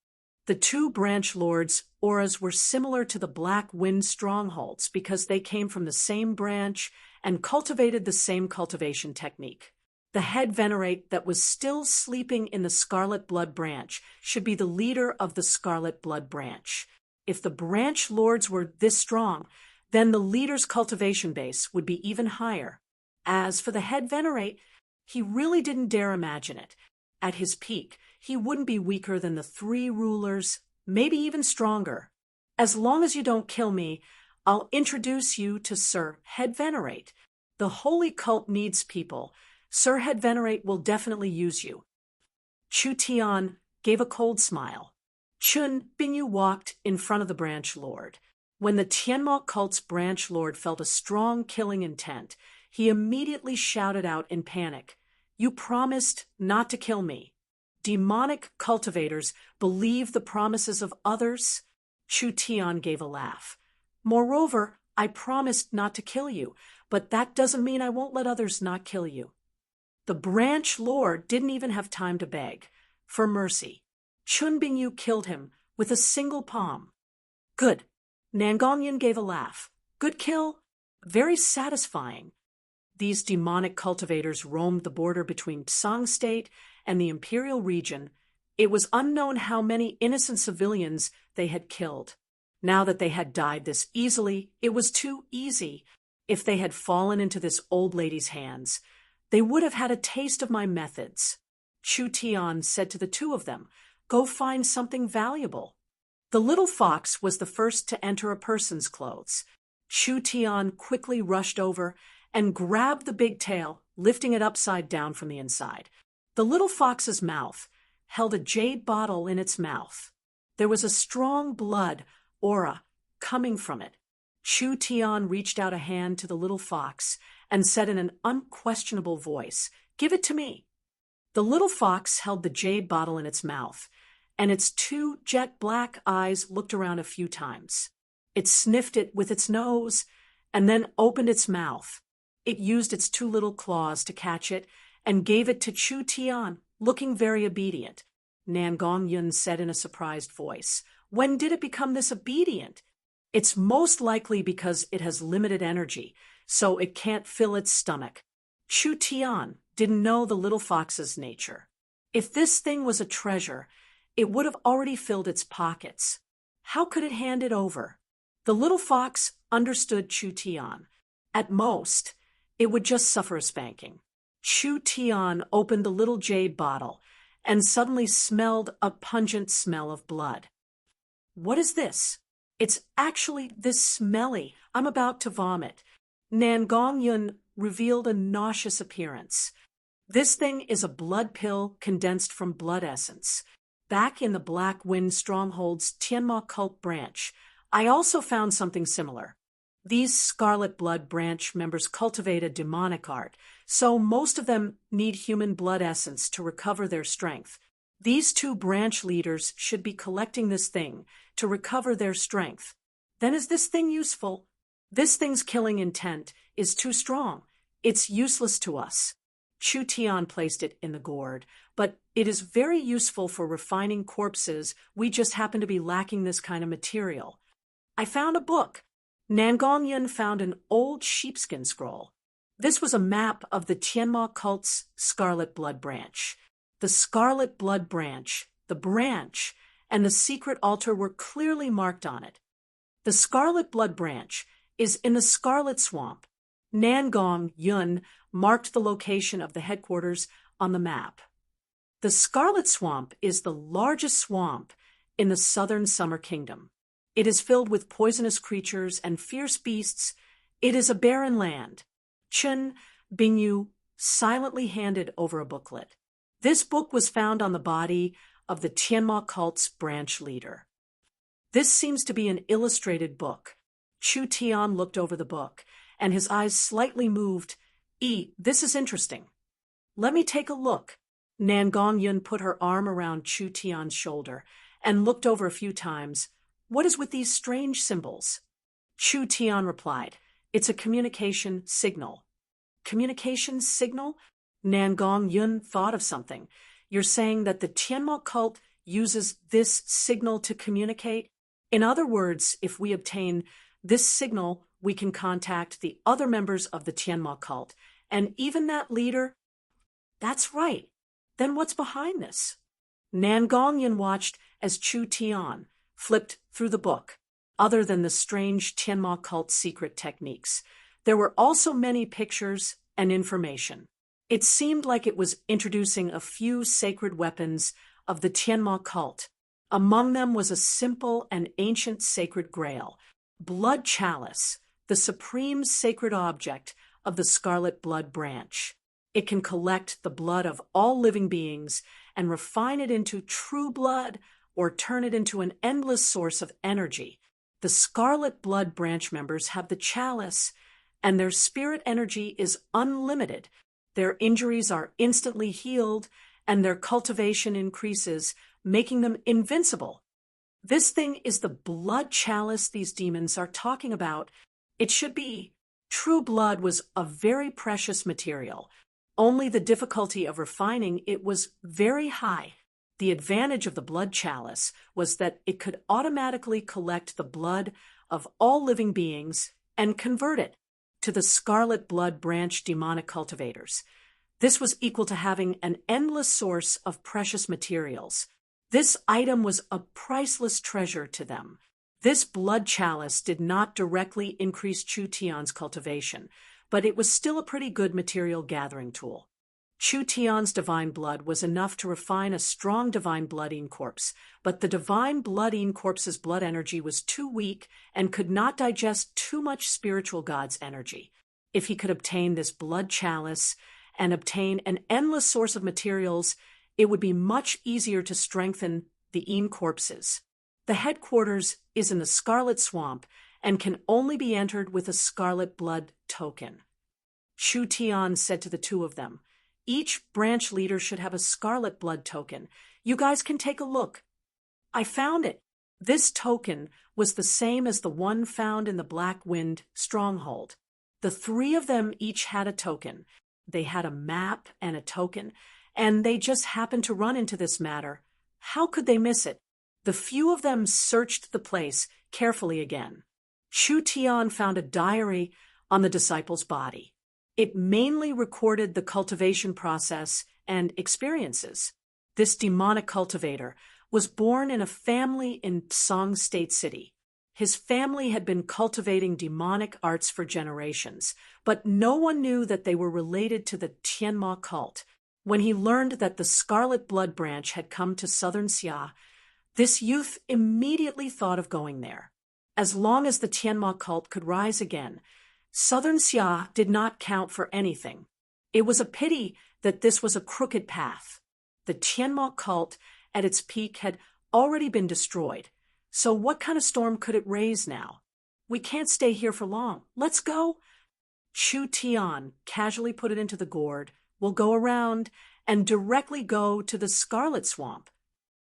The two branch lords' auras were similar to the Black Wind strongholds because they came from the same branch and cultivated the same cultivation technique. The head venerate that was still sleeping in the Scarlet Blood branch should be the leader of the Scarlet Blood branch. If the branch lords were this strong, then the leader's cultivation base would be even higher. As for the head venerate, he really didn't dare imagine it. At his peak, he wouldn't be weaker than the 3 rulers, maybe even stronger. As long as you don't kill me, I'll introduce you to Sir Head Venerate. The holy cult needs people. Sir Head Venerate will definitely use you. Chu Tian gave a cold smile. Chun Binyu walked in front of the branch lord. When the Tianma cult's branch lord felt a strong killing intent, he immediately shouted out in panic, "You promised not to kill me." Demonic cultivators believe the promises of others? Chu Tian gave a laugh. Moreover, I promised not to kill you, but that doesn't mean I won't let others not kill you. The branch lord didn't even have time to beg for mercy. Chun Bingyu killed him with a single palm. Good. Nangongyan gave a laugh. Good kill. Very satisfying. These demonic cultivators roamed the border between Tsang State and the Imperial region. It was unknown how many innocent civilians they had killed. Now that they had died this easily, it was too easy. If they had fallen into this old lady's hands, they would have had a taste of my methods. Chu Tian said to the two of them, "Go find something valuable." The little fox was the first to enter a person's clothes. Chu Tian quickly rushed over and grabbed the big tail, lifting it upside down from the inside. The little fox's mouth held a jade bottle in its mouth. There was a strong blood aura coming from it. Chu Tian reached out a hand to the little fox and said in an unquestionable voice, "Give it to me." The little fox held the jade bottle in its mouth, and its 2 jet black eyes looked around a few times. It sniffed it with its nose and then opened its mouth. It used its 2 little claws to catch it and gave it to Chu Tian, looking very obedient. Nangongyan said in a surprised voice, "When did it become this obedient?" "It's most likely because it has limited energy, so it can't fill its stomach." Chu Tian didn't know the little fox's nature. If this thing was a treasure, it would have already filled its pockets. How could it hand it over? The little fox understood Chu Tian. At most, it would just suffer a spanking. Chu Tian opened the little jade bottle and suddenly smelled a pungent smell of blood. What is this? It's actually this smelly. I'm about to vomit. Nan Gongyun revealed a nauseous appearance. This thing is a blood pill condensed from blood essence. Back in the Black Wind Stronghold's Tianma cult branch, I also found something similar. These Scarlet Blood branch members cultivate a demonic art, so most of them need human blood essence to recover their strength. These two branch leaders should be collecting this thing to recover their strength. Then is this thing useful? This thing's killing intent is too strong. It's useless to us. Chu Tian placed it in the gourd, but it is very useful for refining corpses. We just happen to be lacking this kind of material. I found a book. Nan Gongyun found an old sheepskin scroll. This was a map of the Tianma cult's Scarlet Blood branch. The Scarlet Blood branch, the branch, and the secret altar were clearly marked on it. The Scarlet Blood branch is in the Scarlet Swamp. Nan Gongyun marked the location of the headquarters on the map. The Scarlet Swamp is the largest swamp in the southern Summer Kingdom. It is filled with poisonous creatures and fierce beasts. It is a barren land. Chen Bingyu silently handed over a booklet. This book was found on the body of the Tianma cult's branch leader. This seems to be an illustrated book. Chu Tian looked over the book, and his eyes slightly moved. This is interesting. Let me take a look. Nan Gongyun put her arm around Chu Tian's shoulder and looked over a few times. What is with these strange symbols? Chu Tian replied, it's a communication signal. Communication signal? Nan Gongyun thought of something. You're saying that the Tianma cult uses this signal to communicate? In other words, if we obtain this signal, we can contact the other members of the Tianma cult, and even that leader? That's right. Then what's behind this? Nan Gongyun watched as Chu Tian flipped through the book. Other than the strange Tianma cult secret techniques, there were also many pictures and information. It seemed like it was introducing a few sacred weapons of the Tianma cult. Among them was a simple and ancient sacred grail, blood chalice, the supreme sacred object of the Scarlet Blood branch. It can collect the blood of all living beings and refine it into true blood or turn it into an endless source of energy. The Scarlet Blood branch members have the chalice, and their spirit energy is unlimited. Their injuries are instantly healed, and their cultivation increases, making them invincible. This thing is the blood chalice these demons are talking about. It should be. True blood was a very precious material. Only the difficulty of refining it was very high. The advantage of the blood chalice was that it could automatically collect the blood of all living beings and convert it to the Scarlet Blood branch demonic cultivators. This was equal to having an endless source of precious materials. This item was a priceless treasure to them. This blood chalice did not directly increase Chu Tian's cultivation, but it was still a pretty good material gathering tool. Chu Tian's divine blood was enough to refine a strong divine bloodine corpse, but the divine bloodine corpse's blood energy was too weak and could not digest too much spiritual god's energy. If he could obtain this blood chalice and obtain an endless source of materials, it would be much easier to strengthen the Een corpses. The headquarters is in the Scarlet Swamp and can only be entered with a Scarlet Blood token. Chu Tian said to the two of them, each branch leader should have a Scarlet Blood token. You guys can take a look. I found it. This token was the same as the one found in the Black Wind Stronghold. The three of them each had a token. They had a map and a token, and they just happened to run into this matter. How could they miss it? The few of them searched the place carefully again. Chu Tian found a diary on the disciple's body. It mainly recorded the cultivation process and experiences. This demonic cultivator was born in a family in Psang State City. His family had been cultivating demonic arts for generations, but no one knew that they were related to the Tianma cult. When he learned that the Scarlet Blood branch had come to southern Xia, this youth immediately thought of going there. As long as the Tianma cult could rise again, southern Xia did not count for anything. It was a pity that this was a crooked path. The Tianma cult, at its peak, had already been destroyed. So what kind of storm could it raise now? We can't stay here for long. Let's go. Chu Tian casually put it into the gourd. We'll go around and directly go to the Scarlet Swamp.